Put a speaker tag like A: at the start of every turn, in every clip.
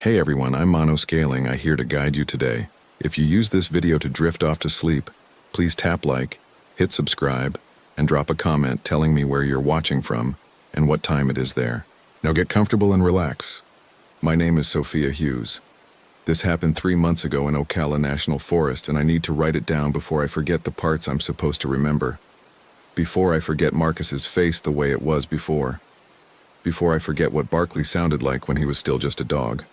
A: Hey everyone, I'm Monoscaling. I'm here to guide you today. If you use this video to drift off to sleep, please tap like, hit subscribe, and drop a comment telling me where you're watching from and what time it is there. Now get comfortable and relax. My name is Sophia Hughes. This happened 3 months ago in Ocala National Forest, and I need to write it down before I forget the parts I'm supposed to remember. Before I forget Marcus's face the way it was before. Before I forget what Barkley sounded like when he was still just a dog.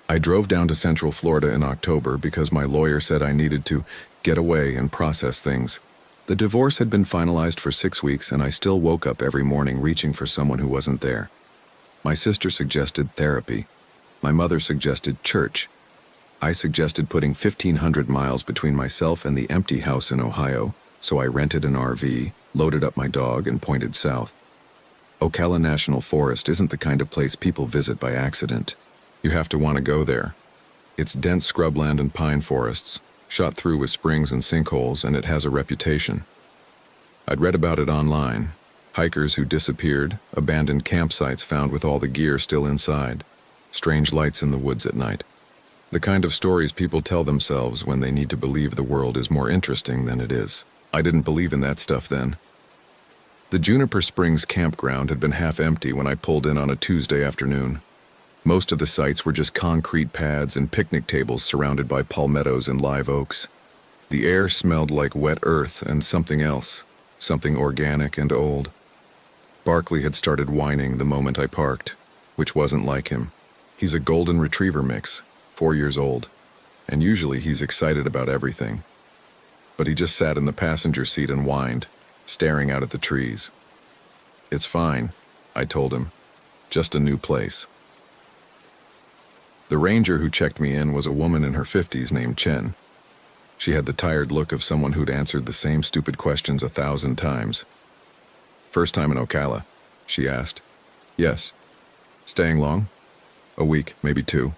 A: I drove down to Central Florida in October because my lawyer said I needed to get away and process things. The divorce had been finalized for 6 weeks, and I still woke up every morning reaching for someone who wasn't there. My sister suggested therapy. My mother suggested church. I suggested putting 1,500 miles between myself and the empty house in Ohio, so I rented an RV, loaded up my dog, and pointed south. Ocala National Forest isn't the kind of place people visit by accident. You have to want to go there. It's dense scrubland and pine forests, shot through with springs and sinkholes, and it has a reputation. I'd read about it online. Hikers who disappeared, abandoned campsites found with all the gear still inside, strange lights in the woods at night. The kind of stories people tell themselves when they need to believe the world is more interesting than it is. I didn't believe in that stuff then. The Juniper Springs campground had been half empty when I pulled in on a Tuesday afternoon. Most of the sites were just concrete pads and picnic tables surrounded by palmettos and live oaks. The air smelled like wet earth and something else, something organic and old. Barkley had started whining the moment I parked, which wasn't like him. He's a golden retriever mix, 4 years old, and usually he's excited about everything. But he just sat in the passenger seat and whined, staring out at the trees. "It's fine," I told him. "Just a new place." The ranger who checked me in was a woman in her 50s named Chen. She had the tired look of someone who'd answered the same stupid questions 1,000 times. "First time in Ocala?" she asked. "Yes." "Staying long?" "A week, maybe 2.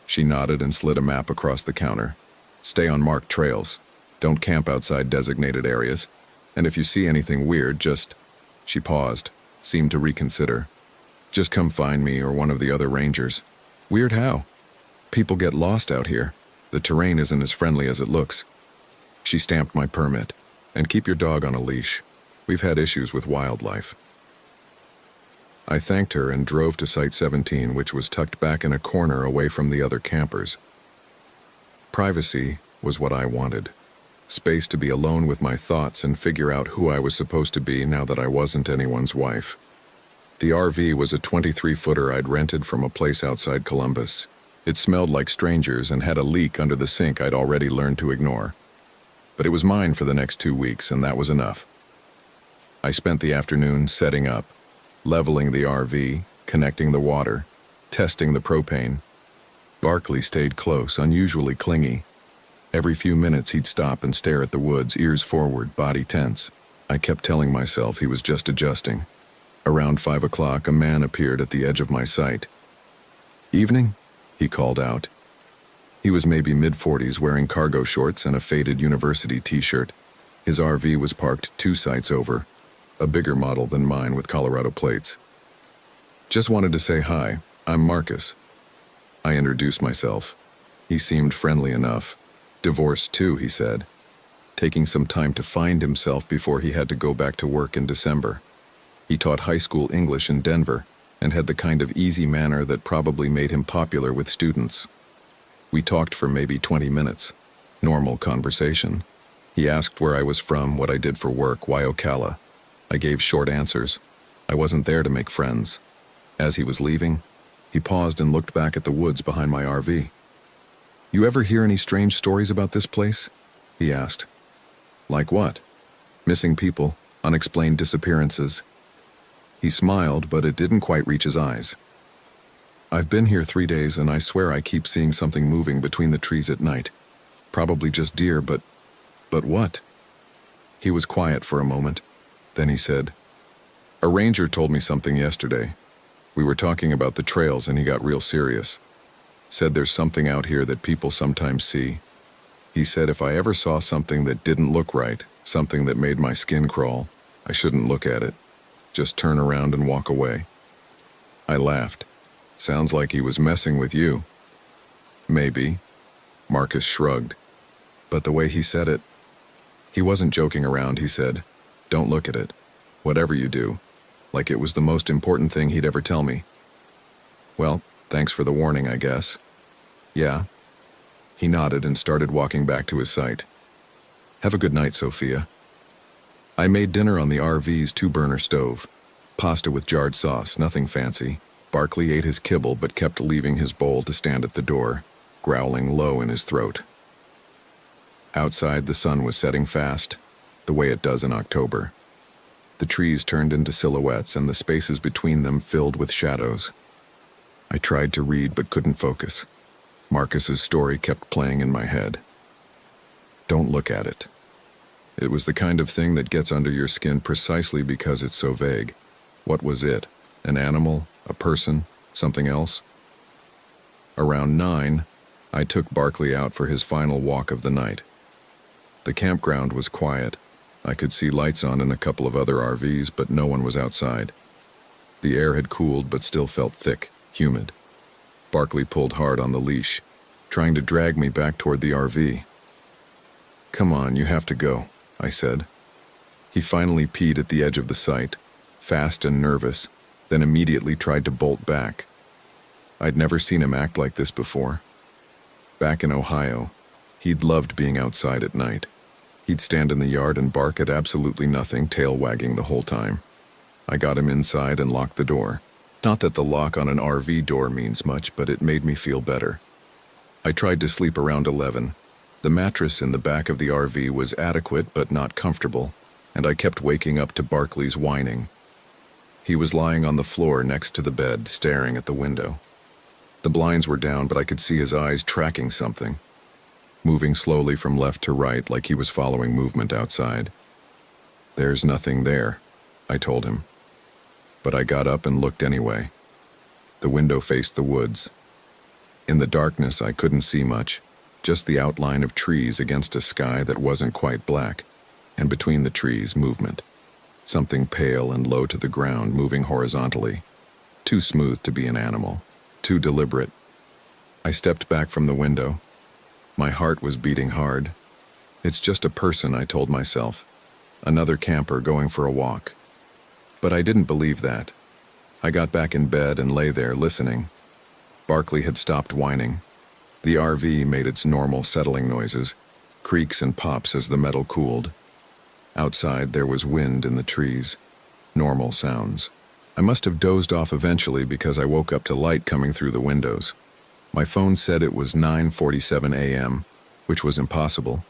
A: She nodded and slid a map across the counter. "Stay on marked trails. Don't camp outside designated areas. And if you see anything weird, just..." She paused, seemed to reconsider. "Just come find me or one of the other rangers." "Weird how?" "People get lost out here. The terrain isn't as friendly as it looks." She stamped my permit. "And keep your dog on a leash. We've had issues with wildlife." I thanked her and drove to Site 17, which was tucked back in a corner away from the other campers. Privacy was what I wanted. Space to be alone with my thoughts and figure out who I was supposed to be now that I wasn't anyone's wife. The RV was a 23-footer I'd rented from a place outside Columbus. It smelled like strangers and had a leak under the sink I'd already learned to ignore. But it was mine for the next 2 weeks, and that was enough. I spent the afternoon setting up, leveling the RV, connecting the water, testing the propane. Barkley stayed close, unusually clingy. Every few minutes he'd stop and stare at the woods, ears forward, body tense. I kept telling myself he was just adjusting. Around 5 o'clock, a man appeared at the edge of my sight. "Evening?" he called out. He was maybe mid-40s, wearing cargo shorts and a faded university t-shirt. His RV was parked 2 sites over, a bigger model than mine with Colorado plates. "Just wanted to say hi. I'm Marcus." I introduced myself. He seemed friendly enough. "Divorced too," he said, taking some time to find himself before he had to go back to work in December. He taught high school English in Denver and had the kind of easy manner that probably made him popular with students. We talked for maybe 20 minutes. Normal conversation. He asked where I was from, what I did for work, why Ocala. I gave short answers. I wasn't there to make friends. As he was leaving, he paused and looked back at the woods behind my RV. "You ever hear any strange stories about this place?" he asked. "Like what?" "Missing people, unexplained disappearances." He smiled, but it didn't quite reach his eyes. "I've been here 3 days, and I swear I keep seeing something moving between the trees at night. Probably just deer, but what?" He was quiet for a moment. Then he said, "A ranger told me something yesterday. We were talking about the trails, and he got real serious. Said there's something out here that people sometimes see. He said if I ever saw something that didn't look right, something that made my skin crawl, I shouldn't look at it. Just turn around and walk away." I laughed. Sounds like he was messing with you. Maybe. Marcus shrugged. But the way he said it, he wasn't joking around, he said. Don't look at it. Whatever you do. Like it was the most important thing he'd ever tell me. Well, thanks for the warning, I guess. Yeah. He nodded and started walking back to his site. Have a good night, Sophia. I made dinner on the RV's 2-burner stove. Pasta with jarred sauce, nothing fancy. Barkley ate his kibble but kept leaving his bowl to stand at the door, growling low in his throat. Outside, the sun was setting fast, the way it does in October. The trees turned into silhouettes and the spaces between them filled with shadows. I tried to read but couldn't focus. Marcus's story kept playing in my head. Don't look at it. It was the kind of thing that gets under your skin precisely because it's so vague. What was it? An animal? A person? Something else? Around 9, I took Barkley out for his final walk of the night. The campground was quiet. I could see lights on in a couple of other RVs, but no one was outside. The air had cooled but still felt thick, humid. Barkley pulled hard on the leash, trying to drag me back toward the RV. Come on, you have to go, I said. He finally peed at the edge of the site, fast and nervous, then immediately tried to bolt back. I'd never seen him act like this before. Back in Ohio, he'd loved being outside at night. He'd stand in the yard and bark at absolutely nothing, tail wagging the whole time. I got him inside and locked the door. Not that the lock on an RV door means much, but it made me feel better. I tried to sleep around 11. The mattress in the back of the RV was adequate but not comfortable, and I kept waking up to Barkley's whining. He was lying on the floor next to the bed, staring at the window. The blinds were down, but I could see his eyes tracking something, moving slowly from left to right like he was following movement outside. There's nothing there, I told him. But I got up and looked anyway. The window faced the woods. In the darkness, I couldn't see much, just the outline of trees against a sky that wasn't quite black, and between the trees, movement. Something pale and low to the ground, moving horizontally. Too smooth to be an animal, too deliberate. I stepped back from the window. My heart was beating hard. It's just a person, I told myself. Another camper going for a walk. But I didn't believe that. I got back in bed and lay there listening. Barkley had stopped whining. The RV made its normal settling noises, creaks and pops as the metal cooled. Outside there was wind in the trees. Normal sounds. I must have dozed off eventually because I woke up to light coming through the windows. My phone said it was 9:47 a.m., which was impossible.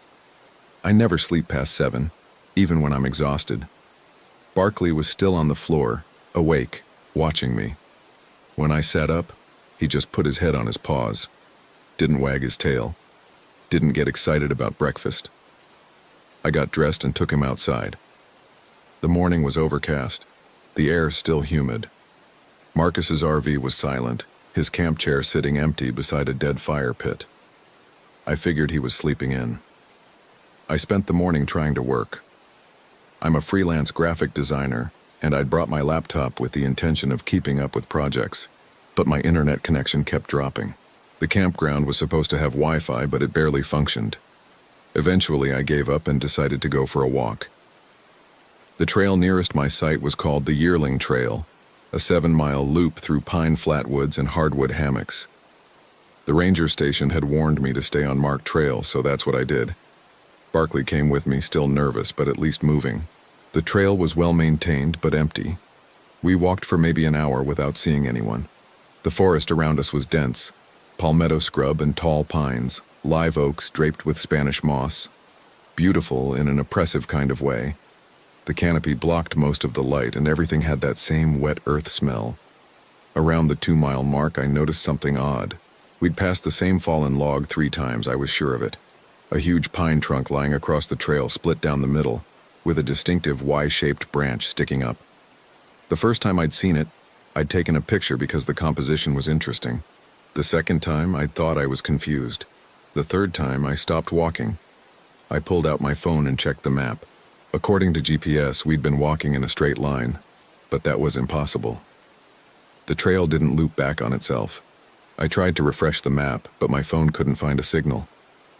A: I never sleep past 7, even when I'm exhausted. Barkley was still on the floor, awake, watching me. When I sat up, he just put his head on his paws. Didn't wag his tail. Didn't get excited about breakfast. I got dressed and took him outside. The morning was overcast, the air still humid. Marcus's RV was silent, his camp chair sitting empty beside a dead fire pit. I figured he was sleeping in. I spent the morning trying to work. I'm a freelance graphic designer, and I'd brought my laptop with the intention of keeping up with projects, but my internet connection kept dropping. The campground was supposed to have Wi-Fi, but it barely functioned. Eventually, I gave up and decided to go for a walk. The trail nearest my site was called the Yearling Trail, a 7-mile loop through pine flatwoods and hardwood hammocks. The ranger station had warned me to stay on marked trails, so that's what I did. Barkley came with me, still nervous, but at least moving. The trail was well maintained, but empty. We walked for maybe an hour without seeing anyone. The forest around us was dense, palmetto scrub and tall pines, live oaks draped with Spanish moss. Beautiful in an oppressive kind of way. The canopy blocked most of the light, and everything had that same wet earth smell. Around the 2-mile mark, I noticed something odd. We'd passed the same fallen log 3 times, I was sure of it. A huge pine trunk lying across the trail split down the middle, with a distinctive Y-shaped branch sticking up. The first time I'd seen it, I'd taken a picture because the composition was interesting. The second time, I thought I was confused. The third time, I stopped walking. I pulled out my phone and checked the map. According to GPS, we'd been walking in a straight line, but that was impossible. The trail didn't loop back on itself. I tried to refresh the map, but my phone couldn't find a signal.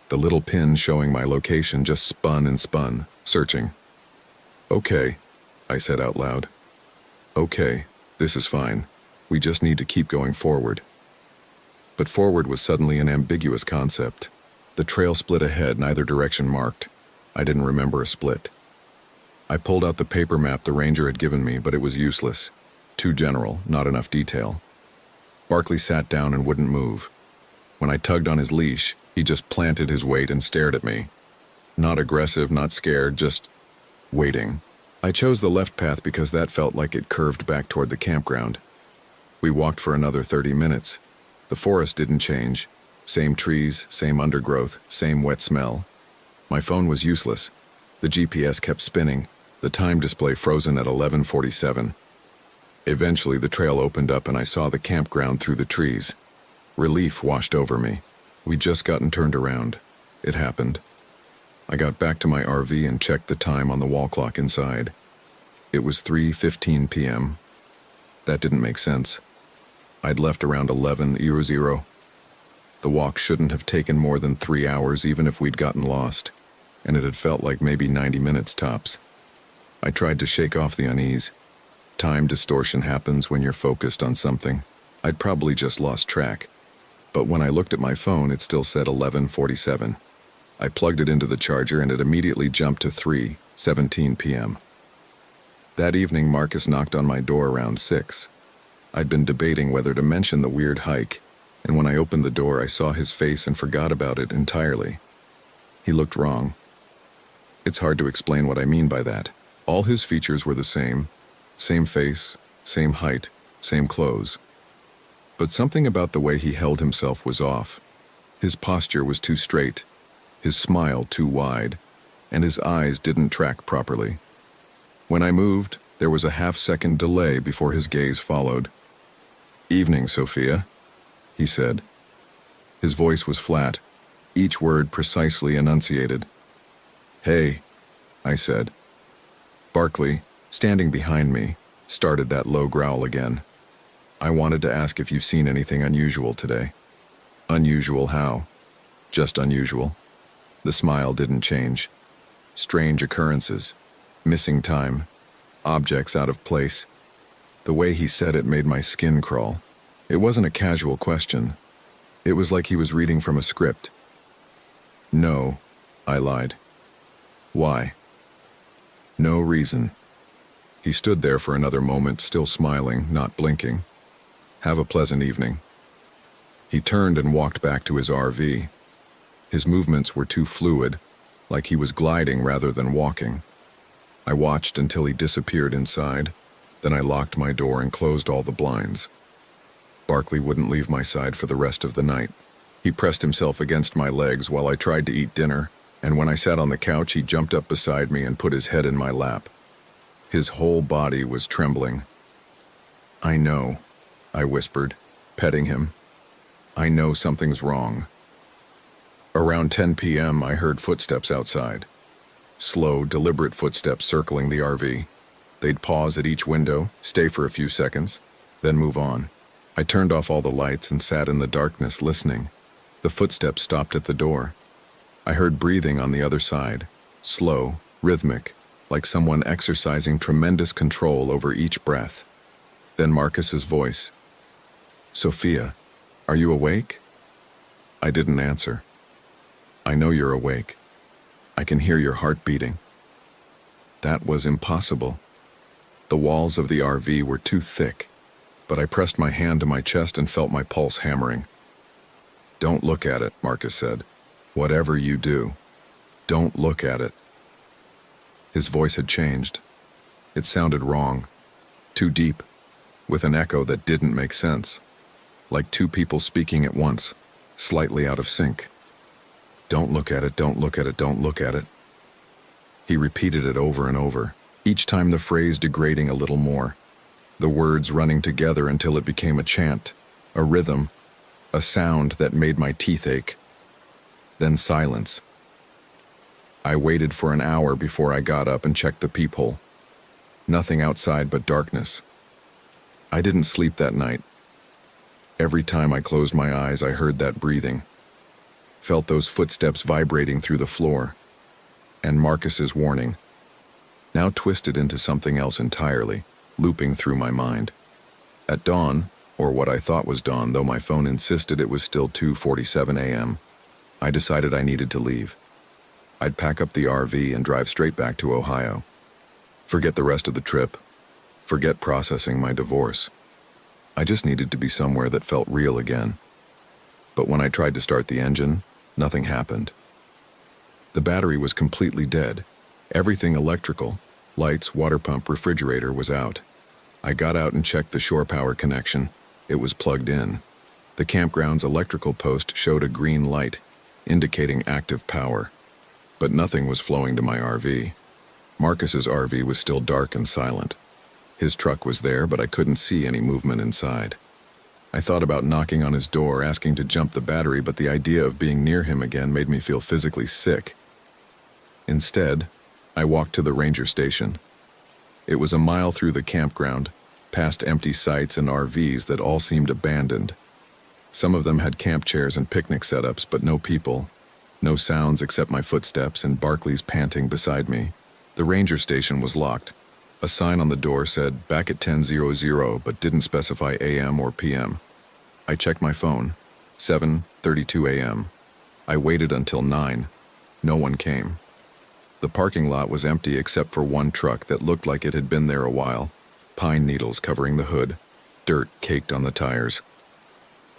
A: The little pin showing my location just spun and spun, searching. "Okay," I said out loud. "Okay, this is fine. We just need to keep going forward." But forward was suddenly an ambiguous concept. The trail split ahead, neither direction marked. I didn't remember a split. I pulled out the paper map the ranger had given me, but it was useless. Too general, not enough detail. Barkley sat down and wouldn't move. When I tugged on his leash, he just planted his weight and stared at me. Not aggressive, not scared, just waiting. I chose the left path because that felt like it curved back toward the campground. We walked for another 30 minutes. The forest didn't change. Same trees, same undergrowth, same wet smell. My phone was useless. The GPS kept spinning, the time display frozen at 11:47. Eventually, the trail opened up and I saw the campground through the trees. Relief washed over me. We'd just gotten turned around. It happened. I got back to my RV and checked the time on the wall clock inside. It was 3:15 p.m. That didn't make sense. I'd left around 11:00. The walk shouldn't have taken more than 3 hours even if we'd gotten lost, and it had felt like maybe 90 minutes tops. I tried to shake off the unease. Time distortion happens when you're focused on something. I'd probably just lost track. But when I looked at my phone, it still said 11:47. I plugged it into the charger and it immediately jumped to 3:17 p.m. That evening, Marcus knocked on my door around 6. I'd been debating whether to mention the weird hike, and when I opened the door, I saw his face and forgot about it entirely. He looked wrong. It's hard to explain what I mean by that. All his features were the same. Same face, same height, same clothes. But something about the way he held himself was off. His posture was too straight, his smile too wide, and his eyes didn't track properly. When I moved, there was a half-second delay before his gaze followed. "Evening, Sophia," he said. His voice was flat, each word precisely enunciated. "Hey," I said. Barkley, standing behind me, started that low growl again. "I wanted to ask if you've seen anything unusual today." "Unusual how?" "Just unusual." The smile didn't change. Strange occurrences, missing time, objects out of place. The way he said it made my skin crawl. It wasn't a casual question. It was like he was reading from a script. "No," I lied. "Why?" "No reason." He stood there for another moment, still smiling, not blinking. "Have a pleasant evening." He turned and walked back to his RV. His movements were too fluid, like he was gliding rather than walking. I watched until he disappeared inside, then I locked my door and closed all the blinds. Barkley wouldn't leave my side for the rest of the night. He pressed himself against my legs while I tried to eat dinner, and when I sat on the couch, he jumped up beside me and put his head in my lap. His whole body was trembling. "I know," I whispered, petting him. "I know something's wrong." Around 10 p.m., I heard footsteps outside. Slow, deliberate footsteps circling the RV. They'd pause at each window, stay for a few seconds, then move on. I turned off all the lights and sat in the darkness listening. The footsteps stopped at the door. I heard breathing on the other side, slow, rhythmic, like someone exercising tremendous control over each breath. Then Marcus's voice. "Sophia, are you awake?" I didn't answer. "I know you're awake. I can hear your heart beating." That was impossible. The walls of the RV were too thick, but I pressed my hand to my chest and felt my pulse hammering. "Don't look at it," Marcus said. "Whatever you do, don't look at it." His voice had changed. It sounded wrong, too deep, with an echo that didn't make sense, like two people speaking at once, slightly out of sync. "Don't look at it, don't look at it, don't look at it." He repeated it over and over, each time the phrase degrading a little more, the words running together until it became a chant, a rhythm, a sound that made my teeth ache. Then silence. I waited for an hour before I got up and checked the peephole. Nothing outside but darkness. I didn't sleep that night. Every time I closed my eyes, I heard that breathing, felt those footsteps vibrating through the floor, and Marcus's warning, now twisted into something else entirely, looping through my mind. At dawn, or what I thought was dawn, though my phone insisted it was still 2:47 a.m., I decided I needed to leave. I'd pack up the RV and drive straight back to Ohio. Forget the rest of the trip. Forget processing my divorce. I just needed to be somewhere that felt real again. But when I tried to start the engine, nothing happened. The battery was completely dead. Everything electrical, lights, water pump, refrigerator, was out. I got out and checked the shore power connection. It was plugged in. The campground's electrical post showed a green light, indicating active power. But nothing was flowing to my RV. Marcus's RV was still dark and silent. His truck was there, but I couldn't see any movement inside. I thought about knocking on his door, asking to jump the battery, but the idea of being near him again made me feel physically sick. Instead, I walked to the ranger station. It was a mile through the campground, past empty sites and RVs that all seemed abandoned. Some of them had camp chairs and picnic setups, but no people, no sounds except my footsteps and Barkley's panting beside me. The ranger station was locked. A sign on the door said, "Back at 10:00," but didn't specify AM or PM. I checked my phone. 7:32 a.m. I waited until 9. No one came. The parking lot was empty except for one truck that looked like it had been there a while. Pine needles covering the hood. Dirt caked on the tires.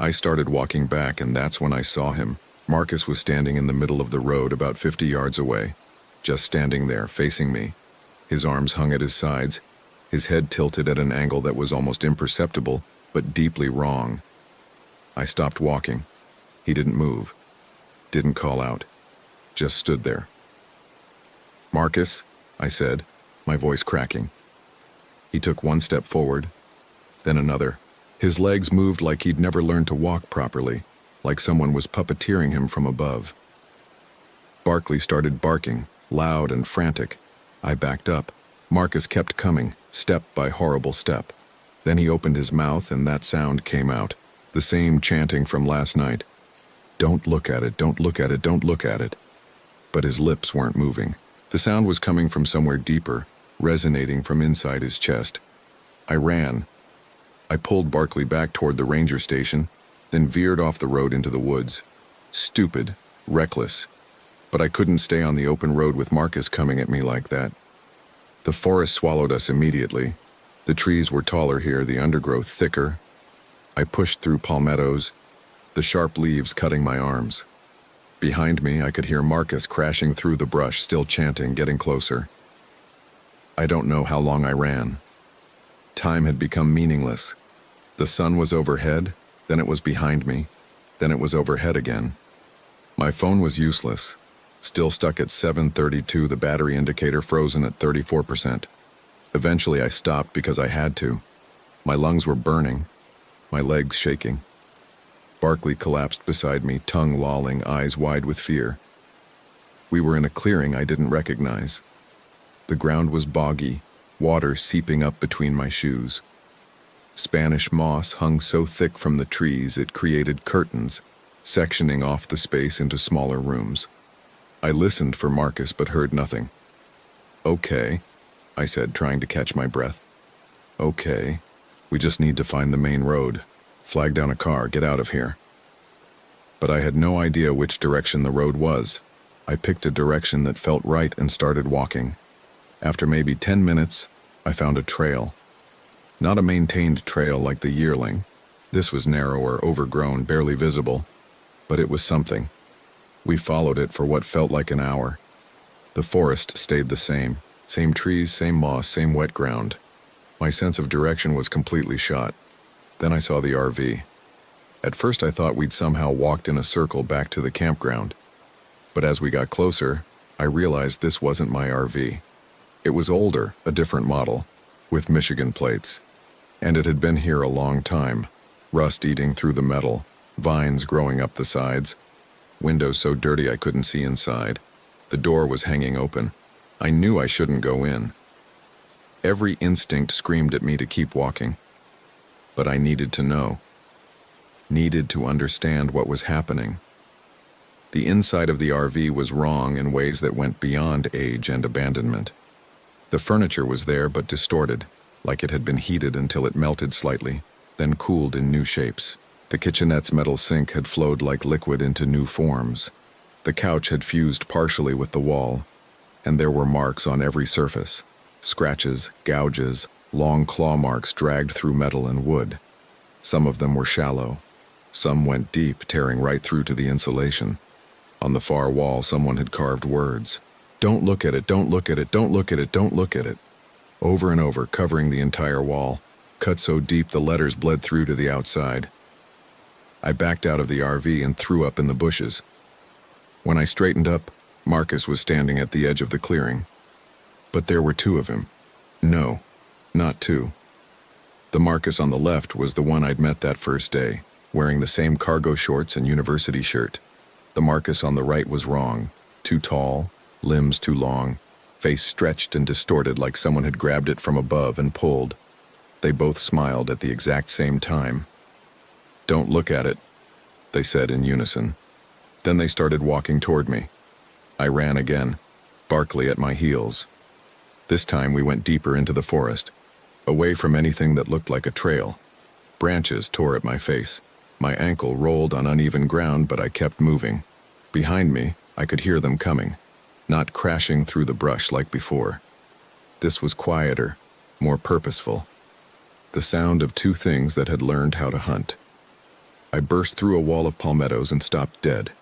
A: I started walking back, and that's when I saw him. Marcus was standing in the middle of the road about 50 yards away. Just standing there, facing me. His arms hung at his sides, his head tilted at an angle that was almost imperceptible, but deeply wrong. I stopped walking. He didn't move. Didn't call out. Just stood there. "Marcus," I said, my voice cracking. He took one step forward, then another. His legs moved like he'd never learned to walk properly, like someone was puppeteering him from above. Barkley started barking, loud and frantic. I backed up. Marcus kept coming, step by horrible step. Then he opened his mouth and that sound came out, the same chanting from last night. "Don't look at it, don't look at it, don't look at it." But his lips weren't moving. The sound was coming from somewhere deeper, resonating from inside his chest. I ran. I pulled Barkley back toward the ranger station, then veered off the road into the woods. Stupid, reckless. But I couldn't stay on the open road with Marcus coming at me like that. The forest swallowed us immediately. The trees were taller here, the undergrowth thicker. I pushed through palmettos, the sharp leaves cutting my arms. Behind me, I could hear Marcus crashing through the brush, still chanting, getting closer. I don't know how long I ran. Time had become meaningless. The sun was overhead, then it was behind me, then it was overhead again. My phone was useless. Still stuck at 7:32, the battery indicator frozen at 34%. Eventually I stopped because I had to. My lungs were burning, my legs shaking. Barkley collapsed beside me, tongue lolling, eyes wide with fear. We were in a clearing I didn't recognize. The ground was boggy, water seeping up between my shoes. Spanish moss hung so thick from the trees it created curtains, sectioning off the space into smaller rooms. I listened for Marcus but heard nothing. "Okay," I said, trying to catch my breath. "Okay, we just need to find the main road. Flag down a car, get out of here." But I had no idea which direction the road was. I picked a direction that felt right and started walking. After maybe 10 minutes, I found a trail. Not a maintained trail like the yearling. This was narrower, overgrown, barely visible. But it was something. We followed it for what felt like an hour. The forest stayed the same. Same trees, same moss, same wet ground. My sense of direction was completely shot. Then I saw the RV. At first I thought we'd somehow walked in a circle back to the campground. But as we got closer, I realized this wasn't my RV. It was older, a different model, with Michigan plates. And it had been here a long time, rust eating through the metal, vines growing up the sides, windows so dirty I couldn't see inside. The door was hanging open. I knew I shouldn't go in. Every instinct screamed at me to keep walking. But I needed to know. Needed to understand what was happening. The inside of the RV was wrong in ways that went beyond age and abandonment. The furniture was there but distorted, like it had been heated until it melted slightly, then cooled in new shapes. The kitchenette's metal sink had flowed like liquid into new forms. The couch had fused partially with the wall, and there were marks on every surface. Scratches, gouges, long claw marks dragged through metal and wood. Some of them were shallow. Some went deep, tearing right through to the insulation. On the far wall, someone had carved words. "Don't look at it, don't look at it, don't look at it, don't look at it." Over and over, covering the entire wall, cut so deep the letters bled through to the outside. I backed out of the RV and threw up in the bushes. When I straightened up, Marcus was standing at the edge of the clearing. But there were two of him. No, not two. The Marcus on the left was the one I'd met that first day, wearing the same cargo shorts and university shirt. The Marcus on the right was wrong. Too tall, limbs too long, face stretched and distorted like someone had grabbed it from above and pulled. They both smiled at the exact same time. "Don't look at it," they said in unison. Then they started walking toward me. I ran again, Barkley at my heels. This time we went deeper into the forest, away from anything that looked like a trail. Branches tore at my face. My ankle rolled on uneven ground, but I kept moving. Behind me, I could hear them coming, not crashing through the brush like before. This was quieter, more purposeful. The sound of two things that had learned how to hunt. I burst through a wall of palmettos and stopped dead.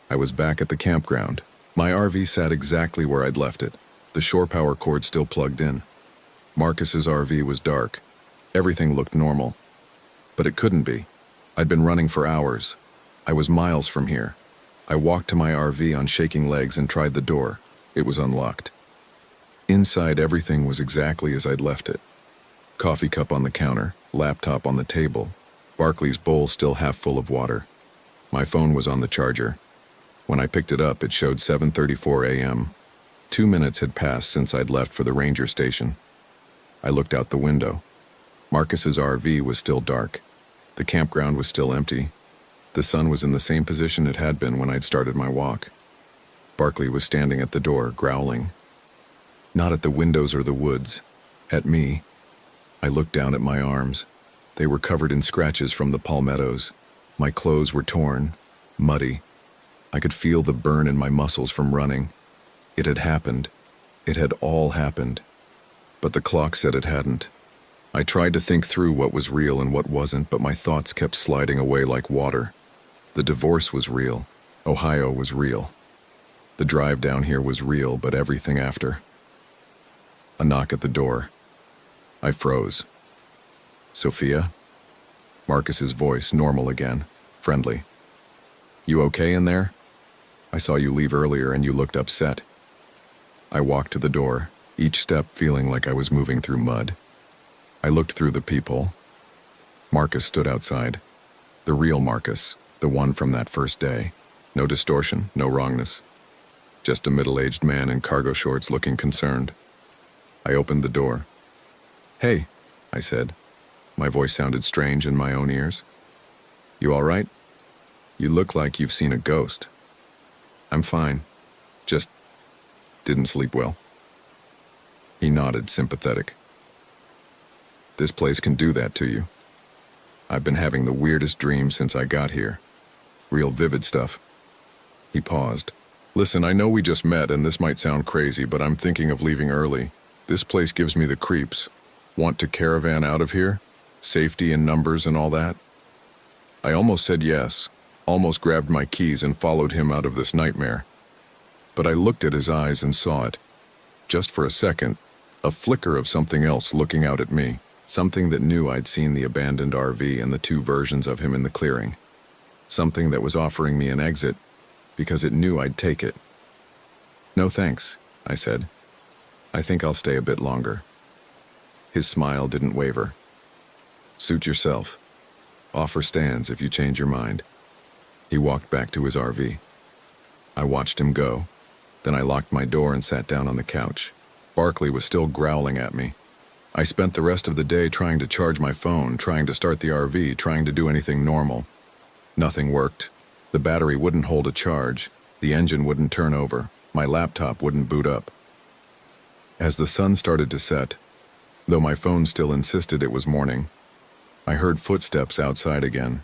A: I was back at the campground. My RV sat exactly where I'd left it, the shore power cord still plugged in. Marcus's RV was dark. Everything looked normal. But it couldn't be. I'd been running for hours. I was miles from here. I walked to my RV on shaking legs and tried the door. It was unlocked. Inside, everything was exactly as I'd left it. Coffee cup on the counter, laptop on the table, Barkley's bowl still half full of water. My phone was on the charger. When I picked it up, it showed 7:34 a.m. 2 minutes had passed since I'd left for the ranger station. I looked out the window. Marcus's RV was still dark. The campground was still empty. The sun was in the same position it had been when I'd started my walk. Barkley was standing at the door, growling. Not at the windows or the woods. At me. I looked down at my arms. They were covered in scratches from the palmettos. My clothes were torn, muddy. I could feel the burn in my muscles from running. It had happened. It had all happened. But the clock said it hadn't. I tried to think through what was real and what wasn't, but my thoughts kept sliding away like water. The divorce was real. Ohio was real. The drive down here was real, but everything after. A knock at the door. I froze. "Sophia?" Marcus's voice, normal again, friendly. "You okay in there? I saw you leave earlier and you looked upset." I walked to the door, each step feeling like I was moving through mud. I looked through the peephole. Marcus stood outside. The real Marcus, the one from that first day. No distortion, no wrongness. Just a middle-aged man in cargo shorts looking concerned. I opened the door. "Hey," I said. My voice sounded strange in my own ears. "You all right? You look like you've seen a ghost." "I'm fine. Just didn't sleep well." He nodded, sympathetic. "This place can do that to you. I've been having the weirdest dreams since I got here. Real vivid stuff." He paused. "Listen, I know we just met and this might sound crazy, but I'm thinking of leaving early. This place gives me the creeps. Want to caravan out of here? Safety in numbers and all that?" I almost said yes, almost grabbed my keys and followed him out of this nightmare. But I looked at his eyes and saw it. Just for a second, a flicker of something else looking out at me. Something that knew I'd seen the abandoned RV and the two versions of him in the clearing. Something that was offering me an exit because it knew I'd take it. "No thanks," I said. "I think I'll stay a bit longer." His smile didn't waver. "Suit yourself. Offer stands if you change your mind." He walked back to his RV. I watched him go. Then I locked my door and sat down on the couch. Barkley was still growling at me. I spent the rest of the day trying to charge my phone, trying to start the RV, trying to do anything normal. Nothing worked. The battery wouldn't hold a charge. The engine wouldn't turn over. My laptop wouldn't boot up. As the sun started to set, though my phone still insisted it was morning, I heard footsteps outside again.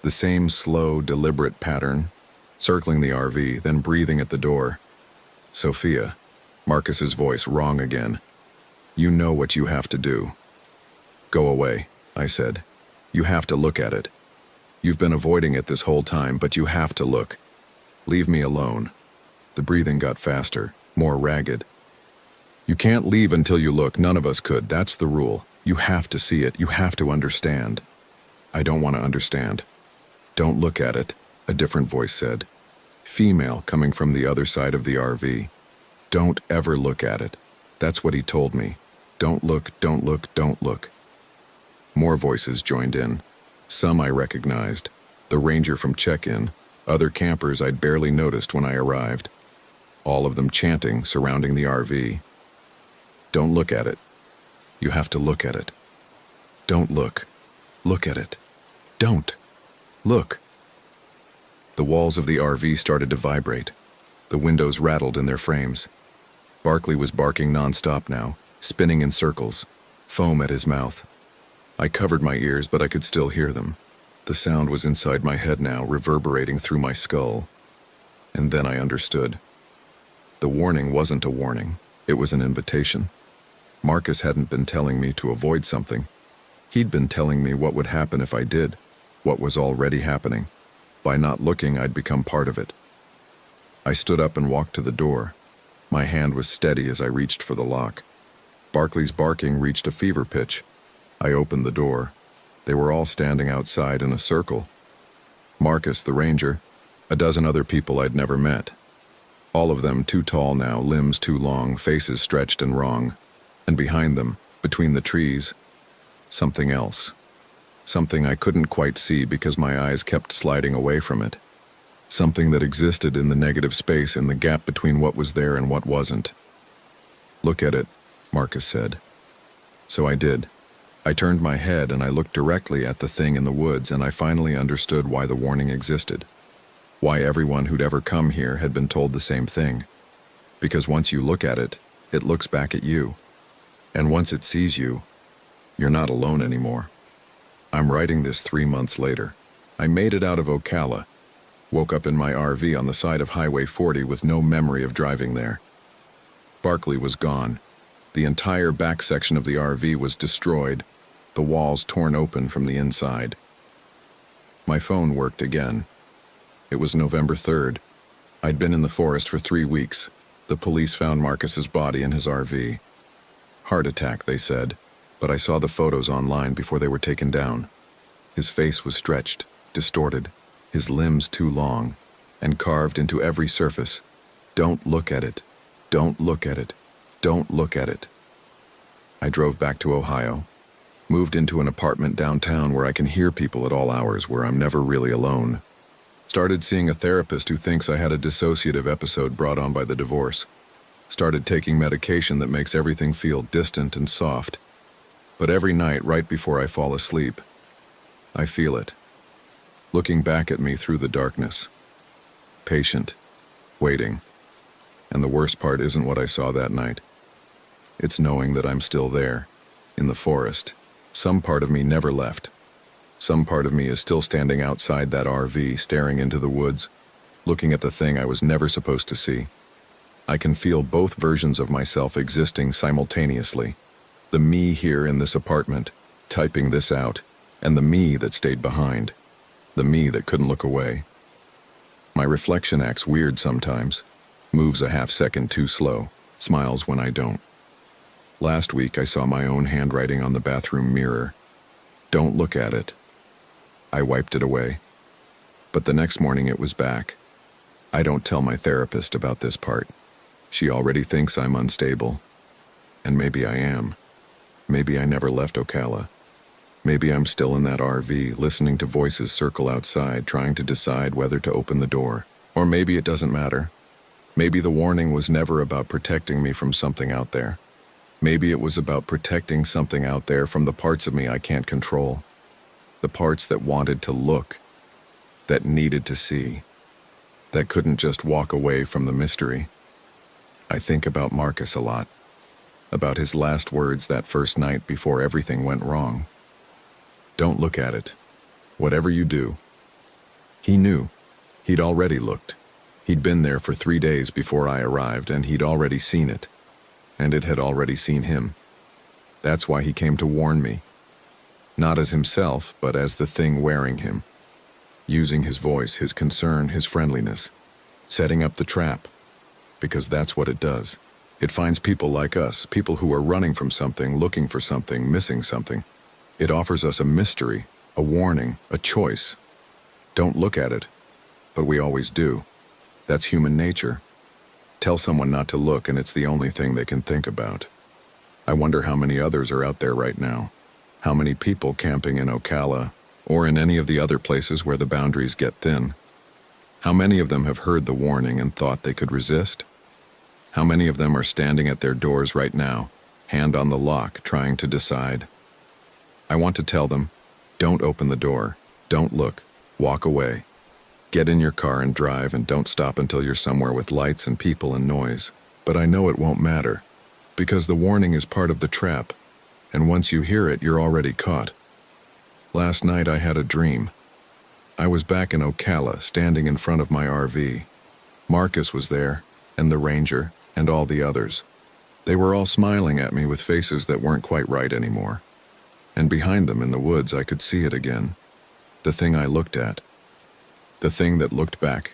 A: The same slow, deliberate pattern, circling the RV, then breathing at the door. Sophia, Marcus's voice wrong again. You know what you have to do. Go away, I said. You have to look at it. You've been avoiding it this whole time, but you have to look. Leave me alone. The breathing got faster, more ragged. You can't leave until you look. None of us could. That's the rule. You have to see it. You have to understand. I don't want to understand. Don't look at it, a different voice said. Female coming from the other side of the RV. Don't ever look at it. That's what he told me. Don't look, don't look, don't look. More voices joined in. Some I recognized. The ranger from check-in, other campers I'd barely noticed when I arrived. All of them chanting, surrounding the RV. Don't look at it. You have to look at it. Don't look. Look at it. Don't. Look. The walls of the RV started to vibrate. The windows rattled in their frames. Barkley was barking nonstop now, spinning in circles, foam at his mouth. I covered my ears, but I could still hear them. The sound was inside my head now, reverberating through my skull. And then I understood. The warning wasn't a warning. It was an invitation. Marcus hadn't been telling me to avoid something. He'd been telling me what would happen if I did, what was already happening. By not looking, I'd become part of it. I stood up and walked to the door. My hand was steady as I reached for the lock. Barkley's barking reached a fever pitch. I opened the door. They were all standing outside in a circle. Marcus, the ranger, a dozen other people I'd never met. All of them too tall now, limbs too long, faces stretched and wrong. And behind them, between the trees, something else. Something I couldn't quite see because my eyes kept sliding away from it. Something that existed in the negative space, in the gap between what was there and what wasn't. Look at it, Marcus said. So I did. I turned my head and I looked directly at the thing in the woods, and I finally understood why the warning existed. Why everyone who'd ever come here had been told the same thing. Because once you look at it, it looks back at you. And once it sees you, you're not alone anymore. I'm writing this 3 months later. I made it out of Ocala. Woke up in my RV on the side of Highway 40 with no memory of driving there. Barkley was gone. The entire back section of the RV was destroyed, the walls torn open from the inside. My phone worked again. It was November 3rd. I'd been in the forest for 3 weeks. The police found Marcus's body in his RV. Heart attack, they said, but I saw the photos online before they were taken down. His face was stretched, distorted, his limbs too long, and carved into every surface. Don't look at it. Don't look at it. Don't look at it. I drove back to Ohio, moved into an apartment downtown where I can hear people at all hours, where I'm never really alone. Started seeing a therapist who thinks I had a dissociative episode brought on by the divorce. Started taking medication that makes everything feel distant and soft. But every night, right before I fall asleep, I feel it, looking back at me through the darkness. Patient, waiting. And the worst part isn't what I saw that night. It's knowing that I'm still there, in the forest. Some part of me never left. Some part of me is still standing outside that RV, staring into the woods, looking at the thing I was never supposed to see. I can feel both versions of myself existing simultaneously. The me here in this apartment, typing this out, and the me that stayed behind. The me that couldn't look away. My reflection acts weird sometimes, moves a half-second too slow, smiles when I don't. Last week I saw my own handwriting on the bathroom mirror. Don't look at it. I wiped it away. But the next morning it was back. I don't tell my therapist about this part. She already thinks I'm unstable. And maybe I am. Maybe I never left Ocala. Maybe I'm still in that RV, listening to voices circle outside, trying to decide whether to open the door. Or maybe it doesn't matter. Maybe the warning was never about protecting me from something out there. Maybe it was about protecting something out there from the parts of me I can't control. The parts that wanted to look, that needed to see, that couldn't just walk away from the mystery. I think about Marcus a lot, about his last words that first night before everything went wrong. Don't look at it. Whatever you do. He knew. He'd already looked. He'd been there for 3 days before I arrived, and he'd already seen it. And it had already seen him. That's why he came to warn me. Not as himself, but as the thing wearing him. Using his voice, his concern, his friendliness. Setting up the trap. Because that's what it does. It finds people like us, people who are running from something, looking for something, missing something. It offers us a mystery, a warning, a choice. Don't look at it. But we always do. That's human nature. Tell someone not to look and it's the only thing they can think about. I wonder how many others are out there right now. How many people camping in Ocala, or in any of the other places where the boundaries get thin. How many of them have heard the warning and thought they could resist? How many of them are standing at their doors right now, hand on the lock, trying to decide? I want to tell them, don't open the door, don't look, walk away. Get in your car and drive, and don't stop until you're somewhere with lights and people and noise. But I know it won't matter, because the warning is part of the trap, and once you hear it, you're already caught. Last night I had a dream. I was back in Ocala, standing in front of my RV. Marcus was there, and the ranger, and all the others. They were all smiling at me with faces that weren't quite right anymore. And behind them in the woods I could see it again. The thing I looked at. The thing that looked back.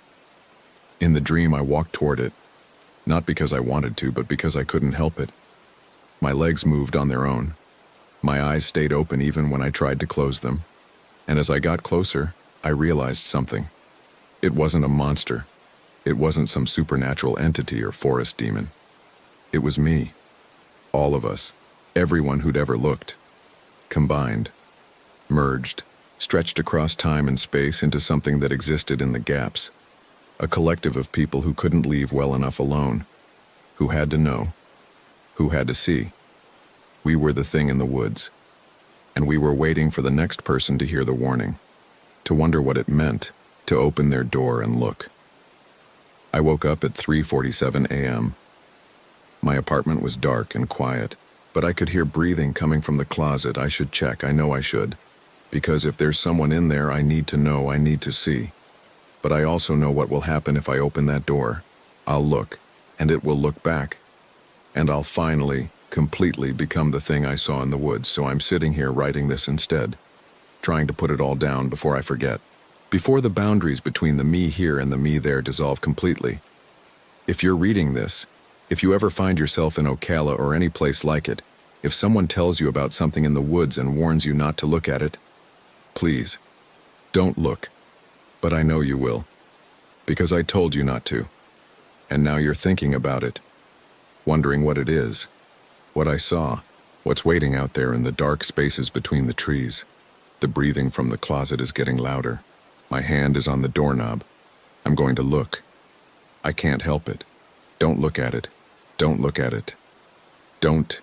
A: In the dream I walked toward it, not because I wanted to, but because I couldn't help it. My legs moved on their own. My eyes stayed open even when I tried to close them. And as I got closer, I realized something. It wasn't a monster. It wasn't some supernatural entity or forest demon. It was me. All of us. Everyone who'd ever looked. Combined. Merged. Stretched across time and space into something that existed in the gaps. A collective of people who couldn't leave well enough alone. Who had to know. Who had to see. We were the thing in the woods. And we were waiting for the next person to hear the warning. To wonder what it meant, to open their door and look. I woke up at 3:47 a.m. My apartment was dark and quiet, but I could hear breathing coming from the closet. I should check, I know I should. Because if there's someone in there, I need to know, I need to see. But I also know what will happen if I open that door. I'll look, and it will look back. And I'll finally, completely become the thing I saw in the woods, so I'm sitting here writing this instead. Trying to put it all down before I forget. Before the boundaries between the me here and the me there dissolve completely. If you're reading this, if you ever find yourself in Ocala or any place like it, if someone tells you about something in the woods and warns you not to look at it, please, don't look. But I know you will. Because I told you not to. And now you're thinking about it. Wondering what it is. What I saw. What's waiting out there in the dark spaces between the trees. The breathing from the closet is getting louder. My hand is on the doorknob. I'm going to look. I can't help it. Don't look at it. Don't look at it. Don't.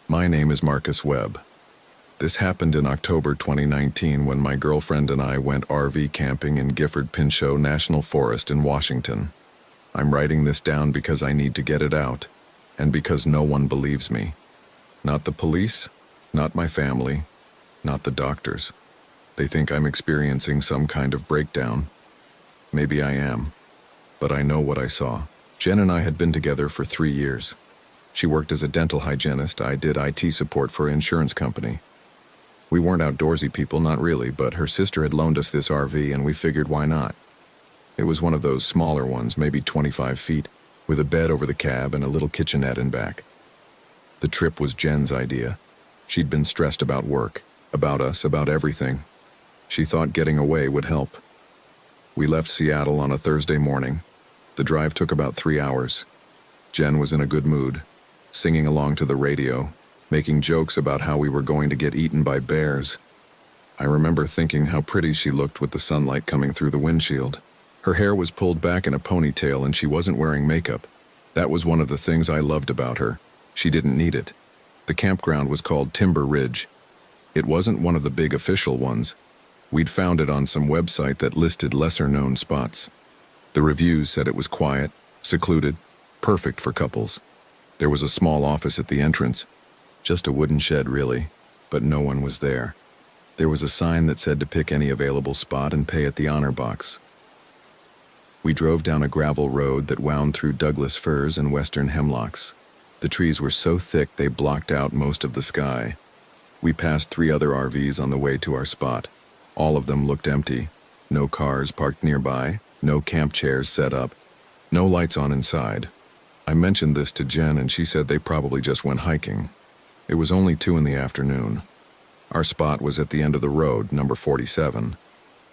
A: My name is Marcus Webb. This happened in October 2019 when my girlfriend and I went RV camping in Gifford-Pinchot National Forest in Washington. I'm writing this down because I need to get it out, and because no one believes me. Not the police, not my family, not the doctors. They think I'm experiencing some kind of breakdown. Maybe I am, but I know what I saw. Jen and I had been together for 3 years. She worked as a dental hygienist. I did IT support for an insurance company. We weren't outdoorsy people, not really, but her sister had loaned us this RV and we figured why not. It was one of those smaller ones, maybe 25 feet, with a bed over the cab and a little kitchenette in back. The trip was Jen's idea. She'd been stressed about work, about us, about everything. She thought getting away would help. We left Seattle on a Thursday morning. The drive took about 3 hours. Jen was in a good mood, singing along to the radio, making jokes about how we were going to get eaten by bears. I remember thinking how pretty she looked with the sunlight coming through the windshield. Her hair was pulled back in a ponytail and she wasn't wearing makeup. That was one of the things I loved about her. She didn't need it. The campground was called Timber Ridge. It wasn't one of the big official ones. We'd found it on some website that listed lesser-known spots. The reviews said it was quiet, secluded, perfect for couples. There was a small office at the entrance. Just a wooden shed, really, but no one was there. There was a sign that said to pick any available spot and pay at the honor box. We drove down a gravel road that wound through Douglas firs and western hemlocks. The trees were so thick they blocked out most of the sky. We passed 3 other RVs on the way to our spot. All of them looked empty. No cars parked nearby, no camp chairs set up, no lights on inside. I mentioned this to Jen and she said they probably just went hiking. It was only 2 in the afternoon. Our spot was at the end of the road, number 47.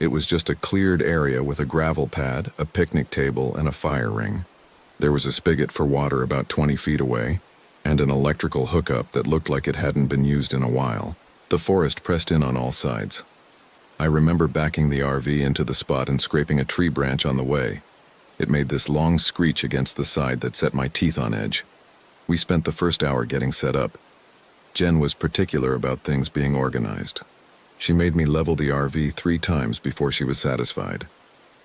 A: It was just a cleared area with a gravel pad, a picnic table, and a fire ring. There was a spigot for water about 20 feet away, and an electrical hookup that looked like it hadn't been used in a while. The forest pressed in on all sides. I remember backing the RV into the spot and scraping a tree branch on the way. It made this long screech against the side that set my teeth on edge. We spent the first hour getting set up. Jen was particular about things being organized. She made me level the RV 3 times before she was satisfied.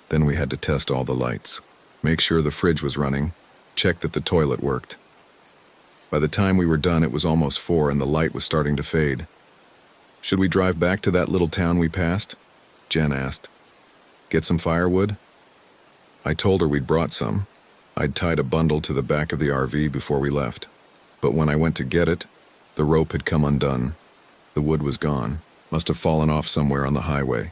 A: Then we had to test all the lights, make sure the fridge was running, check that the toilet worked. By the time we were done, it was almost 4 and the light was starting to fade. "Should we drive back to that little town we passed?" Jen asked. "Get some firewood?" I told her we'd brought some. I'd tied a bundle to the back of the RV before we left. But when I went to get it, the rope had come undone. The wood was gone. Must have fallen off somewhere on the highway.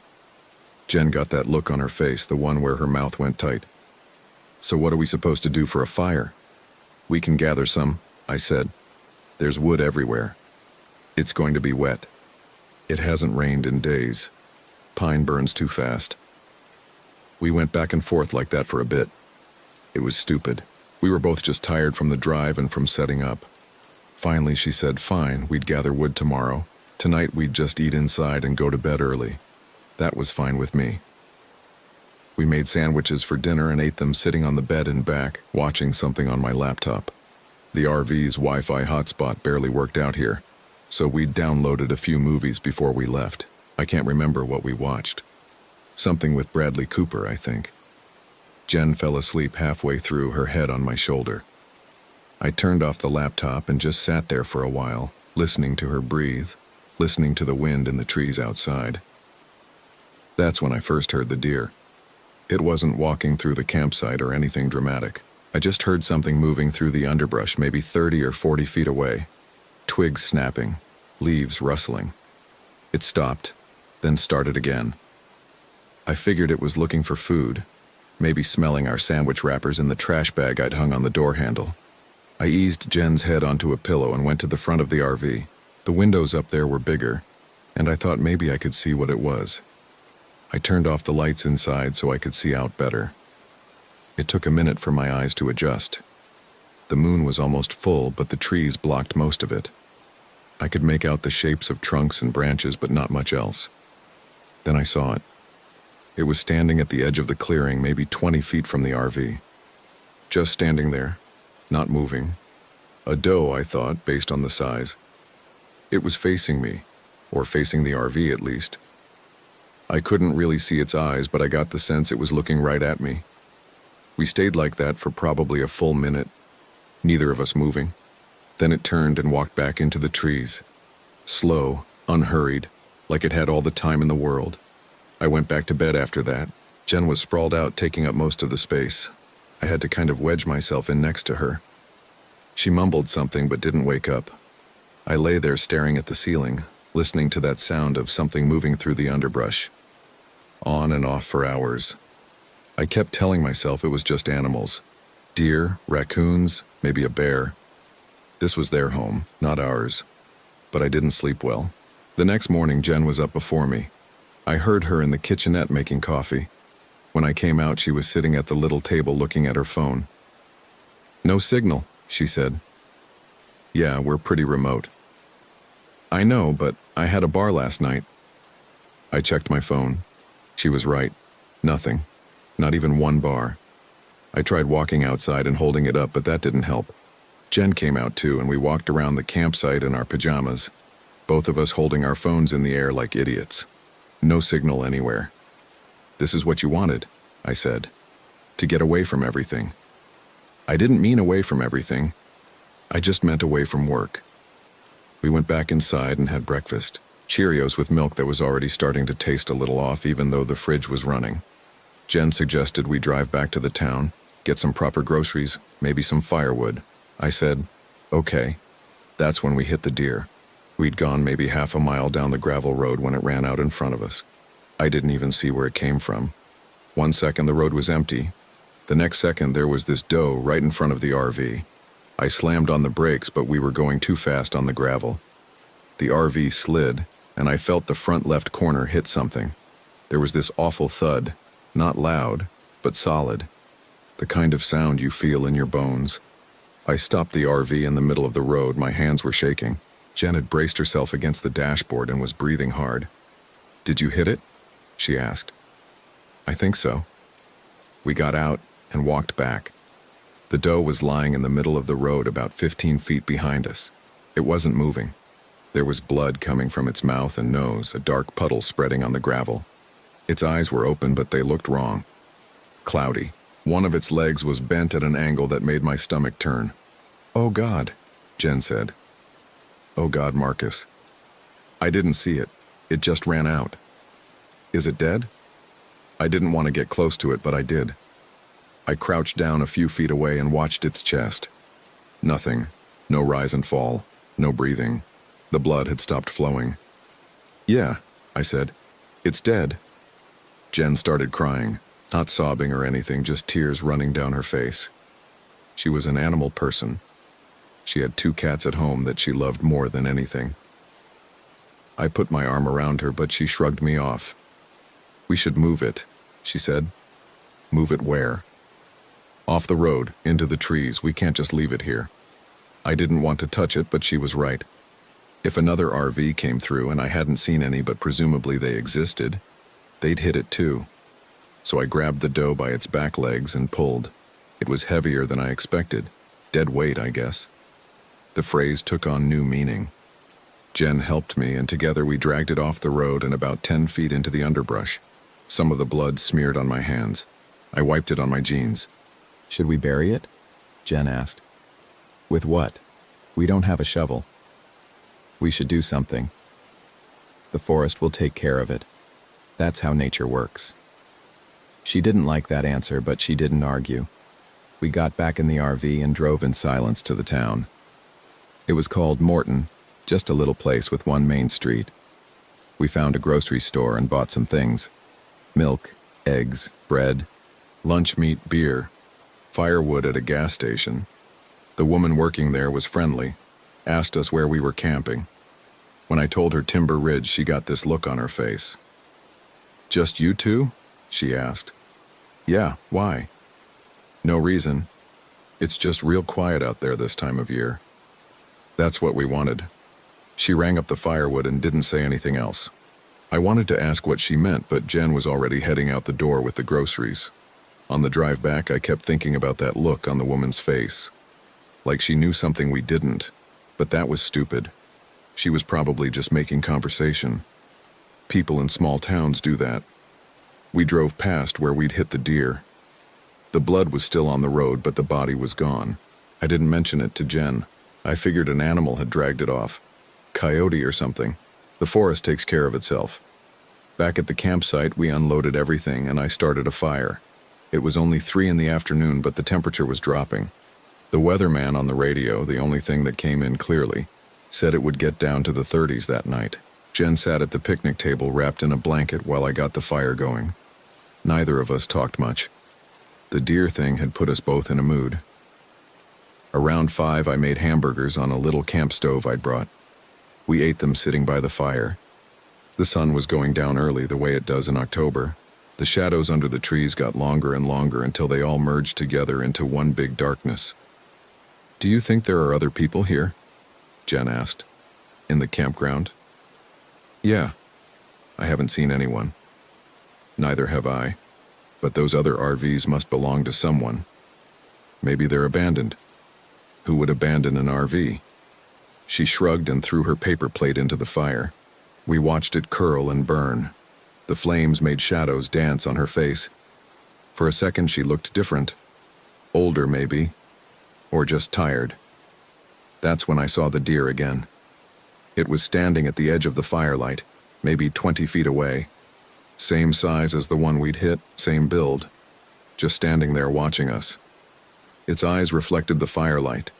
A: Jen got that look on her face, the one where her mouth went tight. "So what are we supposed to do for a fire?" "We can gather some," I said. "There's wood everywhere. It's going to be wet. It hasn't rained in days. Pine burns too fast." We went back and forth like that for a bit. It was stupid. We were both just tired from the drive and from setting up. Finally, she said, fine, we'd gather wood tomorrow. Tonight we'd just eat inside and go to bed early. That was fine with me. We made sandwiches for dinner and ate them sitting on the bed in back, watching something on my laptop. The RV's Wi-Fi hotspot barely worked out here, so we'd downloaded a few movies before we left. I can't remember what we watched. Something with Bradley Cooper, I think. Jen fell asleep halfway through, her head on my shoulder. I turned off the laptop and just sat there for a while, listening to her breathe, listening to the wind in the trees outside. That's when I first heard the deer. It wasn't walking through the campsite or anything dramatic. I just heard something moving through the underbrush, maybe 30 or 40 feet away. Twigs snapping, leaves rustling. It stopped, then started again. I figured it was looking for food, maybe smelling our sandwich wrappers in the trash bag I'd hung on the door handle. I eased Jen's head onto a pillow and went to the front of the RV. The windows up there were bigger, and I thought maybe I could see what it was. I turned off the lights inside so I could see out better. It took a minute for my eyes to adjust. The moon was almost full, but the trees blocked most of it. I could make out the shapes of trunks and branches, but not much else. Then I saw it. It was standing at the edge of the clearing, maybe 20 feet from the RV. Just standing there, not moving. A doe, I thought, based on the size. It was facing me, or facing the RV at least. I couldn't really see its eyes, but I got the sense it was looking right at me. We stayed like that for probably a full minute, neither of us moving. Then it turned and walked back into the trees. Slow, unhurried, like it had all the time in the world. I went back to bed after that. Jen was sprawled out, taking up most of the space. I had to kind of wedge myself in next to her. She mumbled something but didn't wake up. I lay there staring at the ceiling, listening to that sound of something moving through the underbrush. On and off for hours. I kept telling myself it was just animals. Deer, raccoons, maybe a bear. This was their home, not ours. But I didn't sleep well. The next morning, Jen was up before me. I heard her in the kitchenette making coffee. When I came out, she was sitting at the little table looking at her phone. "No signal," she said. "Yeah, we're pretty remote." "I know, but I had a bar last night." I checked my phone. She was right. Nothing. Not even one bar. I tried walking outside and holding it up, but that didn't help. Jen came out too, and we walked around the campsite in our pajamas, both of us holding our phones in the air like idiots. No signal anywhere. "This is what you wanted," I said. "To get away from everything." I didn't mean away from everything. I just meant away from work. We went back inside and had breakfast. Cheerios with milk that was already starting to taste a little off even though the fridge was running. Jen suggested we drive back to the town, get some proper groceries, maybe some firewood. I said, "Okay." That's when we hit the deer. We'd gone maybe half a mile down the gravel road when it ran out in front of us. I didn't even see where it came from. One second the road was empty. The next second there was this doe right in front of the RV. I slammed on the brakes, but we were going too fast on the gravel. The RV slid, and I felt the front left corner hit something. There was this awful thud, not loud, but solid. The kind of sound you feel in your bones. I stopped the RV in the middle of the road. My hands were shaking. Jen had braced herself against the dashboard and was breathing hard. "Did you hit it?" she asked. "I think so." We got out and walked back. The doe was lying in the middle of the road about 15 feet behind us. It wasn't moving. There was blood coming from its mouth and nose, a dark puddle spreading on the gravel. Its eyes were open, but they looked wrong. Cloudy. One of its legs was bent at an angle that made my stomach turn. "Oh God," Jen said. "Oh God, Marcus." "I didn't see it. It just ran out." "Is it dead?" I didn't want to get close to it, but I did. I crouched down a few feet away and watched its chest. Nothing. No rise and fall. No breathing. The blood had stopped flowing. "Yeah," I said. "It's dead." Jen started crying, not sobbing or anything, just tears running down her face. She was an animal person. She had 2 cats at home that she loved more than anything. I put my arm around her, but she shrugged me off. "We should move it," she said. "Move it where?" "Off the road, into the trees. We can't just leave it here." I didn't want to touch it, but she was right. If another RV came through and I hadn't seen any, but presumably they existed, they'd hit it too. So I grabbed the doe by its back legs and pulled. It was heavier than I expected. Dead weight, I guess. The phrase took on new meaning. Jen helped me, and together we dragged it off the road and about 10 feet into the underbrush. Some of the blood smeared on my hands. I wiped it on my jeans.
B: "Should we bury it?" Jen asked. "With what? We don't have a shovel." "We should do something. The forest will take care of it. That's how nature works." She didn't like that answer, but she didn't argue. We got back in the RV and drove in silence to the town. It was called Morton, just a little place with one main street. We found a grocery store and bought some things. Milk, eggs, bread,
A: Lunch meat, beer, firewood at a gas station. The woman working there was friendly, asked us where we were camping. When I told her Timber Ridge, she got this look on her face. "Just you two?" she asked. "Yeah, why?" "No reason. It's just real quiet out there this time of year." That's what we wanted. She rang up the firewood and didn't say anything else. I wanted to ask what she meant, but Jen was already heading out the door with the groceries. On the drive back, I kept thinking about that look on the woman's face. Like she knew something we didn't, but that was stupid. She was probably just making conversation. People in small towns do that. We drove past where we'd hit the deer. The blood was still on the road, but the body was gone. I didn't mention it to Jen. I figured an animal had dragged it off. Coyote or something. The forest takes care of itself. Back at the campsite, we unloaded everything and I started a fire. It was only 3 in the afternoon, but the temperature was dropping. The weatherman on the radio, the only thing that came in clearly, said it would get down to the 30s that night. Jen sat at the picnic table wrapped in a blanket while I got the fire going. Neither of us talked much. The deer thing had put us both in a mood. Around 5, I made hamburgers on a little camp stove I'd brought. We ate them sitting by the fire. The sun was going down early, the way it does in October. The shadows under the trees got longer and longer until they all merged together into one big darkness. "Do you think there are other people here?" Jen asked. "In the campground?" "Yeah. I haven't seen anyone." "Neither have I. But those other RVs must belong to someone. Maybe they're abandoned. Who would abandon an RV? She shrugged and threw her paper plate into the fire. We watched it curl and burn. The flames made shadows dance on her face. For a second she looked different. Older, maybe. Or just tired. That's when I saw the deer again. It was standing at the edge of the firelight, maybe 20 feet away. Same size as the one we'd hit, same build. Just standing there watching us. Its eyes reflected the firelight.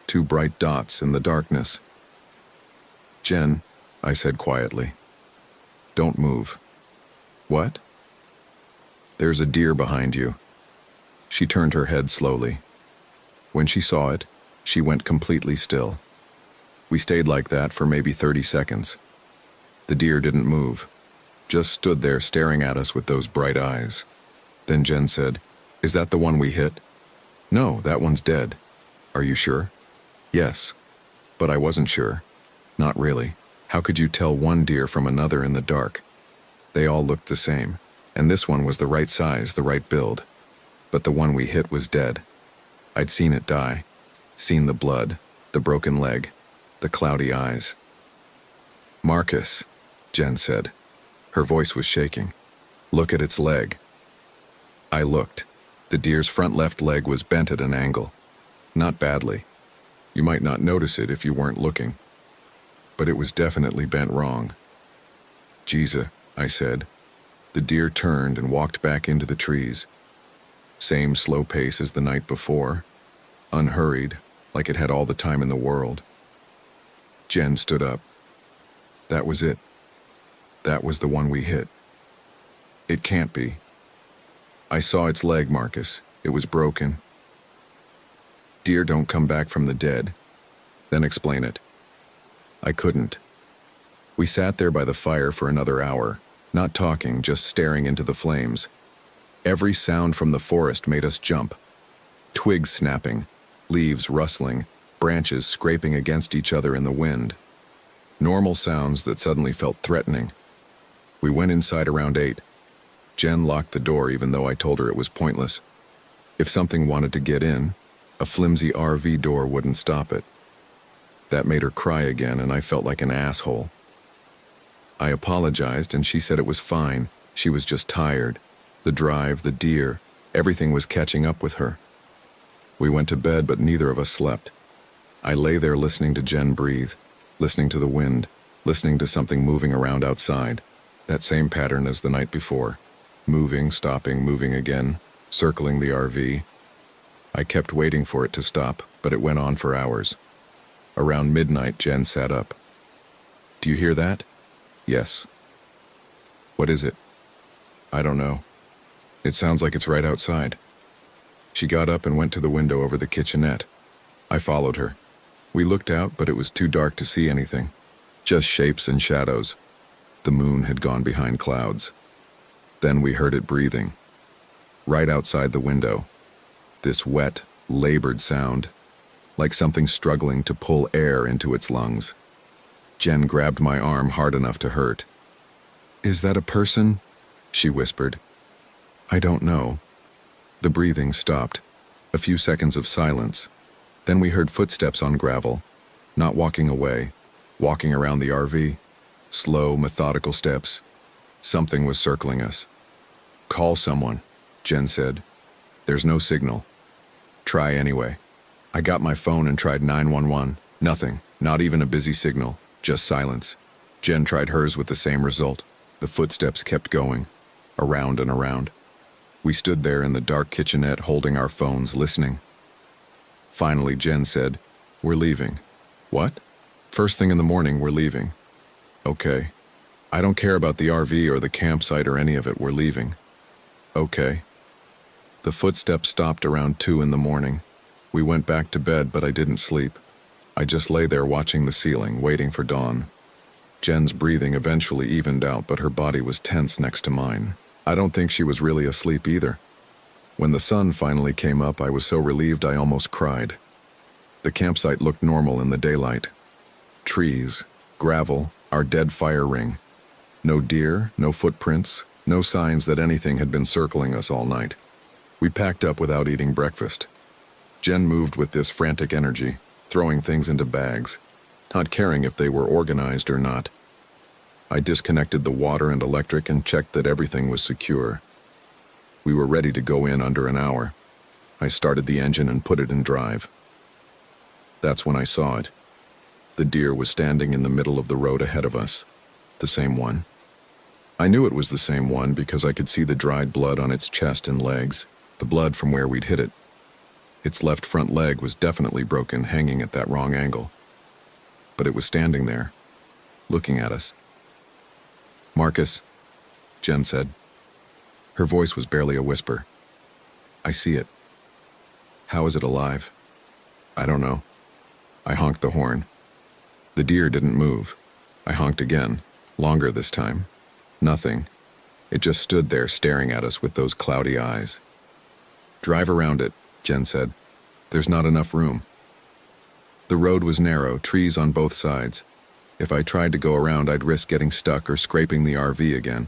A: 2 bright dots in the darkness. "Jen," I said quietly. "Don't move." "What?" "There's a deer behind you." She turned her head slowly. When she saw it, she went completely still. We stayed like that for maybe 30 seconds. The deer didn't move, just stood there staring at us with those bright eyes. Then Jen said, "Is that the one we hit?" "No, that one's dead." "Are you sure?" "Yes." But I wasn't sure. Not really. How could you tell one deer from another in the dark? They all looked the same, and this one was the right size, the right build. But the one we hit was dead. I'd seen it die. Seen the blood, the broken leg, the cloudy eyes. "Marcus," Jen said. Her voice was shaking. "Look at its leg." I looked. The deer's front left leg was bent at an angle. Not badly. You might not notice it if you weren't looking. But it was definitely bent wrong. "Jesus," I said. The deer turned and walked back into the trees. Same slow pace as the night before. Unhurried, like it had all the time in the world. Jen stood up. "That was it. That was the one we hit." "It can't be." "I saw its leg, Marcus. It was broken." "Deer don't come back from the dead." "Then explain it." I couldn't. We sat there by the fire for another hour, not talking, just staring into the flames. Every sound from the forest made us jump. Twigs snapping, leaves rustling, branches scraping against each other in the wind. Normal sounds that suddenly felt threatening. We went inside around 8. Jen locked the door even though I told her it was pointless. If something wanted to get in, a flimsy RV door wouldn't stop it. That made her cry again, and I felt like an asshole. I apologized, and she said it was fine. She was just tired. The drive, the deer, everything was catching up with her. We went to bed, but neither of us slept. I lay there listening to Jen breathe, listening to the wind, listening to something moving around outside. That same pattern as the night before. Moving, stopping, moving again, circling the RV. I kept waiting for it to stop, but it went on for hours. Around midnight, Jen sat up. "Do you hear that?" "Yes." "What is it?" "I don't know. It sounds like it's right outside." She got up and went to the window over the kitchenette. I followed her. We looked out, but it was too dark to see anything. Just shapes and shadows. The moon had gone behind clouds. Then we heard it breathing. Right outside the window. This wet, labored sound. Like something struggling to pull air into its lungs. Jen grabbed my arm hard enough to hurt. "Is that a person?" she whispered. "I don't know." The breathing stopped. A few seconds of silence. Then we heard footsteps on gravel. Not walking away, walking around the RV. Slow, methodical steps. Something was circling us. "Call someone," Jen said. "There's no signal." "Try anyway." I got my phone and tried 911. Nothing, not even a busy signal, just silence. Jen tried hers with the same result. The footsteps kept going, around and around. We stood there in the dark kitchenette holding our phones, listening. Finally, Jen said, "We're leaving." "What?" "First thing in the morning, we're leaving." "Okay." "I don't care about the RV or the campsite or any of it, we're leaving." "Okay." The footsteps stopped around 2 in the morning. We went back to bed, but I didn't sleep. I just lay there watching the ceiling, waiting for dawn. Jen's breathing eventually evened out, but her body was tense next to mine. I don't think she was really asleep either. When the sun finally came up, I was so relieved I almost cried. The campsite looked normal in the daylight. Trees, gravel, our dead fire ring. No deer, no footprints, No signs that anything had been circling us all night. We packed up without eating breakfast. Jen moved with this frantic energy, throwing things into bags, not caring if they were organized or not. I disconnected the water and electric and checked that everything was secure. We were ready to go in under an hour. I started the engine and put it in drive. That's when I saw it. The deer was standing in the middle of the road ahead of us. The same one. I knew it was the same one because I could see the dried blood on its chest and legs, the blood from where we'd hit it. Its left front leg was definitely broken, hanging at that wrong angle. But it was standing there, looking at us. "Marcus," Jen said. Her voice was barely a whisper. "I see it." "How is it alive?" "I don't know." I honked the horn. The deer didn't move. I honked again, longer this time. Nothing. It just stood there staring at us with those cloudy eyes. "Drive around it," Jen said. "There's not enough room." The road was narrow, trees on both sides. If I tried to go around, I'd risk getting stuck or scraping the RV again.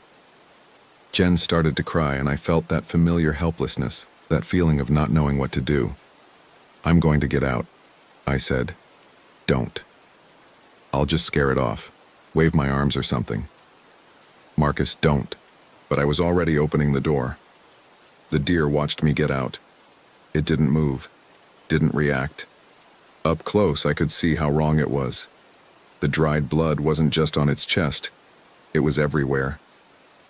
A: Jen started to cry, and I felt that familiar helplessness, that feeling of not knowing what to do. "I'm going to get out," I said. "Don't. I'll just scare it off, wave my arms or something." "Marcus, don't." But I was already opening the door. The deer watched me get out. It didn't move, didn't react. Up close, I could see how wrong it was. The dried blood wasn't just on its chest. It was everywhere.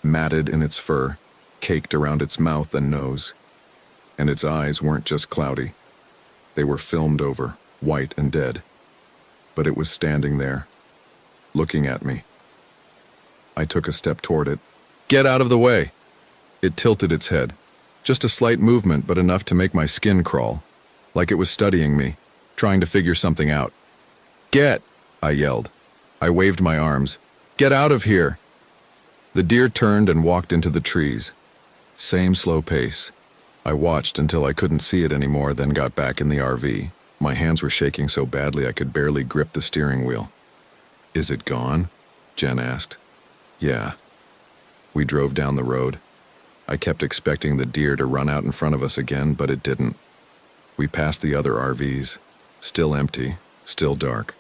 A: Matted in its fur, caked around its mouth and nose. And its eyes weren't just cloudy. They were filmed over, white and dead. But it was standing there, looking at me. I took a step toward it. "Get out of the way!" It tilted its head. Just a slight movement, but enough to make my skin crawl. Like it was studying me, trying to figure something out. "Get!" I yelled. I waved my arms. "Get out of here!" The deer turned and walked into the trees. Same slow pace. I watched until I couldn't see it anymore, then got back in the RV. My hands were shaking so badly I could barely grip the steering wheel. "Is it gone?" Jen asked. "Yeah." We drove down the road. I kept expecting the deer to run out in front of us again, but it didn't. We passed the other RVs, still empty, still dark.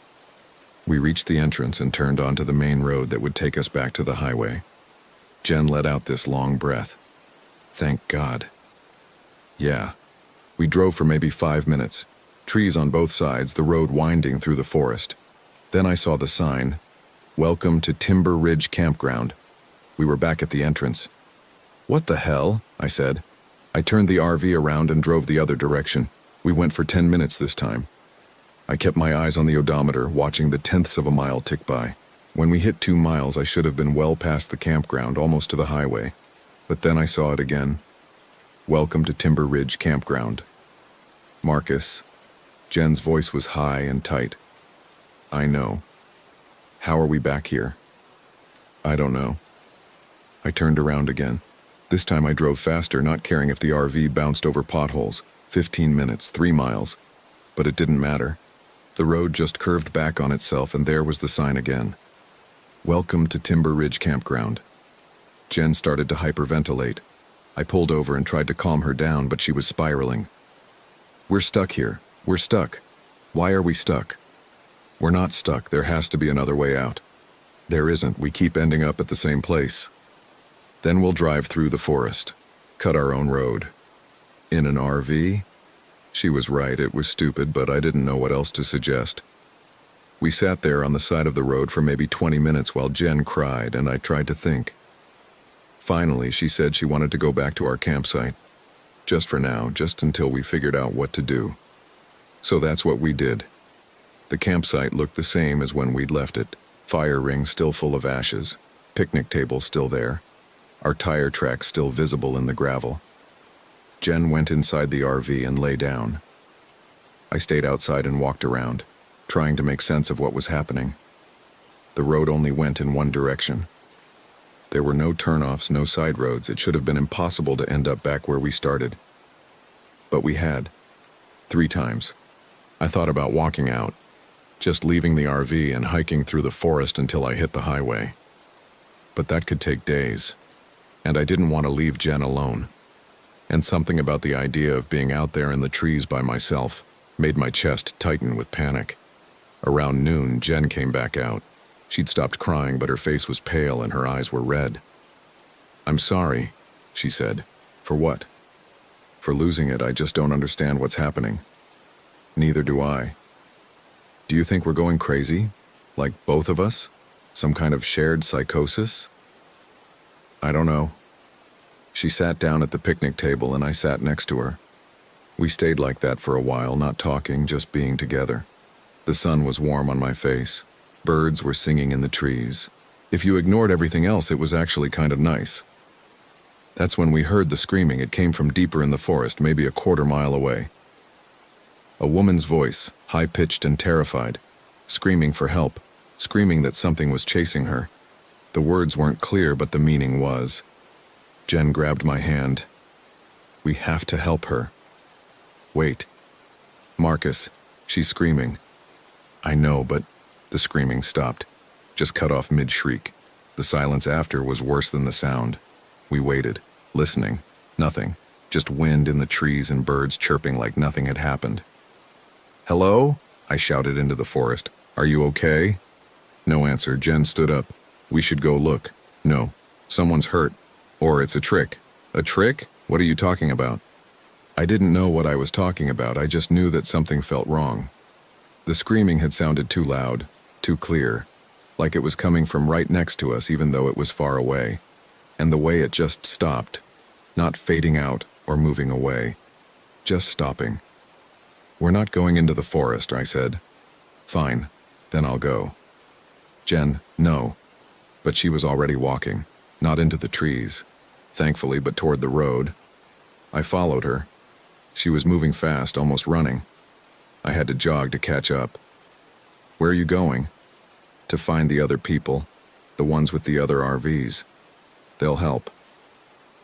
A: We reached the entrance and turned onto the main road that would take us back to the highway. Jen let out this long breath. Thank God. Yeah. We drove for maybe 5 minutes. Trees on both sides, the road winding through the forest. Then I saw the sign, "Welcome to Timber Ridge Campground." We were back at the entrance. "What the hell?" I said. I turned the RV around and drove the other direction. We went for 10 minutes this time. I kept my eyes on the odometer, watching the tenths of a mile tick by. When we hit 2 miles, I should have been well past the campground, almost to the highway. But then I saw it again. "Welcome to Timber Ridge Campground." "Marcus." Jen's voice was high and tight. "I know. How are we back here?" "I don't know." I turned around again. This time I drove faster, not caring if the RV bounced over potholes. 15 minutes, 3 miles. But it didn't matter. The road just curved back on itself, and there was the sign again. "Welcome to Timber Ridge Campground." Jen started to hyperventilate. I pulled over and tried to calm her down, but she was spiraling. "We're stuck here. We're stuck. Why are we stuck?" "We're not stuck. There has to be another way out." "There isn't. We keep ending up at the same place." "Then we'll drive through the forest. Cut our own road." "In an RV?" She was right. It was stupid, but I didn't know what else to suggest. We sat there on the side of the road for maybe 20 minutes while Jen cried, and I tried to think. Finally, she said she wanted to go back to our campsite. Just for now, just until we figured out what to do. So that's what we did. The campsite looked the same as when we'd left it. Fire ring still full of ashes. Picnic table still there. Our tire tracks still visible in the gravel. Jen went inside the RV and lay down. I stayed outside and walked around, trying to make sense of what was happening. The road only went in one direction. There were no turnoffs, no side roads. It should have been impossible to end up back where we started. But we had. 3 times. I thought about walking out, just leaving the RV and hiking through the forest until I hit the highway. But that could take days. And I didn't want to leave Jen alone. And something about the idea of being out there in the trees by myself made my chest tighten with panic. Around noon, Jen came back out. She'd stopped crying, but her face was pale and her eyes were red. "I'm sorry," she said. "For what?" "For losing it. I just don't understand what's happening." "Neither do I." "Do you think we're going crazy? Like both of us? Some kind of shared psychosis?" "I don't know." She sat down at the picnic table and I sat next to her. We stayed like that for a while, not talking, just being together. The sun was warm on my face. Birds were singing in the trees. If you ignored everything else, it was actually kind of nice. That's when we heard the screaming. It came from deeper in the forest, maybe a quarter mile away. A woman's voice, high-pitched and terrified, screaming for help, screaming that something was chasing her. The words weren't clear, but the meaning was. Jen grabbed my hand. "We have to help her." "Wait. Marcus, she's screaming." "I know, but..." The screaming stopped, just cut off mid-shriek. The silence after was worse than the sound. We waited, listening. Nothing. Just wind in the trees and birds chirping like nothing had happened. "Hello?" I shouted into the forest. "Are you okay?" No answer. Jen stood up. "We should go look." "No. Someone's hurt. Or it's a trick." "A trick? What are you talking about?" I didn't know what I was talking about. I just knew that something felt wrong. The screaming had sounded too loud, too clear, like it was coming from right next to us even though it was far away. And the way it just stopped, not fading out or moving away, just stopping. "We're not going into the forest," I said. "Fine, then I'll go." Jen, no. But she was already walking, not into the trees, thankfully, but toward the road. I followed her. She was moving fast, almost running. I had to jog to catch up. "Where are you going?" "To find the other people, the ones with the other RVs. They'll help."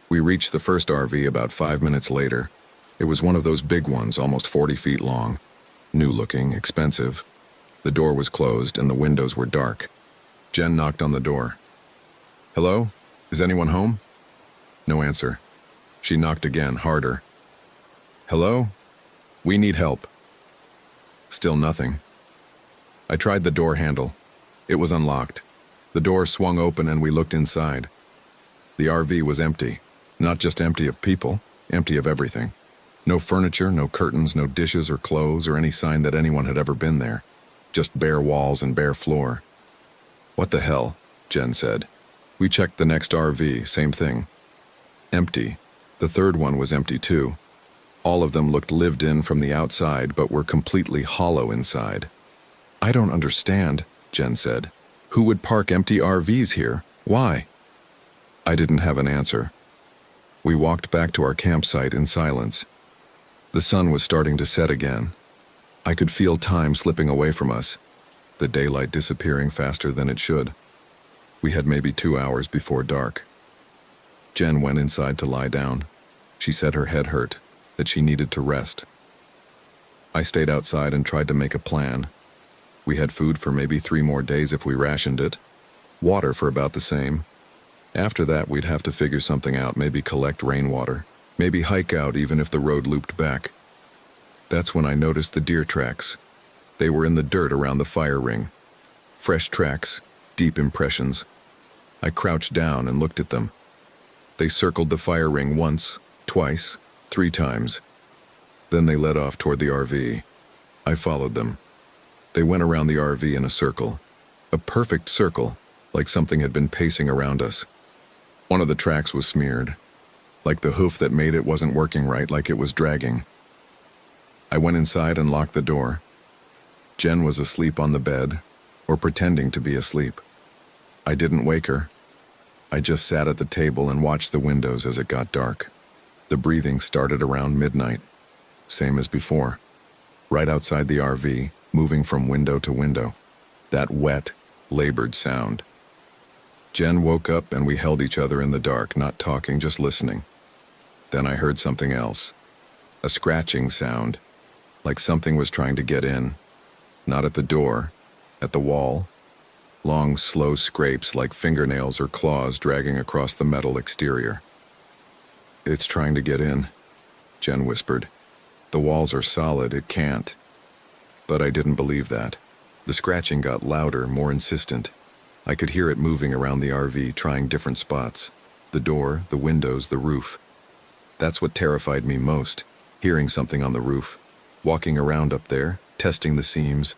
A: We reached the first RV about 5 minutes later. It was one of those big ones, almost 40 feet long. New-looking, expensive. The door was closed and the windows were dark. Jen knocked on the door. "Hello? Is anyone home?" No answer. She knocked again, harder. "Hello? We need help." Still nothing. I tried the door handle. It was unlocked. The door swung open and we looked inside. The RV was empty. Not just empty of people, empty of everything. No furniture, no curtains, no dishes or clothes or any sign that anyone had ever been there. Just bare walls and bare floor. "What the hell?" Jen said. We checked the next RV, same thing. Empty. The third one was empty too. All of them looked lived in from the outside, but were completely hollow inside. "I don't understand," Jen said. "Who would park empty RVs here? Why?" I didn't have an answer. We walked back to our campsite in silence. The sun was starting to set again. I could feel time slipping away from us, the daylight disappearing faster than it should. We had maybe 2 hours before dark. Jen went inside to lie down. She said her head hurt, that she needed to rest. I stayed outside and tried to make a plan. We had food for maybe 3 more days if we rationed it. Water for about the same. After that, we'd have to figure something out, maybe collect rainwater, maybe hike out even if the road looped back. That's when I noticed the deer tracks. They were in the dirt around the fire ring. Fresh tracks, deep impressions. I crouched down and looked at them. They circled the fire ring once, twice, 3 times. Then they led off toward the RV. I followed them. They went around the RV in a circle. A perfect circle, like something had been pacing around us. One of the tracks was smeared. Like the hoof that made it wasn't working right, like it was dragging. I went inside and locked the door. Jen was asleep on the bed, or pretending to be asleep. I didn't wake her. I just sat at the table and watched the windows as it got dark. The breathing started around midnight, same as before. Right outside the RV, moving from window to window. That wet, labored sound. Jen woke up and we held each other in the dark, not talking, just listening. Then I heard something else. A scratching sound, like something was trying to get in. Not at the door, at the wall. long, slow scrapes like fingernails or claws dragging across the metal exterior. "It's trying to get in," Jen whispered. "The walls are solid, it can't." But I didn't believe that. The scratching got louder, more insistent. I could hear it moving around the RV, trying different spots. The door, the windows, the roof. That's what terrified me most, hearing something on the roof, walking around up there, testing the seams.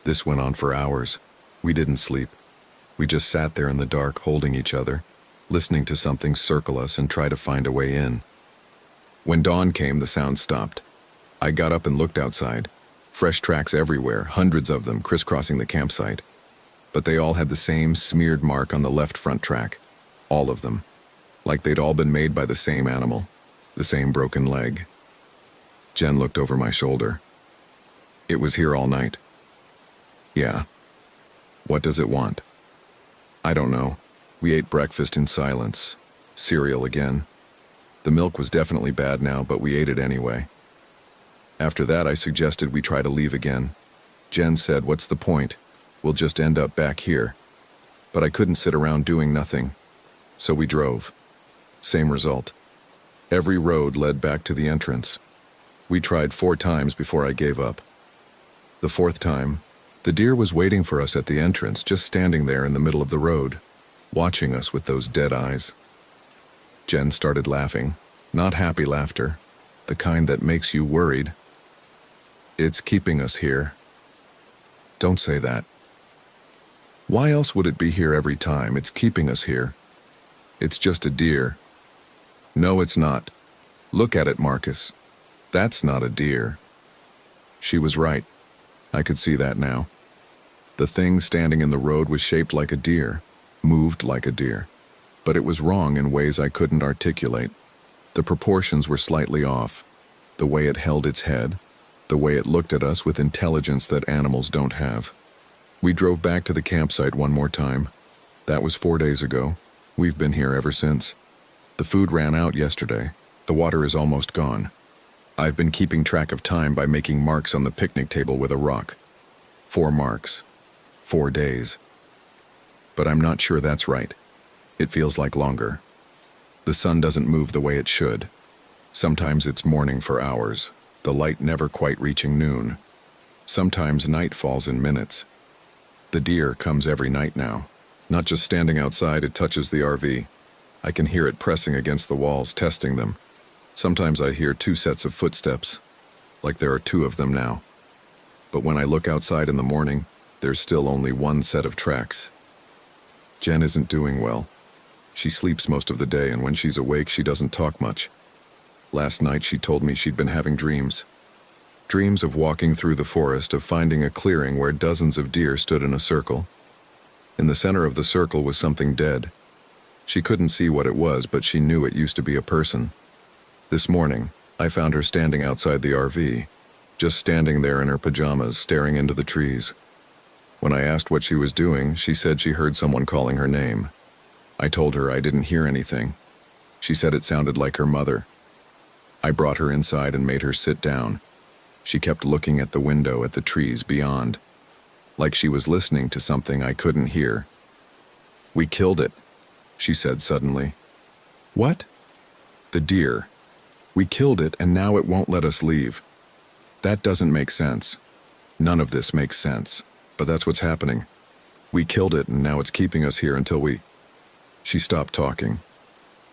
A: This went on for hours. We didn't sleep. We just sat there in the dark, holding each other, listening to something circle us and try to find a way in. When dawn came, the sound stopped. I got up and looked outside. Fresh tracks everywhere, hundreds of them crisscrossing the campsite. But they all had the same smeared mark on the left front track. All of them. Like they'd all been made by the same animal. The same broken leg. Jen looked over my shoulder. "It was here all night." "Yeah. What does it want?" "I don't know." We ate breakfast in silence. Cereal again. The milk was definitely bad now, but we ate it anyway. After that, I suggested we try to leave again. Jen said, "What's the point? We'll just end up back here." But I couldn't sit around doing nothing. So we drove. Same result. Every road led back to the entrance. We tried 4 times before I gave up. The 4th time, the deer was waiting for us at the entrance, just standing there in the middle of the road, watching us with those dead eyes. Jen started laughing, not happy laughter, the kind that makes you worried. "It's keeping us here." "Don't say that." "Why else would it be here every time? It's keeping us here." "It's just a deer." "No, it's not. Look at it, Marcus. That's not a deer." She was right. I could see that now. The thing standing in the road was shaped like a deer, moved like a deer, but it was wrong in ways I couldn't articulate. The proportions were slightly off, the way it held its head, the way it looked at us with intelligence that animals don't have. We drove back to the campsite one more time. That was 4 days ago. We've been here ever since. The food ran out yesterday. The water is almost gone. I've been keeping track of time by making marks on the picnic table with a rock. 4 marks. 4 days. But I'm not sure that's right. It feels like longer. The sun doesn't move the way it should. Sometimes it's morning for hours, the light never quite reaching noon. Sometimes night falls in minutes. The deer comes every night now. Not just standing outside, it touches the RV. I can hear it pressing against the walls, testing them. Sometimes I hear 2 sets of footsteps, like there are 2 of them now. But when I look outside in the morning, there's still only 1 set of tracks. Jen isn't doing well. She sleeps most of the day, and when she's awake, she doesn't talk much. Last night, she told me she'd been having dreams. Dreams of walking through the forest, of finding a clearing where dozens of deer stood in a circle. In the center of the circle was something dead. She couldn't see what it was, but she knew it used to be a person. This morning, I found her standing outside the RV, just standing there in her pajamas, staring into the trees. When I asked what she was doing, she said she heard someone calling her name. I told her I didn't hear anything. She said it sounded like her mother. I brought her inside and made her sit down. She kept looking at the window, at the trees beyond, like she was listening to something I couldn't hear. "We killed it," she said suddenly. "What?" "The deer. We killed it, and now it won't let us leave. That doesn't make sense. None of this makes sense, but that's what's happening. We killed it, and now it's keeping us here until we..." She stopped talking,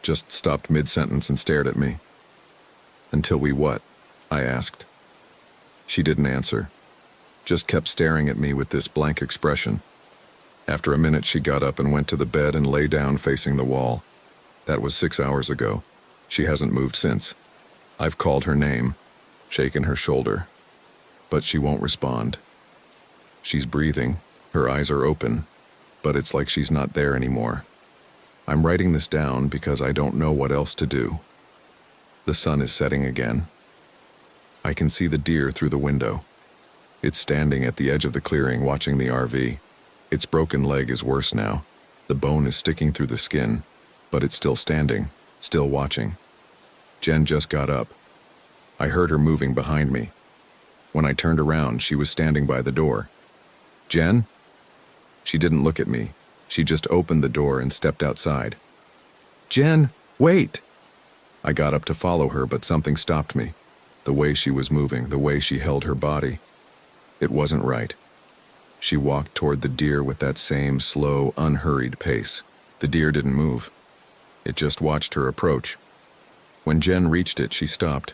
A: just stopped mid-sentence and stared at me. "Until we what?" I asked. She didn't answer, just kept staring at me with this blank expression. After a minute, she got up and went to the bed and lay down facing the wall. That was 6 hours ago. She hasn't moved since. I've called her name, shaken her shoulder, but she won't respond. She's breathing, her eyes are open, but it's like she's not there anymore. I'm writing this down because I don't know what else to do. The sun is setting again. I can see the deer through the window. It's standing at the edge of the clearing, watching the RV. Its broken leg is worse now. The bone is sticking through the skin, but it's still standing, still watching. Jen just got up. I heard her moving behind me. When I turned around, she was standing by the door. "Jen?" She didn't look at me. She just opened the door and stepped outside. "Jen, wait!" I got up to follow her, but something stopped me. The way she was moving, the way she held her body. It wasn't right. She walked toward the deer with that same slow, unhurried pace. The deer didn't move. It just watched her approach. When Jen reached it, she stopped.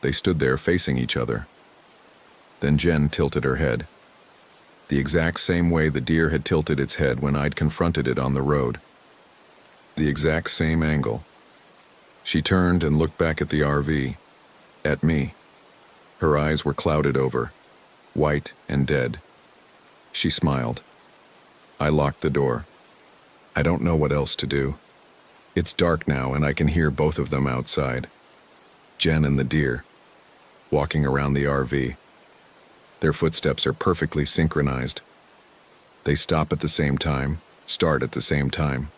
A: They stood there facing each other. Then Jen tilted her head. The exact same way the deer had tilted its head when I'd confronted it on the road. The exact same angle. She turned and looked back at the RV. At me. Her eyes were clouded over, white and dead. She smiled. I locked the door. I don't know what else to do. It's dark now and I can hear both of them outside. Jen and the deer, walking around the RV. Their footsteps are perfectly synchronized. They stop at the same time, start at the same time.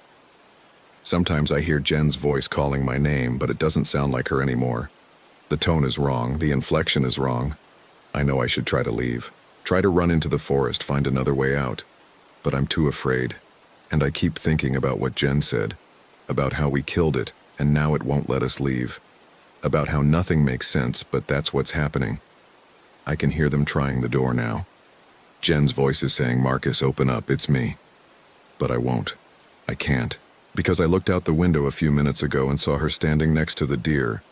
A: Sometimes I hear Jen's voice calling my name, but it doesn't sound like her anymore. The tone is wrong, the inflection is wrong. I know I should try to leave, try to run into the forest, find another way out. But I'm too afraid, and I keep thinking about what Jen said, about how we killed it, and now it won't let us leave. About how nothing makes sense, but that's what's happening. I can hear them trying the door now. Jen's voice is saying, "Marcus, open up, it's me." But I won't. I can't. Because I looked out the window a few minutes ago and saw her standing next to the deer.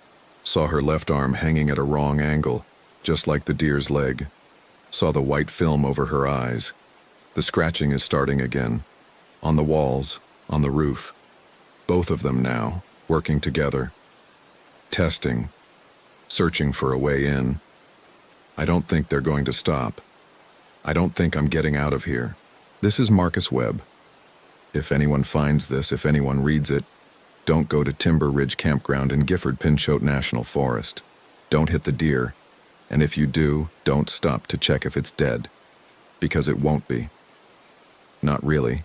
A: Saw her left arm hanging at a wrong angle, just like the deer's leg. Saw the white film over her eyes. The scratching is starting again. On the walls, on the roof. Both of them now, working together. Testing. Searching for a way in. I don't think they're going to stop. I don't think I'm getting out of here. This is Marcus Webb. If anyone finds this, if anyone reads it, don't go to Timber Ridge Campground in Gifford-Pinchot National Forest. Don't hit the deer. And if you do, don't stop to check if it's dead. Because it won't be. Not really.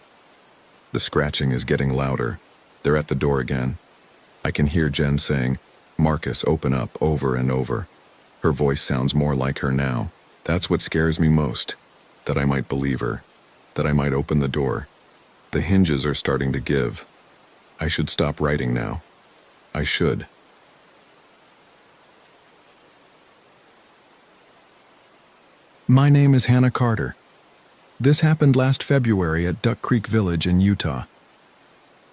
A: The scratching is getting louder. They're at the door again. I can hear Jen saying, "Marcus, open up," over and over. Her voice sounds more like her now. That's what scares me most. That I might believe her. That I might open the door. The hinges are starting to give. I should stop writing now. I should. My name is Hannah Carter. This happened last February at Duck Creek Village in Utah.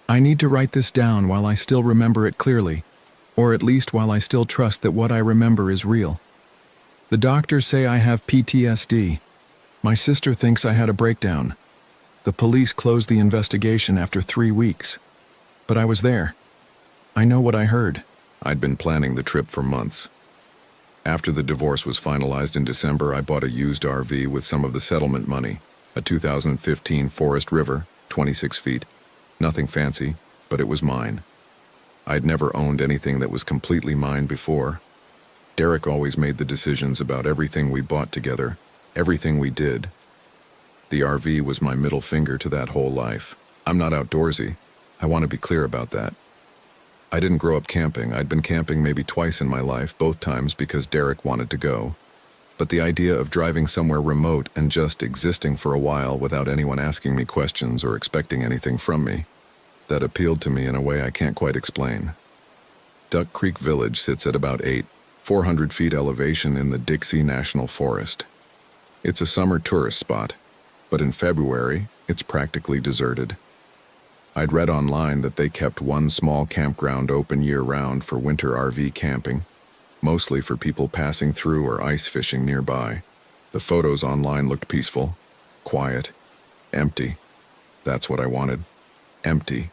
A: I need to write this down while I still remember it clearly, or at least while I still trust that what I remember is real. The doctors say I have PTSD. My sister thinks I had a breakdown. The police closed the investigation after 3 weeks. But I was there. I know what I heard. I'd been planning the trip for months. After the divorce was finalized in December, I bought a used RV with some of the settlement money, a 2015 Forest River, 26 feet. Nothing fancy, but it was mine. I'd never owned anything that was completely mine before. Derek always made the decisions about everything we bought together, everything we did. The RV was my middle finger to that whole life. I'm not outdoorsy. I want to be clear about that. I didn't grow up camping. I'd been camping maybe twice in my life, both times because Derek wanted to go. But the idea of driving somewhere remote and just existing for a while without anyone asking me questions or expecting anything from me, that appealed to me in a way I can't quite explain. Duck Creek Village sits at about 400 feet elevation in the Dixie National Forest. It's a summer tourist spot, but in February, it's practically deserted. I'd read online that they kept one small campground open year-round for winter RV camping, mostly for people passing through or ice fishing nearby. The photos online looked peaceful, quiet, empty. That's what I wanted. Empty.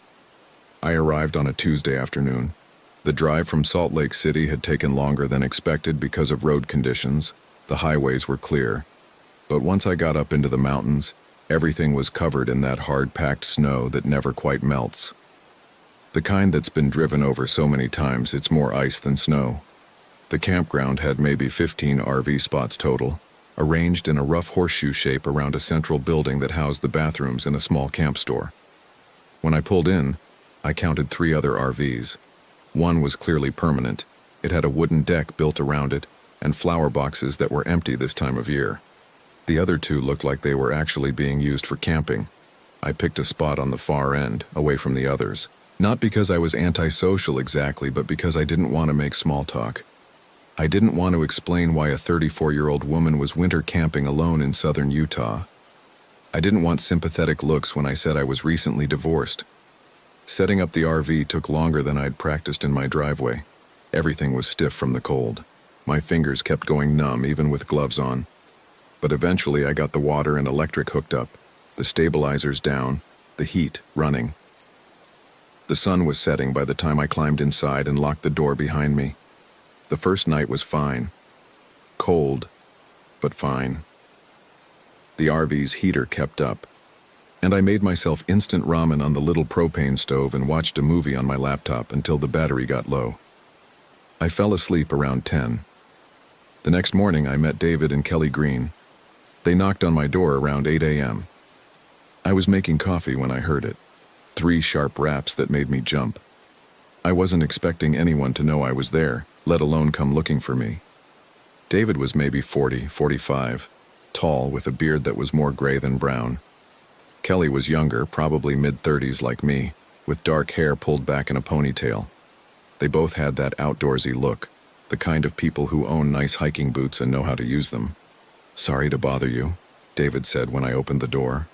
A: I arrived on a Tuesday afternoon. The drive from Salt Lake City had taken longer than expected because of road conditions. The highways were clear. But once I got up into the mountains, everything was covered in that hard-packed snow that never quite melts. The kind that's been driven over so many times it's more ice than snow. The campground had maybe 15 RV spots total, arranged in a rough horseshoe shape around a central building that housed the bathrooms and a small camp store. When I pulled in, I counted 3 other RVs. One was clearly permanent. It had a wooden deck built around it and flower boxes that were empty this time of year. The other two looked like they were actually being used for camping. I picked a spot on the far end, away from the others. Not because I was antisocial exactly, but because I didn't want to make small talk. I didn't want to explain why a 34-year-old woman was winter camping alone in southern Utah. I didn't want sympathetic looks when I said I was recently divorced. Setting up the RV took longer than I'd practiced in my driveway. Everything was stiff from the cold. My fingers kept going numb even with gloves on. But eventually I got the water and electric hooked up, the stabilizers down, the heat running. The sun was setting by the time I climbed inside and locked the door behind me. The first night was fine. Cold, but fine. The RV's heater kept up, and I made myself instant ramen on the little propane stove and watched a movie on my laptop until the battery got low. I fell asleep around 10. The next morning I met David and Kelly Green. They knocked on my door around 8 a.m. I was making coffee when I heard it. 3 sharp raps that made me jump. I wasn't expecting anyone to know I was there, let alone come looking for me. David was maybe 40, 45, tall with a beard that was more gray than brown. Kelly was younger, probably mid-30s like me, with dark hair pulled back in a ponytail. They both had that outdoorsy look, the kind of people who own nice hiking boots and know how to use them. "Sorry to bother you," David said when I opened the door.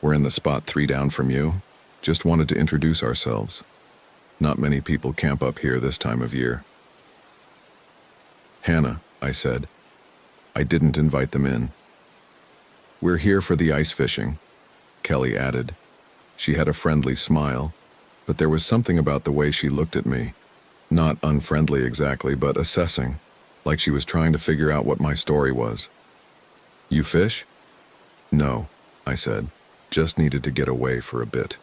A: "We're in the spot 3 down from you. Just wanted to introduce ourselves. Not many people camp up here this time of year." "Hannah," I said. I didn't invite them in. "We're here for the ice fishing," Kelly added. She had a friendly smile, but there was something about the way she looked at me. Not unfriendly exactly, but assessing, like she was trying to figure out what my story was. "You fish?" "No," I said. "Just needed to get away for a bit."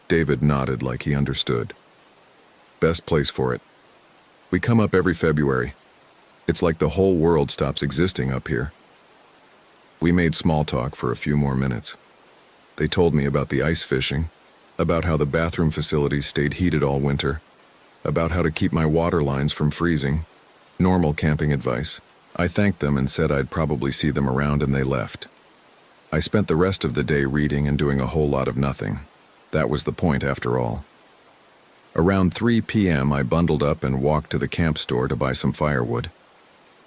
A: David nodded like he understood. "Best place for it. We come up every February. It's like the whole world stops existing up here." We made small talk for a few more minutes. They told me about the ice fishing, about how the bathroom facilities stayed heated all winter, about how to keep my water lines from freezing, normal camping advice. I thanked them and said I'd probably see them around, and they left. I spent the rest of the day reading and doing a whole lot of nothing. That was the point after all. Around 3 p.m. I bundled up and walked to the camp store to buy some firewood.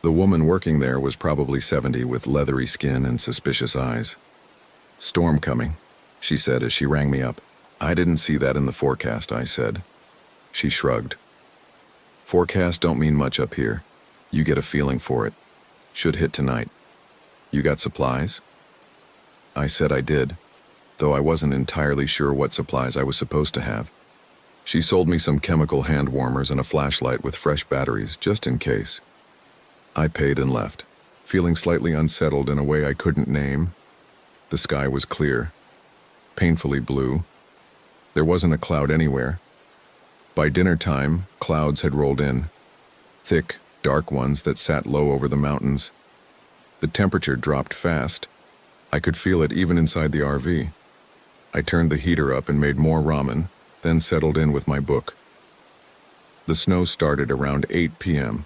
A: The woman working there was probably 70 with leathery skin and suspicious eyes. "Storm coming," she said as she rang me up. "I didn't see that in the forecast," I said. She shrugged. "Forecast don't mean much up here. You get a feeling for it. Should hit tonight. You got supplies?" I said I did, though I wasn't entirely sure what supplies I was supposed to have. She sold me some chemical hand warmers and a flashlight with fresh batteries, just in case. I paid and left, feeling slightly unsettled in a way I couldn't name. The sky was clear, painfully blue. There wasn't a cloud anywhere. By dinner time, clouds had rolled in, thick, dark ones that sat low over the mountains. The temperature dropped fast. I could feel it even inside the RV. I turned the heater up and made more ramen, then settled in with my book. The snow started around 8 p.m.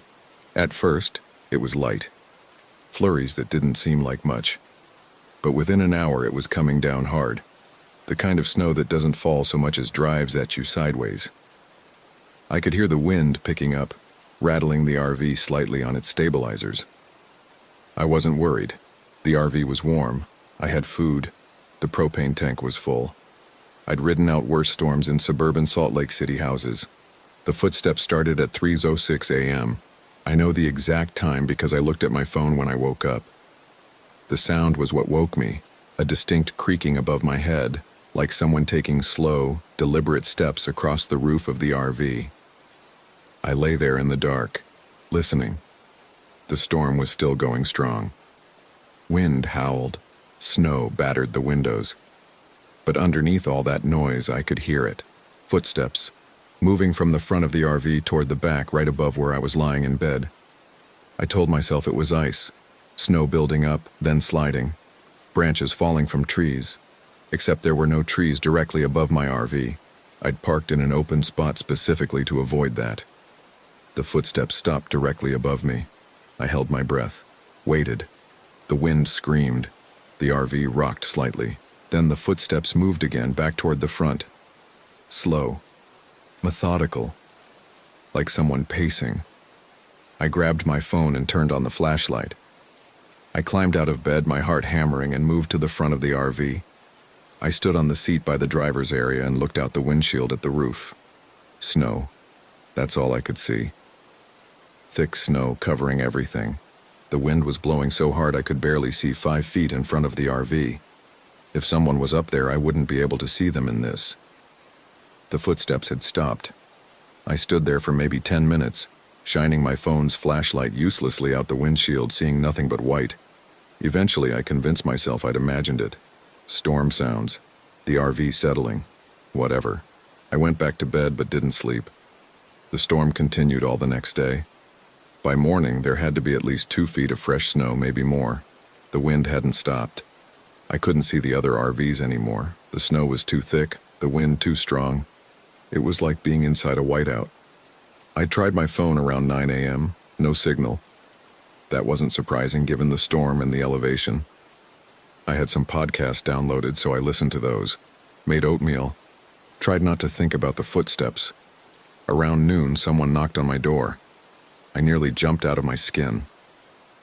A: At first, it was light. Flurries that didn't seem like much. But within an hour it was coming down hard. The kind of snow that doesn't fall so much as drives at you sideways. I could hear the wind picking up, rattling the RV slightly on its stabilizers. I wasn't worried. The RV was warm. I had food. The propane tank was full. I'd ridden out worse storms in suburban Salt Lake City houses. The footsteps started at 3:06 a.m. I know the exact time because I looked at my phone when I woke up. The sound was what woke me, a distinct creaking above my head, like someone taking slow, deliberate steps across the roof of the RV. I lay there in the dark, listening. The storm was still going strong. Wind howled. Snow battered the windows. But underneath all that noise, I could hear it. Footsteps, moving from the front of the RV toward the back right above where I was lying in bed. I told myself it was ice, snow building up, then sliding, branches falling from trees. Except there were no trees directly above my RV. I'd parked in an open spot specifically to avoid that. The footsteps stopped directly above me. I held my breath, waited. The wind screamed. The RV rocked slightly. Then the footsteps moved again back toward the front. Slow. Methodical. Like someone pacing. I grabbed my phone and turned on the flashlight. I climbed out of bed, my heart hammering, and moved to the front of the RV. I stood on the seat by the driver's area and looked out the windshield at the roof. Snow. That's all I could see. Thick snow covering everything. The wind was blowing so hard I could barely see 5 feet in front of the RV. If someone was up there, I wouldn't be able to see them in this. The footsteps had stopped. I stood there for maybe 10 minutes, shining my phone's flashlight uselessly out the windshield, seeing nothing but white. Eventually, I convinced myself I'd imagined it. Storm sounds. The RV settling. Whatever. I went back to bed but didn't sleep. The storm continued all the next day. By morning, there had to be at least 2 feet of fresh snow, maybe more. The wind hadn't stopped. I couldn't see the other RVs anymore. The snow was too thick, the wind too strong. It was like being inside a whiteout. I tried my phone around 9 a.m., no signal. That wasn't surprising given the storm and the elevation. I had some podcasts downloaded, so I listened to those, made oatmeal, tried not to think about the footsteps. Around noon, someone knocked on my door. I nearly jumped out of my skin.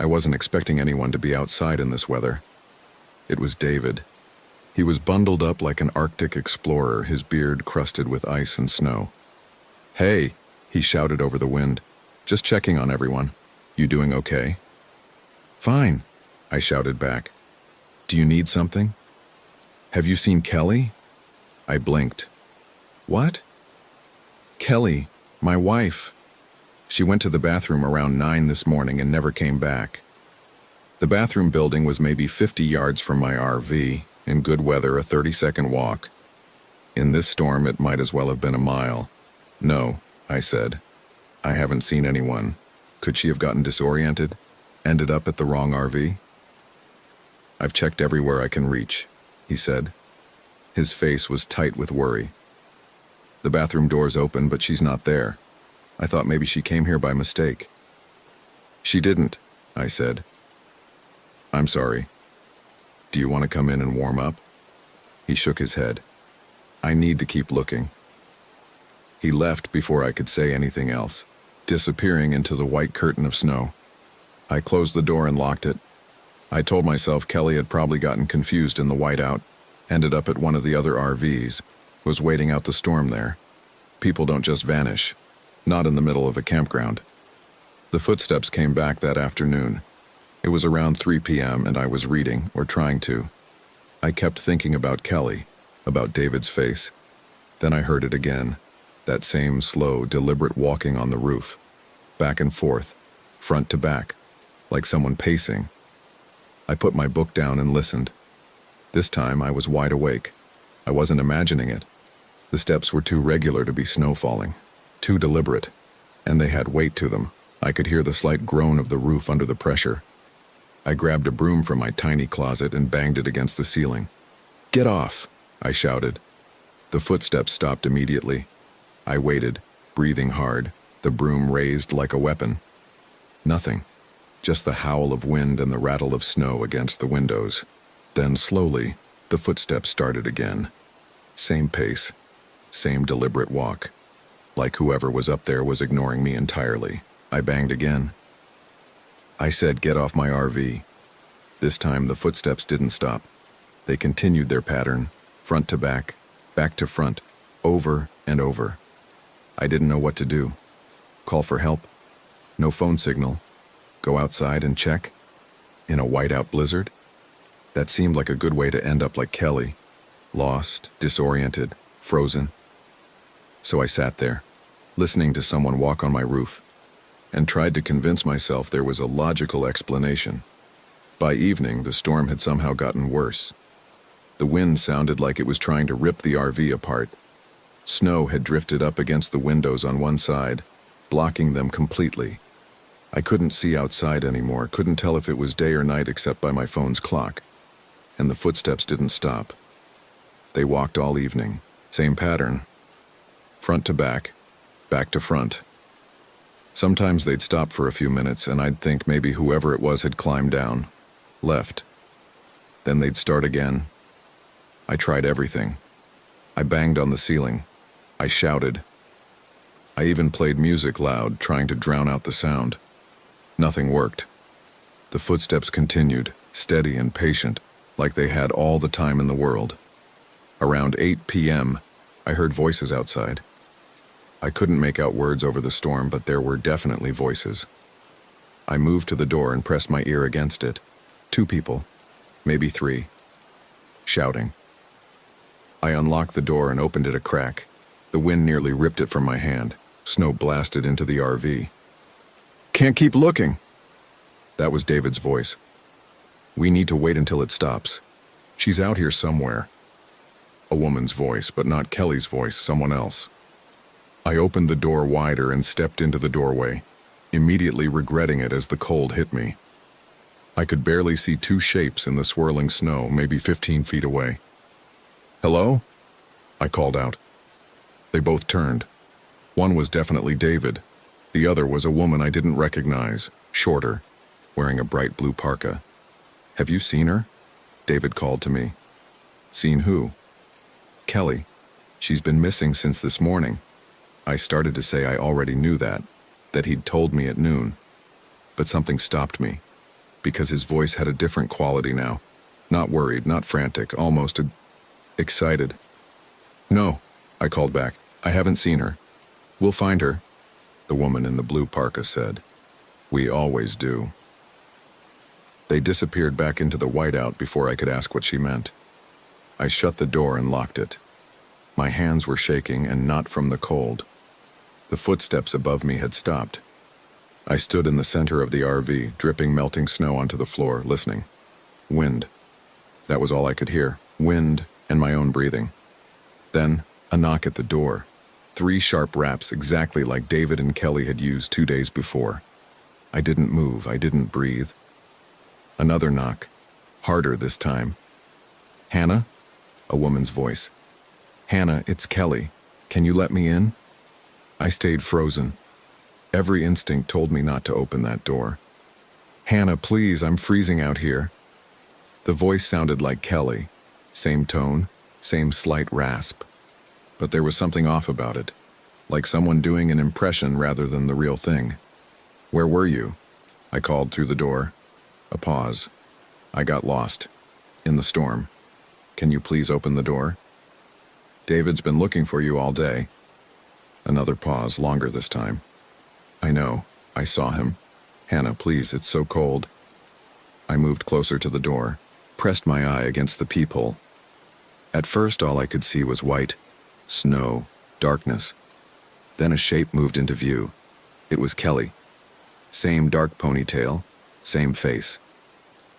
A: I wasn't expecting anyone to be outside in this weather. It was David. He was bundled up like an Arctic explorer, his beard crusted with ice and snow. "Hey," he shouted over the wind. "Just checking on everyone. You doing okay?" "Fine," I shouted back. "Do you need something?" "Have you seen Kelly?" I blinked. "What?" "Kelly, my wife. She went to the bathroom around 9 this morning and never came back." The bathroom building was maybe 50 yards from my RV, in good weather a 30-second walk. In this storm, it might as well have been a mile. "No," I said. "I haven't seen anyone. Could she have gotten disoriented? Ended up at the wrong RV?" "I've checked everywhere I can reach," he said. His face was tight with worry. "The bathroom door's open, but she's not there. I thought maybe she came here by mistake." "She didn't," I said. "I'm sorry. Do you want to come in and warm up?" He shook his head. "I need to keep looking." He left before I could say anything else, disappearing into the white curtain of snow. I closed the door and locked it. I told myself Kelly had probably gotten confused in the whiteout, ended up at one of the other RVs, was waiting out the storm there. People don't just vanish, not in the middle of a campground. The footsteps came back that afternoon. It was around 3 p.m. and I was reading, or trying to. I kept thinking about Kelly, about David's face. Then I heard it again, that same slow, deliberate walking on the roof, back and forth, front to back, like someone pacing. I put my book down and listened. This time I was wide awake. I wasn't imagining it. The steps were too regular to be snow falling, too deliberate, and they had weight to them. I could hear the slight groan of the roof under the pressure. I grabbed a broom from my tiny closet and banged it against the ceiling. "Get off!" I shouted. The footsteps stopped immediately. I waited, breathing hard, the broom raised like a weapon. Nothing. Just the howl of wind and the rattle of snow against the windows. Then slowly, the footsteps started again. Same pace, same deliberate walk. Like whoever was up there was ignoring me entirely. I banged again. I said, "Get off my RV." This time the footsteps didn't stop. They continued their pattern, front to back to front, over and over. I didn't know what to do. Call for help? No phone signal. Go outside and check? In a whiteout blizzard? That seemed like a good way to end up like Kelly. Lost, disoriented, frozen. So I sat there, listening to someone walk on my roof, and tried to convince myself there was a logical explanation. By evening, the storm had somehow gotten worse. The wind sounded like it was trying to rip the RV apart. Snow had drifted up against the windows on one side, blocking them completely. I couldn't see outside anymore, couldn't tell if it was day or night except by my phone's clock. And the footsteps didn't stop. They walked all evening, same pattern. Front to back to front. Sometimes they'd stop for a few minutes and I'd think maybe whoever it was had climbed down. left. Then they'd start again. I tried everything. I banged on the ceiling. I shouted. I even played music loud, trying to drown out the sound. Nothing worked. The footsteps continued, steady and patient, like they had all the time in the world. Around 8 p.m., I heard voices outside. I couldn't make out words over the storm, but there were definitely voices. I moved to the door and pressed my ear against it. 2 people, maybe 3, shouting. I unlocked the door and opened it a crack. The wind nearly ripped it from my hand. Snow blasted into the RV. "Can't keep looking." That was David's voice. "We need to wait until it stops. She's out here somewhere." A woman's voice, but not Kelly's voice, someone else. I opened the door wider and stepped into the doorway, immediately regretting it as the cold hit me. I could barely see 2 shapes in the swirling snow, maybe 15 feet away. "Hello?" I called out. They both turned. One was definitely David. The other was a woman I didn't recognize, shorter, wearing a bright blue parka. "Have you seen her?" David called to me. "Seen who?" "Kelly. She's been missing since this morning." I started to say I already knew that he'd told me at noon. But something stopped me, because his voice had a different quality now. Not worried, not frantic, almost excited. "No," I called back. "I haven't seen her. We'll find her," the woman in the blue parka said. "We always do." They disappeared back into the whiteout before I could ask what she meant. I shut the door and locked it. My hands were shaking, and not from the cold. The footsteps above me had stopped. I stood in the center of the RV, dripping melting snow onto the floor, listening. Wind. That was all I could hear. Wind and my own breathing. Then, a knock at the door. 3 sharp raps, exactly like David and Kelly had used 2 days before. I didn't move. I didn't breathe. Another knock. Harder this time. "Hannah?" A woman's voice. "Hannah, it's Kelly. Can you let me in?" I stayed frozen. Every instinct told me not to open that door. "Hannah, please, I'm freezing out here." The voice sounded like Kelly. Same tone, same slight rasp. But there was something off about it, like someone doing an impression rather than the real thing. "Where were you?" I called through the door. A pause. "I got lost. In the storm. Can you please open the door?" "David's been looking for you all day." Another pause, longer this time. "I know. I saw him. Hannah, please, it's so cold." I moved closer to the door, pressed my eye against the peephole. At first, all I could see was white, snow, darkness. Then a shape moved into view. It was Kelly. Same dark ponytail, same face.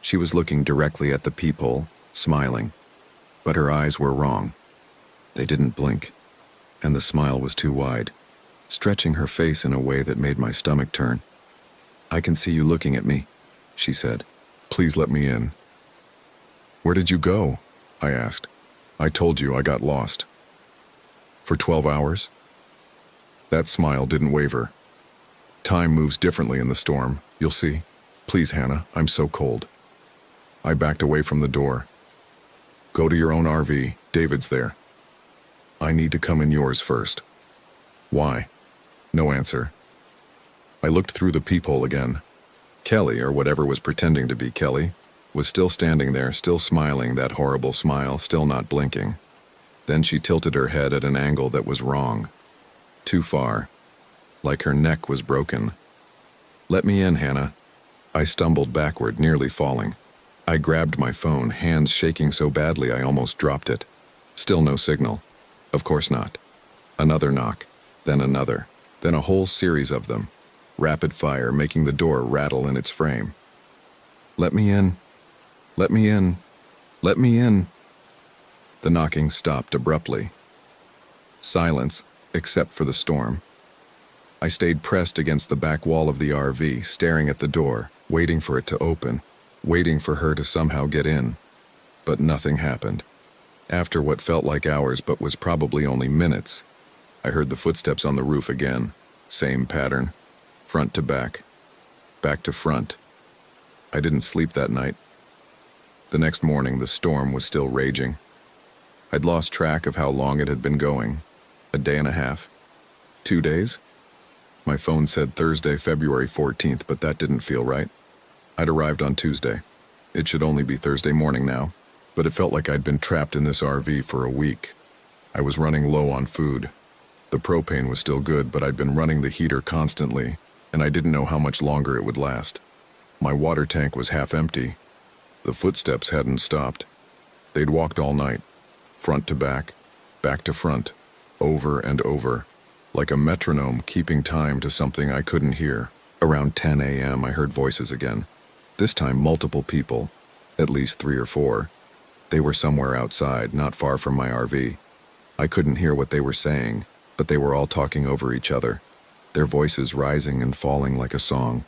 A: She was looking directly at the peephole, smiling. But her eyes were wrong. They didn't blink, and the smile was too wide, stretching her face in a way that made my stomach turn. "I can see you looking at me," she said. "Please let me in." "Where did you go?" I asked. "I told you I got lost." "For 12 hours?" That smile didn't waver. "Time moves differently in the storm, you'll see. Please, Hannah, I'm so cold." I backed away from the door. "Go to your own RV, David's there." "I need to come in yours first." "Why?" No answer. I looked through the peephole again. Kelly, or whatever was pretending to be Kelly, was still standing there, still smiling that horrible smile, still not blinking. Then she tilted her head at an angle that was wrong. Too far. Like her neck was broken. "Let me in, Hannah." I stumbled backward, nearly falling. I grabbed my phone, hands shaking so badly I almost dropped it. Still no signal. Of course not. Another knock, then another, then a whole series of them. Rapid fire, making the door rattle in its frame. "Let me in. Let me in. Let me in." The knocking stopped abruptly. Silence, except for the storm. I stayed pressed against the back wall of the RV, staring at the door, waiting for it to open, waiting for her to somehow get in. But nothing happened. After what felt like hours but was probably only minutes, I heard the footsteps on the roof again. Same pattern. Front to back. Back to front. I didn't sleep that night. The next morning, the storm was still raging. I'd lost track of how long it had been going. A day and a half? 2 days? My phone said Thursday, February 14th, but that didn't feel right. I'd arrived on Tuesday. It should only be Thursday morning now, but it felt like I'd been trapped in this RV for a week. I was running low on food. The propane was still good, but I'd been running the heater constantly, and I didn't know how much longer it would last. My water tank was half empty. The footsteps hadn't stopped. They'd walked all night, front to back to front, over and over, like a metronome keeping time to something I couldn't hear. Around 10 a.m. I heard voices again. This time multiple people, at least 3 or 4. They were somewhere outside, not far from my RV. I couldn't hear what they were saying, but they were all talking over each other, their voices rising and falling like a song.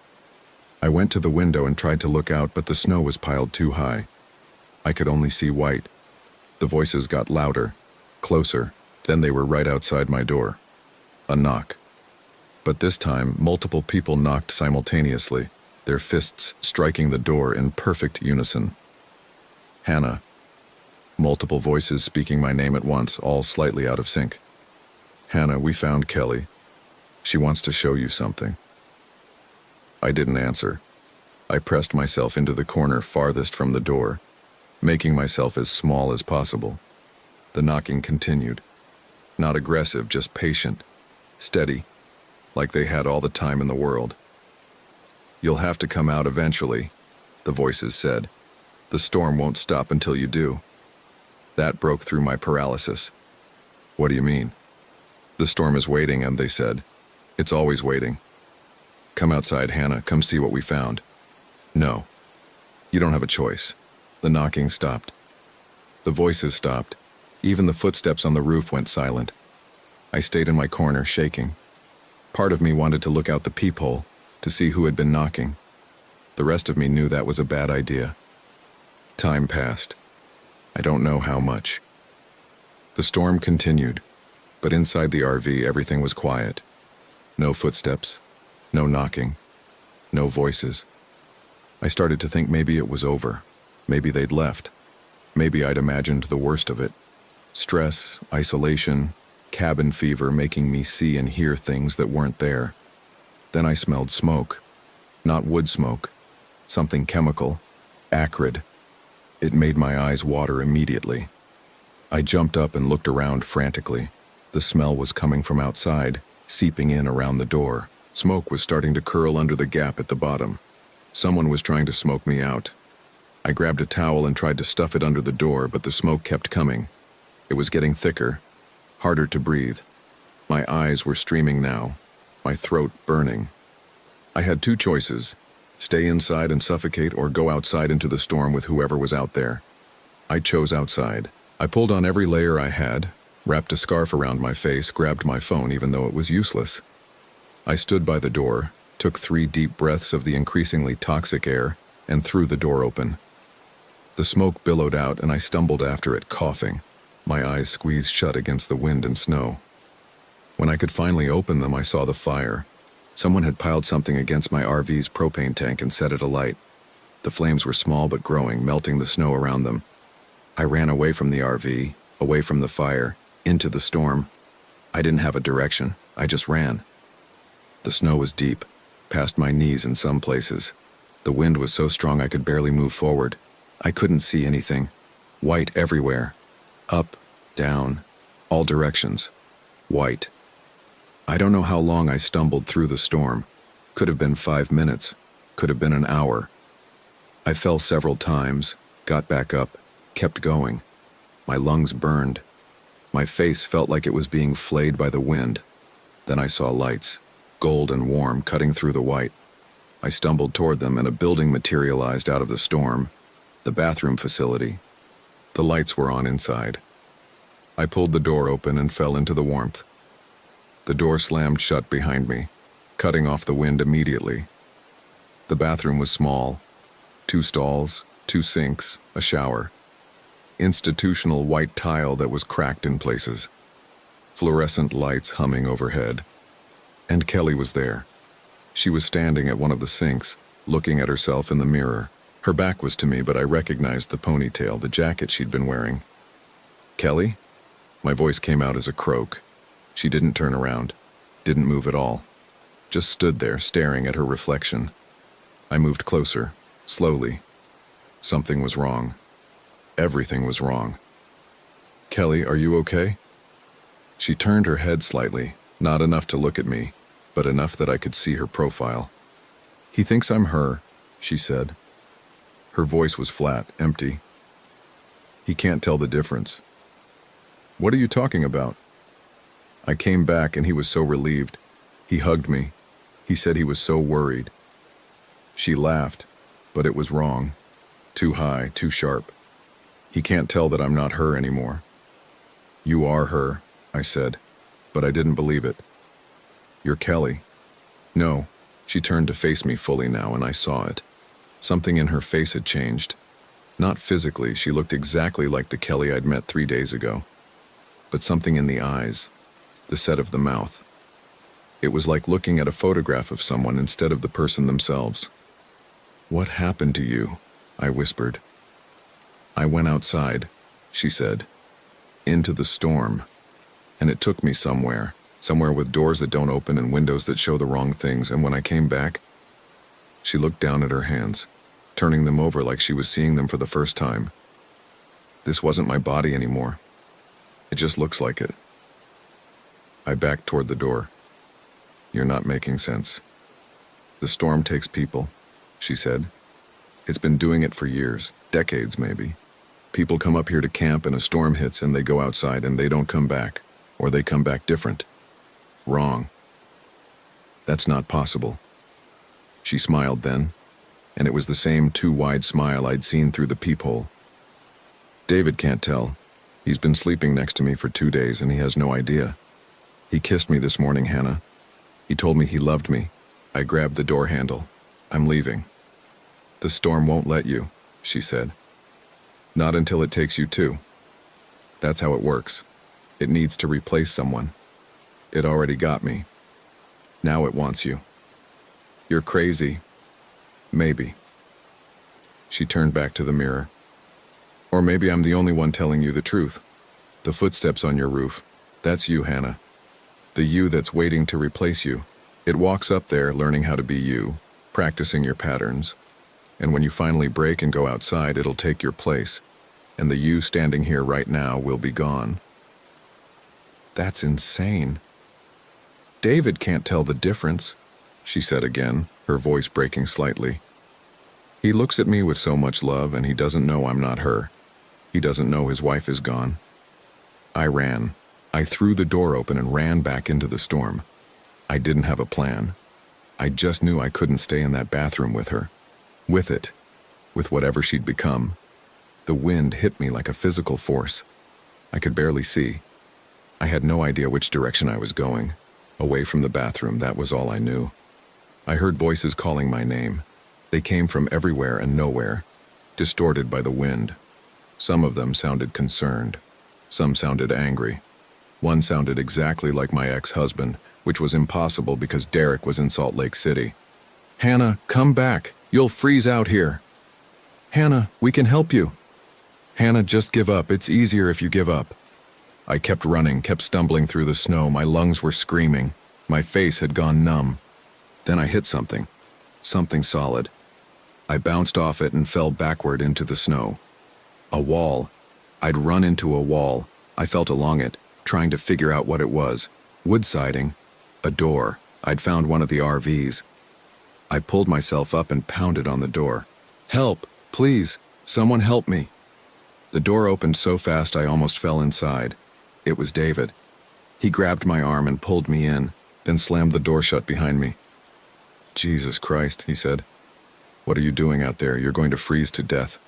A: I went to the window and tried to look out, but the snow was piled too high. I could only see white. The voices got louder, closer, then they were right outside my door. A knock. But this time, multiple people knocked simultaneously, their fists striking the door in perfect unison. Hannah. Multiple voices speaking my name at once, all slightly out of sync. Hannah, we found Kelly. She wants to show you something. I didn't answer. I pressed myself into the corner farthest from the door, making myself as small as possible. The knocking continued. Not aggressive, just patient, steady, like they had all the time in the world. You'll have to come out eventually, the voices said. The storm won't stop until you do. That broke through my paralysis. What do you mean? The storm is waiting, and they said. It's always waiting. Come outside, Hannah. Come see what we found. No. You don't have a choice. The knocking stopped. The voices stopped. Even the footsteps on the roof went silent. I stayed in my corner, shaking. Part of me wanted to look out the peephole, to see who had been knocking. The rest of me knew that was a bad idea. Time passed. I don't know how much. The storm continued, but inside the RV everything was quiet. No footsteps, no knocking, no voices. I started to think maybe it was over. Maybe they'd left. Maybe I'd imagined the worst of it. Stress, isolation, cabin fever making me see and hear things that weren't there. Then I smelled smoke. Not wood smoke. Something chemical. Acrid. It made my eyes water immediately. I jumped up and looked around frantically. The smell was coming from outside, seeping in around the door. Smoke was starting to curl under the gap at the bottom. Someone was trying to smoke me out. I grabbed a towel and tried to stuff it under the door, but the smoke kept coming. It was getting thicker, harder to breathe. My eyes were streaming now, my throat burning. I had 2 choices: stay inside and suffocate or go outside into the storm with whoever was out there. I chose outside. I pulled on every layer I had, wrapped a scarf around my face, grabbed my phone even though it was useless. I stood by the door, took 3 deep breaths of the increasingly toxic air, and threw the door open. The smoke billowed out and I stumbled after it, coughing. My eyes squeezed shut against the wind and snow. When I could finally open them, I saw the fire. Someone had piled something against my RV's propane tank and set it alight. The flames were small but growing, melting the snow around them. I ran away from the RV, away from the fire, into the storm. I didn't have a direction. I just ran. The snow was deep, past my knees in some places. The wind was so strong I could barely move forward. I couldn't see anything. White everywhere. Up, down, all directions. White. I don't know how long I stumbled through the storm. Could have been 5 minutes. Could have been an hour. I fell several times, got back up, kept going. My lungs burned. My face felt like it was being flayed by the wind. Then I saw lights, gold and warm, cutting through the white. I stumbled toward them and a building materialized out of the storm. The bathroom facility. The lights were on inside. I pulled the door open and fell into the warmth. The door slammed shut behind me, cutting off the wind immediately. The bathroom was small. 2 stalls, 2 sinks, a shower. Institutional white tile that was cracked in places. Fluorescent lights humming overhead. And Kelly was there. She was standing at one of the sinks, looking at herself in the mirror. Her back was to me, but I recognized the ponytail, the jacket she'd been wearing. Kelly? My voice came out as a croak. She didn't turn around, didn't move at all, just stood there staring at her reflection. I moved closer, slowly. Something was wrong. Everything was wrong. Kelly, are you okay? She turned her head slightly, not enough to look at me, but enough that I could see her profile. He thinks I'm her, she said. Her voice was flat, empty. He can't tell the difference. What are you talking about? I came back and he was so relieved. He hugged me. He said he was so worried. She laughed, but it was wrong. Too high, too sharp. He can't tell that I'm not her anymore. You are her, I said, but I didn't believe it. You're Kelly. No, she turned to face me fully now and I saw it. Something in her face had changed. Not physically, she looked exactly like the Kelly I'd met 3 days ago. But something in the eyes, the set of the mouth. It was like looking at a photograph of someone instead of the person themselves. What happened to you? I whispered. I went outside, she said, into the storm, and it took me somewhere with doors that don't open and windows that show the wrong things, and when I came back, she looked down at her hands, turning them over like she was seeing them for the first time. This wasn't my body anymore. It just looks like it. I backed toward the door. You're not making sense. The storm takes people, she said. It's been doing it for years, decades maybe. People come up here to camp and a storm hits and they go outside and they don't come back, or they come back different. Wrong. That's not possible. She smiled then, and it was the same too wide smile I'd seen through the peephole. David can't tell. He's been sleeping next to me for 2 days and he has no idea. He kissed me this morning, Hannah. He told me he loved me. I grabbed the door handle. I'm leaving. The storm won't let you, she said. Not until it takes you too. That's how it works. It needs to replace someone. It already got me. Now it wants you. You're crazy. Maybe. She turned back to the mirror. Or maybe I'm the only one telling you the truth. The footsteps on your roof. That's you, Hannah. The you that's waiting to replace you. It walks up there learning how to be you, practicing your patterns. And when you finally break and go outside, it'll take your place. And the you standing here right now will be gone. That's insane. David can't tell the difference, she said again, her voice breaking slightly. He looks at me with so much love and he doesn't know I'm not her. He doesn't know his wife is gone. I ran. I threw the door open and ran back into the storm. I didn't have a plan. I just knew I couldn't stay in that bathroom with her. With it. With whatever she'd become. The wind hit me like a physical force. I could barely see. I had no idea which direction I was going. Away from the bathroom, that was all I knew. I heard voices calling my name. They came from everywhere and nowhere, distorted by the wind. Some of them sounded concerned. Some sounded angry. One sounded exactly like my ex-husband, which was impossible because Derek was in Salt Lake City. Hannah, come back. You'll freeze out here. Hannah, we can help you. Hannah, just give up. It's easier if you give up. I kept running, kept stumbling through the snow. My lungs were screaming. My face had gone numb. Then I hit something. Something solid. I bounced off it and fell backward into the snow. A wall. I'd run into a wall. I felt along it, trying to figure out what it was. Wood siding. A door. I'd found one of the RVs. I pulled myself up and pounded on the door. Help! Please! Someone help me! The door opened so fast I almost fell inside. It was David. He grabbed my arm and pulled me in, then slammed the door shut behind me. Jesus Christ, he said. What are you doing out there? You're going to freeze to death.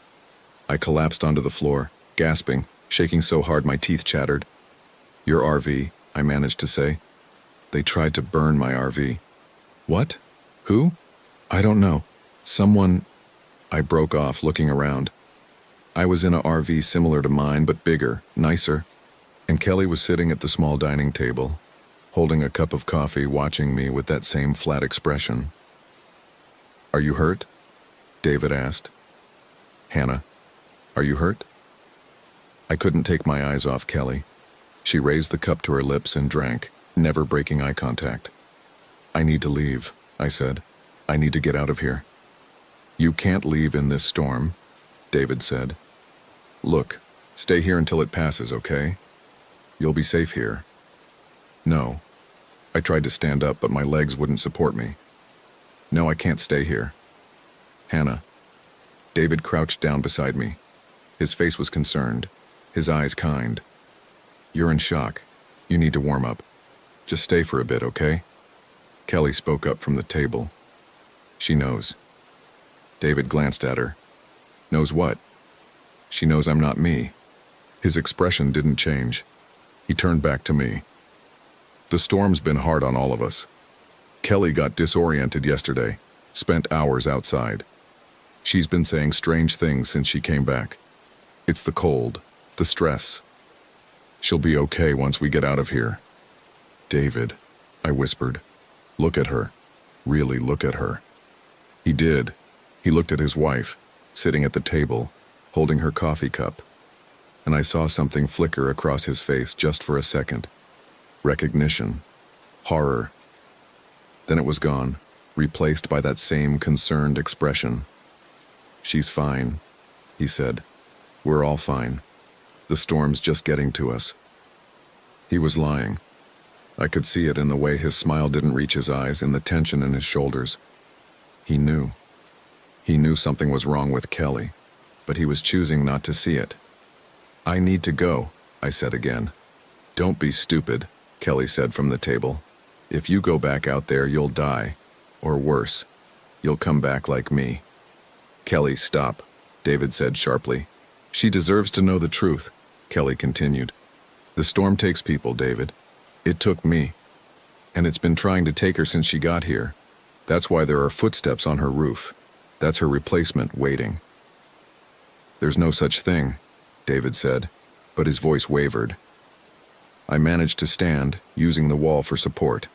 A: I collapsed onto the floor, gasping, shaking so hard my teeth chattered. Your RV, I managed to say. They tried to burn my RV. What? Who? I don't know. Someone... I broke off, looking around. I was in a RV similar to mine, but bigger, nicer. And Kelly was sitting at the small dining table, holding a cup of coffee, watching me with that same flat expression. Are you hurt? David asked. Hannah, are you hurt? I couldn't take my eyes off Kelly. She raised the cup to her lips and drank, never breaking eye contact. I need to leave, I said. I need to get out of here. You can't leave in this storm, David said. Look, stay here until it passes, okay? You'll be safe here. No. I tried to stand up, but my legs wouldn't support me. No, I can't stay here. Hannah. David crouched down beside me. His face was concerned, his eyes kind. You're in shock. You need to warm up. Just stay for a bit, okay? Kelly spoke up from the table. She knows. David glanced at her. Knows what? She knows I'm not me. His expression didn't change. He turned back to me. The storm's been hard on all of us. Kelly got disoriented yesterday, spent hours outside. She's been saying strange things since she came back. It's the cold, the stress. She'll be okay once we get out of here. David, I whispered. Look at her. Really look at her. He did. He looked at his wife, sitting at the table, holding her coffee cup. And I saw something flicker across his face just for a second. Recognition. Horror. Then it was gone, replaced by that same concerned expression. She's fine, he said. We're all fine. The storm's just getting to us. He was lying. I could see it in the way his smile didn't reach his eyes, in the tension in his shoulders. He knew. He knew something was wrong with Kelly, but he was choosing not to see it. I need to go, I said again. Don't be stupid, Kelly said from the table. If you go back out there, you'll die. Or worse, you'll come back like me. Kelly, stop, David said sharply. She deserves to know the truth, Kelly continued. The storm takes people, David. It took me. And it's been trying to take her since she got here. That's why there are footsteps on her roof. That's her replacement waiting. There's no such thing, David said, but his voice wavered. I managed to stand, using the wall for support.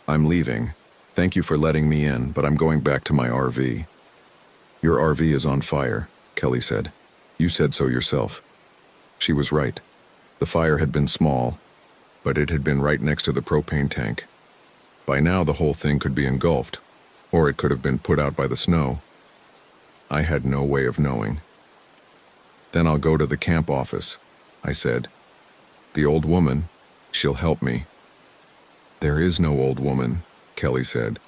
A: I'm leaving. Thank you for letting me in, but I'm going back to my RV. Your RV is on fire, Kelly said. You said so yourself. She was right. The fire had been small, but it had been right next to the propane tank. By now the whole thing could be engulfed, or it could have been put out by the snow. I had no way of knowing. Then I'll go to the camp office, I said. The old woman, she'll help me. There is no old woman, Kelly said.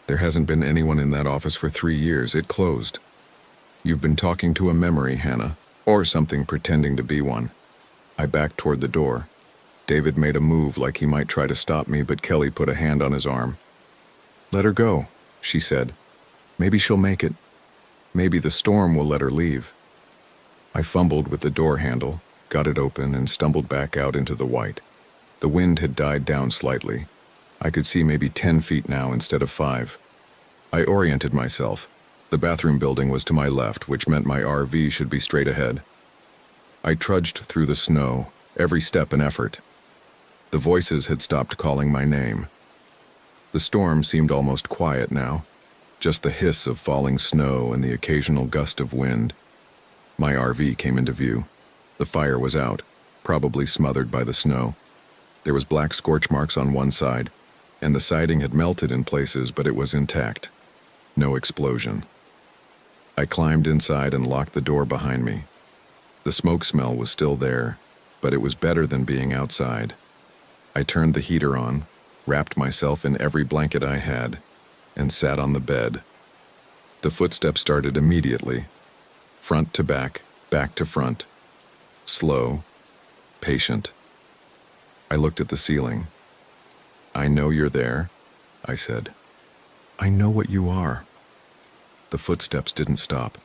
A: There hasn't been anyone in that office for 3 years. It closed. You've been talking to a memory, Hannah, or something pretending to be one. I backed toward the door. David made a move like he might try to stop me, but Kelly put a hand on his arm. Let her go, she said. Maybe she'll make it. Maybe the storm will let her leave. I fumbled with the door handle, got it open, and stumbled back out into the white. The wind had died down slightly. I could see maybe 10 feet now instead of 5. I oriented myself. The bathroom building was to my left, which meant my RV should be straight ahead. I trudged through the snow, every step an effort. The voices had stopped calling my name. The storm seemed almost quiet now, just the hiss of falling snow and the occasional gust of wind. My RV came into view. The fire was out, probably smothered by the snow. There was black scorch marks on one side, and the siding had melted in places, but it was intact. No explosion. I climbed inside and locked the door behind me. The smoke smell was still there, but it was better than being outside. I turned the heater on, wrapped myself in every blanket I had, and sat on the bed. The footsteps started immediately, front to back to front, slow, patient. I looked at the ceiling. I know you're there, I said. I know what you are. The footsteps didn't stop.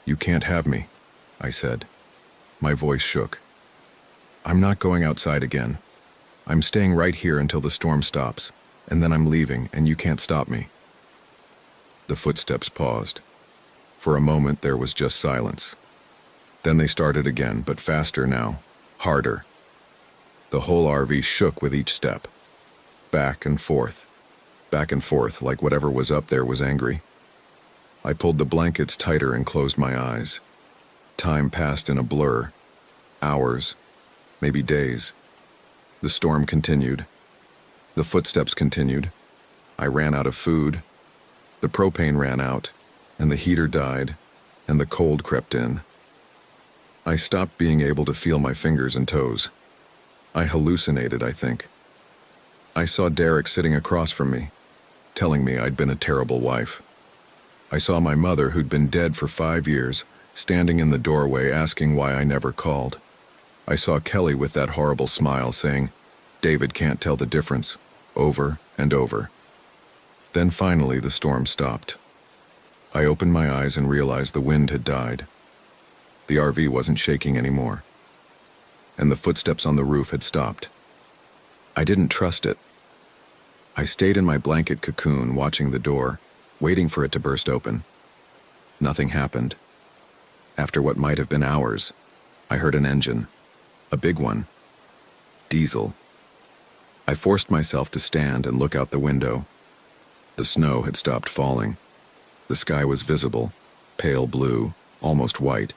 A: You can't have me, I said. My voice shook. I'm not going outside again. I'm staying right here until the storm stops, and then I'm leaving, and you can't stop me. The footsteps paused. For a moment there was just silence. Then they started again, but faster now, harder. The whole RV shook with each step. Back and forth, like whatever was up there was angry. I pulled the blankets tighter and closed my eyes. Time passed in a blur. Hours, maybe days. The storm continued. The footsteps continued. I ran out of food. The propane ran out, and the heater died, and the cold crept in. I stopped being able to feel my fingers and toes. I hallucinated, I think. I saw Derek sitting across from me, telling me I'd been a terrible wife. I saw my mother, who'd been dead for 5 years, standing in the doorway asking why I never called. I saw Kelly with that horrible smile saying, "David can't tell the difference," over and over. Then finally the storm stopped. I opened my eyes and realized the wind had died. The RV wasn't shaking anymore, and the footsteps on the roof had stopped. I didn't trust it. I stayed in my blanket cocoon, watching the door, waiting for it to burst open. Nothing happened. After what might have been hours, I heard an engine. A big one. Diesel. I forced myself to stand and look out the window. The snow had stopped falling. The sky was visible, pale blue, almost white,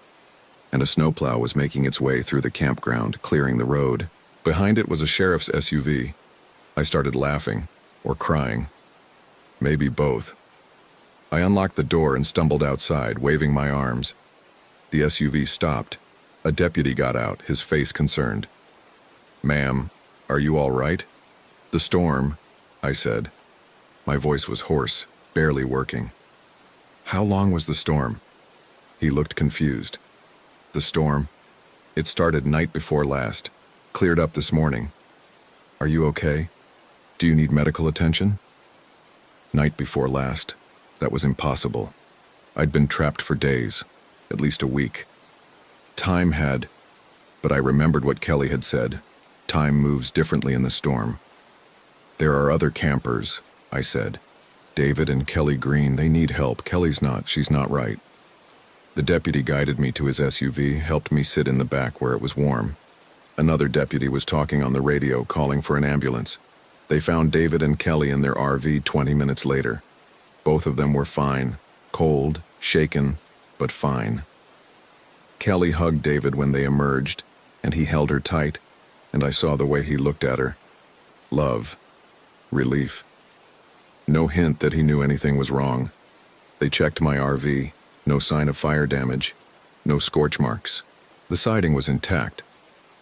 A: and a snowplow was making its way through the campground, clearing the road. Behind it was a sheriff's SUV. I started laughing, or crying. Maybe both. I unlocked the door and stumbled outside, waving my arms. The SUV stopped. A deputy got out, his face concerned. "Ma'am, are you all right?" "The storm," I said. My voice was hoarse, barely working. "How long was the storm?" He looked confused. "The storm? It started night before last. Cleared up this morning. Are you okay? Do you need medical attention?" Night before last. That was impossible. I'd been trapped for days, at least a week. Time had, but I remembered what Kelly had said. Time moves differently in the storm. "There are other campers," I said. "David and Kelly Green, they need help. Kelly's not, she's not right." The deputy guided me to his SUV, helped me sit in the back where it was warm. Another deputy was talking on the radio, calling for an ambulance. They found David and Kelly in their RV 20 minutes later. Both of them were fine, cold, shaken, but fine. Kelly hugged David when they emerged, and he held her tight, and I saw the way he looked at her. Love. Relief. No hint that he knew anything was wrong. They checked my RV. No sign of fire damage. No scorch marks. The siding was intact.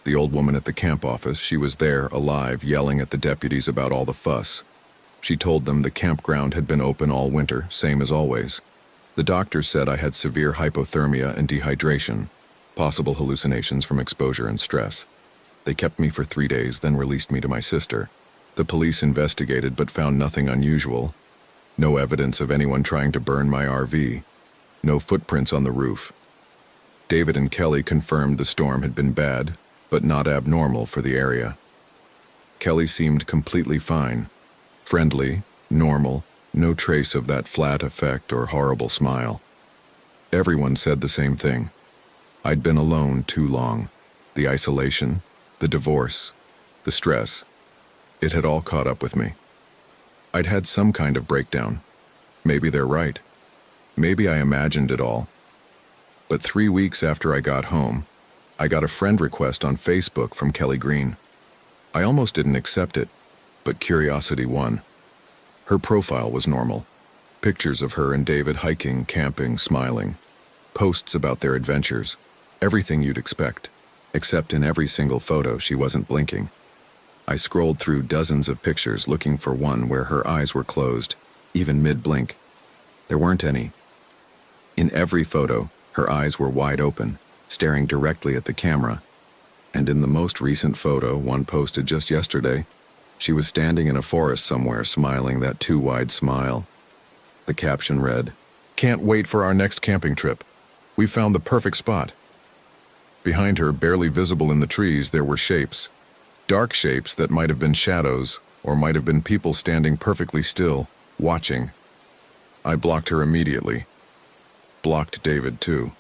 A: The old woman at the camp office, she was there, alive, yelling at the deputies about all the fuss. She told them the campground had been open all winter, same as always. The doctor said I had severe hypothermia and dehydration, possible hallucinations from exposure and stress. They kept me for 3 days, then released me to my sister. The police investigated but found nothing unusual. No evidence of anyone trying to burn my RV. No footprints on the roof. David and Kelly confirmed the storm had been bad, but not abnormal for the area. Kelly seemed completely fine. Friendly, normal, no trace of that flat effect or horrible smile. Everyone said the same thing. I'd been alone too long. The isolation, the divorce, the stress. It had all caught up with me. I'd had some kind of breakdown. Maybe they're right. Maybe I imagined it all. But 3 weeks after I got home, I got a friend request on Facebook from Kelly Green. I almost didn't accept it, but curiosity won. Her profile was normal. Pictures of her and David hiking, camping, smiling. Posts about their adventures. Everything you'd expect. Except in every single photo, she wasn't blinking. I scrolled through dozens of pictures looking for one where her eyes were closed, even mid-blink. There weren't any. In every photo, her eyes were wide open, staring directly at the camera. And in the most recent photo, one posted just yesterday, she was standing in a forest somewhere, smiling that too wide smile. The caption read, "Can't wait for our next camping trip. We found the perfect spot." Behind her, barely visible in the trees, there were shapes. Dark shapes that might have been shadows, or might have been people standing perfectly still, watching. I blocked her immediately. Blocked David, too.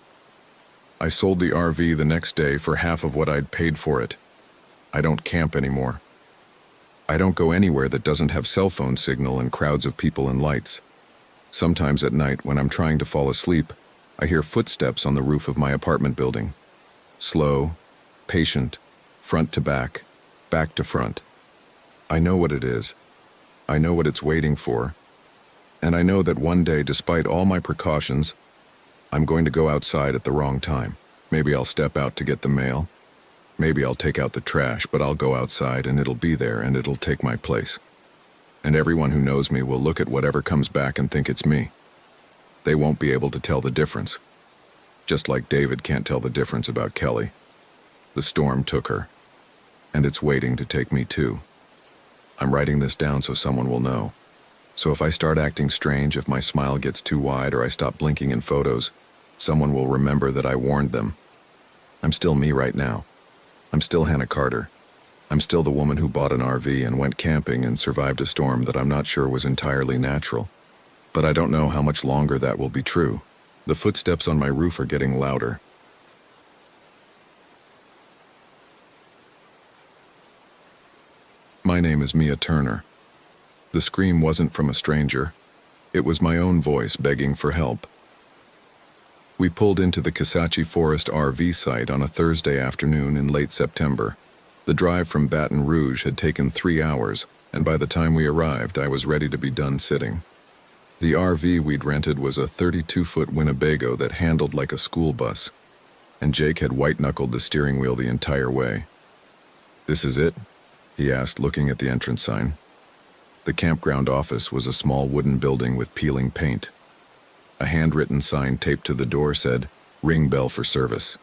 A: I sold the RV the next day for half of what I'd paid for it. I don't camp anymore. I don't go anywhere that doesn't have cell phone signal and crowds of people and lights. Sometimes at night, when I'm trying to fall asleep, I hear footsteps on the roof of my apartment building. Slow, patient, front to back to front. I know what it is. I know what it's waiting for. And I know that one day, despite all my precautions, I'm going to go outside at the wrong time. Maybe I'll step out to get the mail. Maybe I'll take out the trash, but I'll go outside and it'll be there and it'll take my place. And everyone who knows me will look at whatever comes back and think it's me. They won't be able to tell the difference. Just like David can't tell the difference about Kelly. The storm took her, and it's waiting to take me too. I'm writing this down so someone will know. So if I start acting strange, if my smile gets too wide or I stop blinking in photos, someone will remember that I warned them. I'm still me right now. I'm still Hannah Carter. I'm still the woman who bought an RV and went camping and survived a storm that I'm not sure was entirely natural. But I don't know how much longer that will be true. The footsteps on my roof are getting louder. My name is Mia Turner. The scream wasn't from a stranger. It was my own voice begging for help. We pulled into the Kisatchie Forest RV site on a Thursday afternoon in late September. The drive from Baton Rouge had taken 3 hours, and by the time we arrived, I was ready to be done sitting. The RV we'd rented was a 32-foot Winnebago that handled like a school bus, and Jake had white-knuckled the steering wheel the entire way. "This is it?" he asked, looking at the entrance sign. The campground office was a small wooden building with peeling paint. A handwritten sign taped to the door said, "Ring bell for service."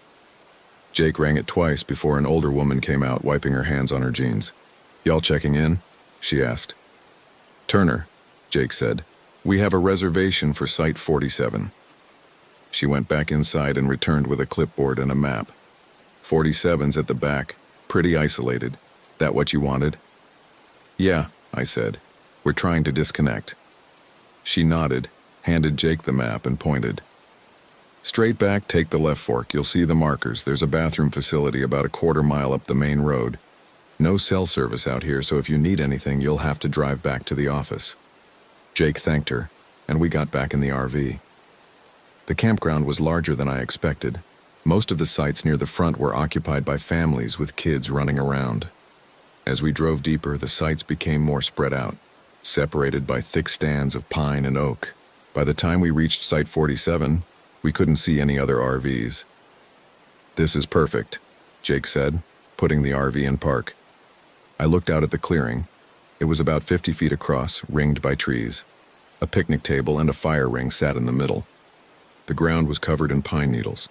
A: Jake rang it twice before an older woman came out, wiping her hands on her jeans. "Y'all checking in?" she asked. "Turner," Jake said, "we have a reservation for Site 47. She went back inside and returned with a clipboard and a map. 47's at the back, pretty isolated. That what you wanted?" "Yeah," I said. "We're trying to disconnect." She nodded, handed Jake the map, and pointed. "Straight back, take the left fork. You'll see the markers. There's a bathroom facility about a quarter-mile up the main road. No cell service out here, so if you need anything, you'll have to drive back to the office." Jake thanked her, and we got back in the RV. The campground was larger than I expected. Most of the sites near the front were occupied by families with kids running around. As we drove deeper, the sites became more spread out, separated by thick stands of pine and oak. By the time we reached Site 47, we couldn't see any other RVs. "This is perfect," Jake said, putting the RV in park. I looked out at the clearing. It was about 50 feet across, ringed by trees. A picnic table and a fire ring sat in the middle. The ground was covered in pine needles.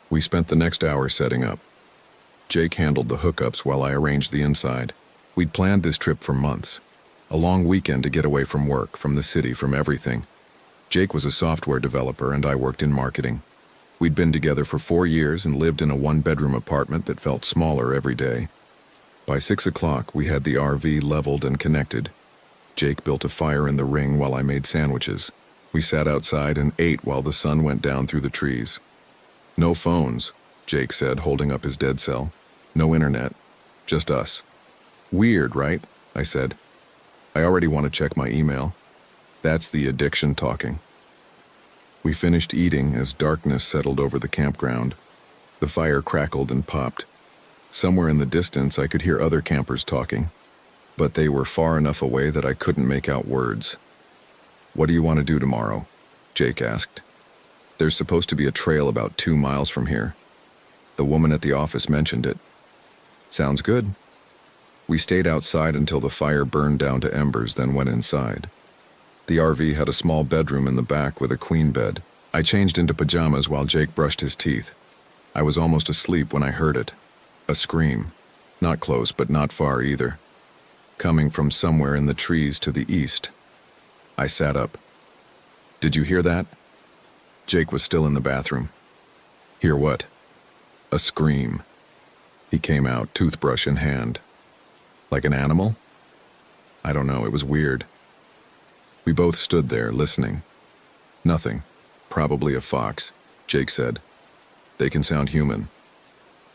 A: We spent the next hour setting up. Jake handled the hookups while I arranged the inside. We'd planned this trip for months. A long weekend to get away from work, from the city, from everything. Jake was a software developer and I worked in marketing. We'd been together for 4 years and lived in a one-bedroom apartment that felt smaller every day. By 6 o'clock, we had the RV leveled and connected. Jake built a fire in the ring while I made sandwiches. We sat outside and ate while the sun went down through the trees. "No phones," Jake said, holding up his dead cell. "No internet. Just us." "Weird, right?" I said. "I already want to check my email." That's the addiction talking. We finished eating as darkness settled over the campground. The fire crackled and popped. Somewhere in the distance, I could hear other campers talking, but they were far enough away that I couldn't make out words. "What do you want to do tomorrow?" Jake asked. "There's supposed to be a trail about 2 miles from here. The woman at the office mentioned it." "Sounds good." We stayed outside until the fire burned down to embers, then went inside. The RV had a small bedroom in the back with a queen bed. I changed into pajamas while Jake brushed his teeth. I was almost asleep when I heard it. A scream. Not close, but not far either. Coming from somewhere in the trees to the east. I sat up. "Did you hear that?" Jake was still in the bathroom. "Hear what?" "A scream." He came out, toothbrush in hand. "Like an animal?" "I don't know, it was weird." We both stood there, listening. "Nothing. Probably a fox," Jake said. "They can sound human."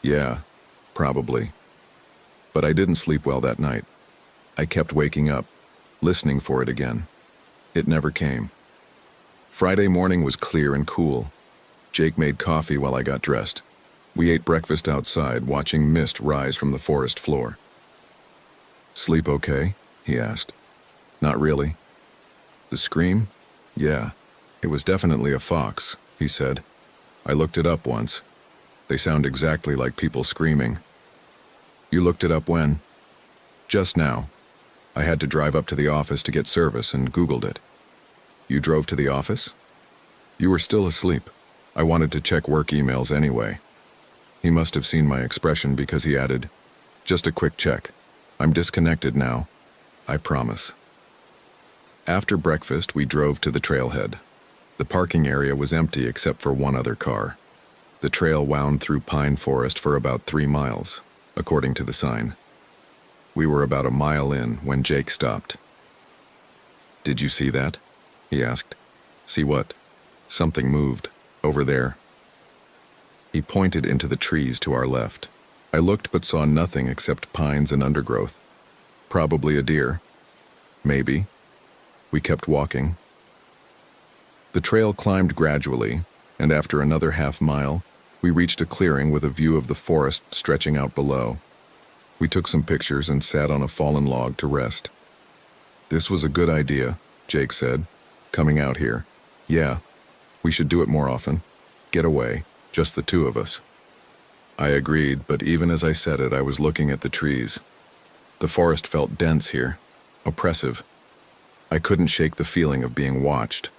A: "Yeah, probably." But I didn't sleep well that night. I kept waking up, listening for it again. It never came. Friday morning was clear and cool. Jake made coffee while I got dressed. We ate breakfast outside, watching mist rise from the forest floor. "Sleep okay?" he asked. "Not really." "The scream?" "Yeah, it was definitely a fox," he said. "I looked it up once. They sound exactly like people screaming." "You looked it up when?" "Just now. I had to drive up to the office to get service and Googled it." "You drove to the office?" "You were still asleep. I wanted to check work emails anyway." He must have seen my expression because he added, "Just a quick check. I'm disconnected now. I promise." After breakfast, we drove to the trailhead. The parking area was empty except for one other car. The trail wound through pine forest for about 3 miles, according to the sign. We were about a mile in when Jake stopped. "Did you see that?" he asked. "See what?" "Something moved. Over there." He pointed into the trees to our left. I looked but saw nothing except pines and undergrowth. "Probably a deer." "Maybe." We kept walking. The trail climbed gradually, and after another half-mile, we reached a clearing with a view of the forest stretching out below. We took some pictures and sat on a fallen log to rest. "This was a good idea," Jake said, "coming out here. Yeah, we should do it more often. Get away, just the two of us." I agreed, but even as I said it, I was looking at the trees. The forest felt dense here, oppressive. I couldn't shake the feeling of being watched.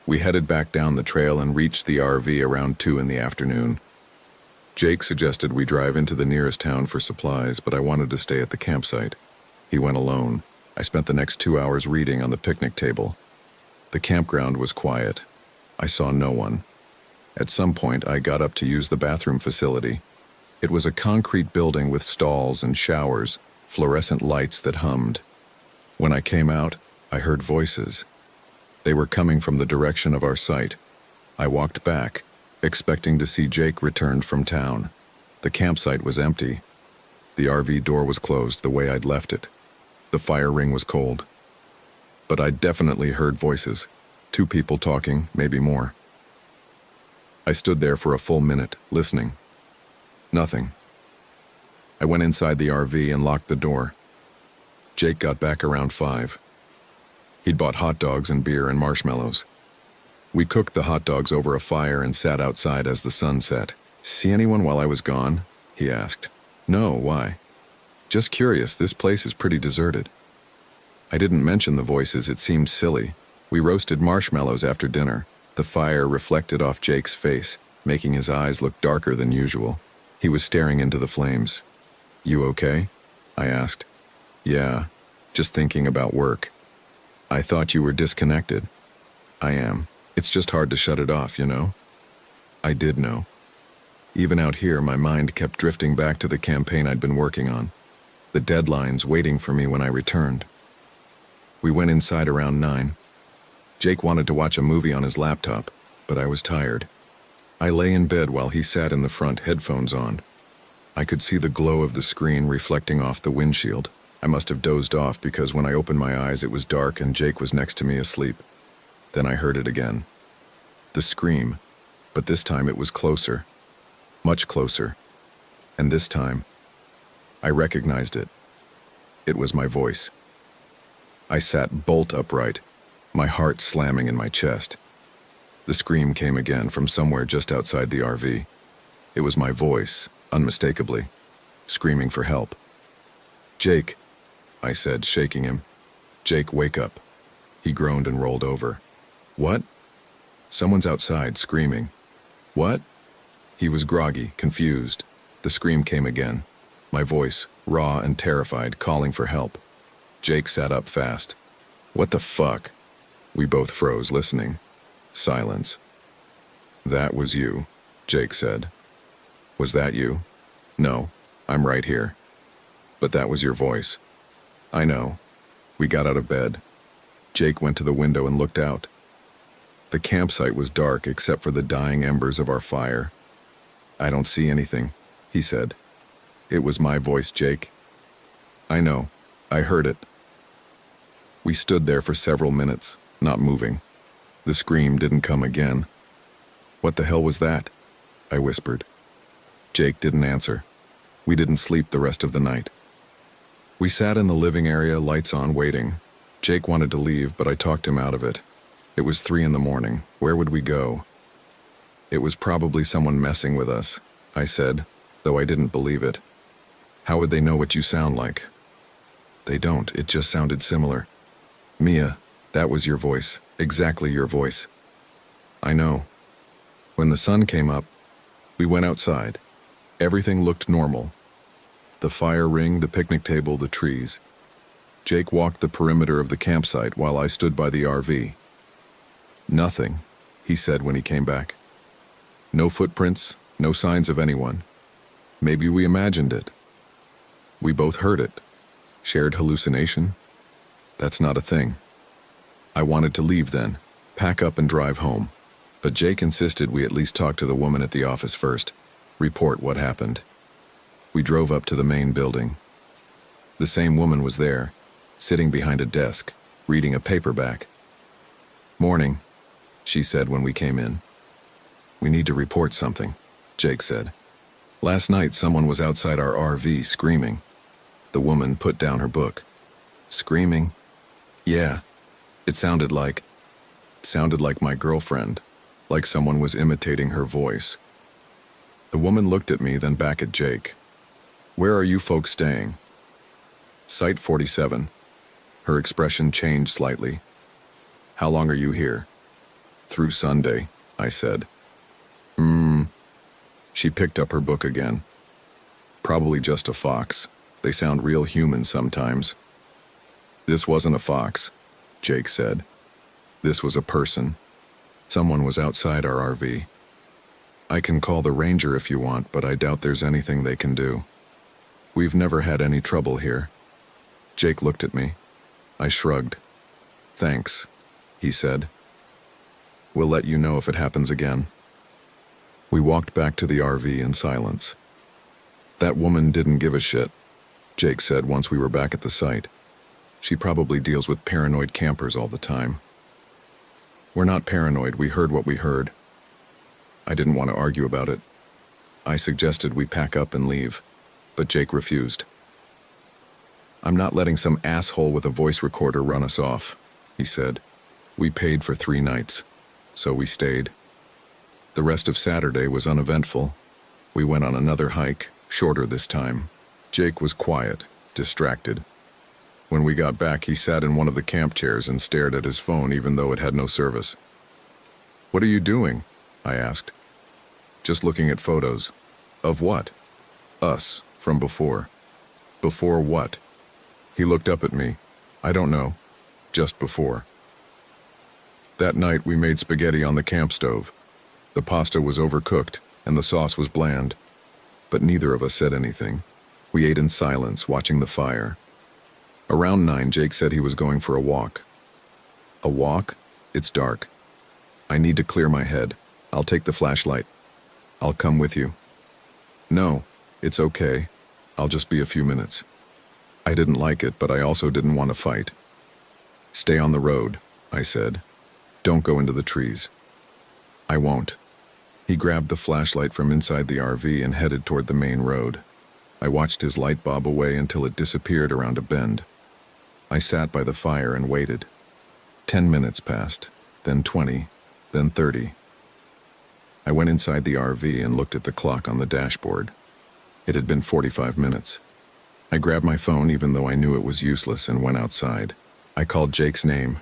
A: We headed back down the trail and reached the RV around 2 in the afternoon. Jake suggested we drive into the nearest town for supplies, but I wanted to stay at the campsite. He went alone. I spent the next 2 hours reading on the picnic table. The campground was quiet. I saw no one. At some point, I got up to use the bathroom facility. It was a concrete building with stalls and showers, fluorescent lights that hummed. When I came out, I heard voices. They were coming from the direction of our site. I walked back, expecting to see Jake returned from town. The campsite was empty. The RV door was closed the way I'd left it. The fire ring was cold. But I definitely heard voices. 2 people talking, maybe more. I stood there for a full minute, listening. Nothing. I went inside the RV and locked the door. Jake got back around 5. He'd bought hot dogs and beer and marshmallows. We cooked the hot dogs over a fire and sat outside as the sun set. "See anyone while I was gone?" he asked. "No, why?" "Just curious, this place is pretty deserted." I didn't mention the voices, it seemed silly. We roasted marshmallows after dinner. The fire reflected off Jake's face, making his eyes look darker than usual. He was staring into the flames. "You okay?" I asked. "Yeah, just thinking about work." "I thought you were disconnected." "I am. It's just hard to shut it off, you know?" I did know. Even out here, my mind kept drifting back to the campaign I'd been working on. The deadlines waiting for me when I returned. We went inside around 9. Jake wanted to watch a movie on his laptop, but I was tired. I lay in bed while he sat in the front, headphones on. I could see the glow of the screen reflecting off the windshield. I must have dozed off because when I opened my eyes it was dark and Jake was next to me asleep. Then I heard it again. The scream, but this time it was closer. Much closer. And this time, I recognized it. It was my voice. I sat bolt upright, my heart slamming in my chest. The scream came again from somewhere just outside the RV. It was my voice, unmistakably, screaming for help. "Jake," I said, shaking him. "Jake, wake up." He groaned and rolled over. "What?" "Someone's outside, screaming." "What?" He was groggy, confused. The scream came again. My voice, raw and terrified, calling for help. Jake sat up fast. "What the fuck?" We both froze, listening. Silence. "That was you," Jake said. "Was that you?" "No, I'm right here." "But that was your voice." "I know." We got out of bed. Jake went to the window and looked out. The campsite was dark except for the dying embers of our fire. "I don't see anything," he said. "It was my voice, Jake." "I know. I heard it." We stood there for several minutes, not moving. The scream didn't come again. "What the hell was that?" I whispered. Jake didn't answer. We didn't sleep the rest of the night. We sat in the living area, lights on, waiting. Jake wanted to leave, but I talked him out of it. It was 3 a.m. Where would we go? "It was probably someone messing with us," I said, though I didn't believe it. "How would they know what you sound like?" "They don't, it just sounded similar." "Mia, that was your voice, exactly your voice." "I know." When the sun came up, we went outside. Everything looked normal. The fire ring, the picnic table, the trees. Jake walked the perimeter of the campsite while I stood by the RV. "Nothing," he said when he came back. "No footprints, no signs of anyone. Maybe we imagined it. We both heard it. Shared hallucination? That's not a thing." I wanted to leave then, pack up and drive home. But Jake insisted we at least talk to the woman at the office first, report what happened. We drove up to the main building. The same woman was there, sitting behind a desk, reading a paperback. "Morning," she said when we came in. "We need to report something," Jake said. "Last night someone was outside our RV screaming." The woman put down her book. "Screaming?" "Yeah. It sounded like my girlfriend, like someone was imitating her voice." The woman looked at me, then back at Jake. "Where are you folks staying?" "Site 47. Her expression changed slightly. "How long are you here?" "Through Sunday," I said. She picked up her book again. "Probably just a fox. They sound real human sometimes." "This wasn't a fox," Jake said. "This was a person. Someone was outside our RV. I can call the ranger if you want, but I doubt there's anything they can do. We've never had any trouble here." Jake looked at me. I shrugged. "Thanks," he said. "We'll let you know if it happens again." We walked back to the RV in silence. "That woman didn't give a shit," Jake said once we were back at the site. "She probably deals with paranoid campers all the time." "We're not paranoid, we heard what we heard." I didn't want to argue about it. I suggested we pack up and leave, but Jake refused. "I'm not letting some asshole with a voice recorder run us off," he said. "We paid for 3 nights, so we stayed." The rest of Saturday was uneventful. We went on another hike, shorter this time. Jake was quiet, distracted. When we got back, he sat in one of the camp chairs and stared at his phone even though it had no service. "What are you doing?" I asked. "Just looking at photos." "Of what?" "Us, from before." "Before what?" He looked up at me. "I don't know. Just before." That night we made spaghetti on the camp stove. The pasta was overcooked and the sauce was bland. But neither of us said anything. We ate in silence, watching the fire. Around 9, Jake said he was going for a walk. "A walk? It's dark." "I need to clear my head. I'll take the flashlight." "I'll come with you." "No, it's okay. I'll just be a few minutes." I didn't like it, but I also didn't want to fight. "Stay on the road," I said. "Don't go into the trees." "I won't." He grabbed the flashlight from inside the RV and headed toward the main road. I watched his light bob away until it disappeared around a bend. I sat by the fire and waited. 10 minutes passed, then 20, then 30. I went inside the RV and looked at the clock on the dashboard. It had been 45 minutes. I grabbed my phone even though I knew it was useless and went outside. I called Jake's name.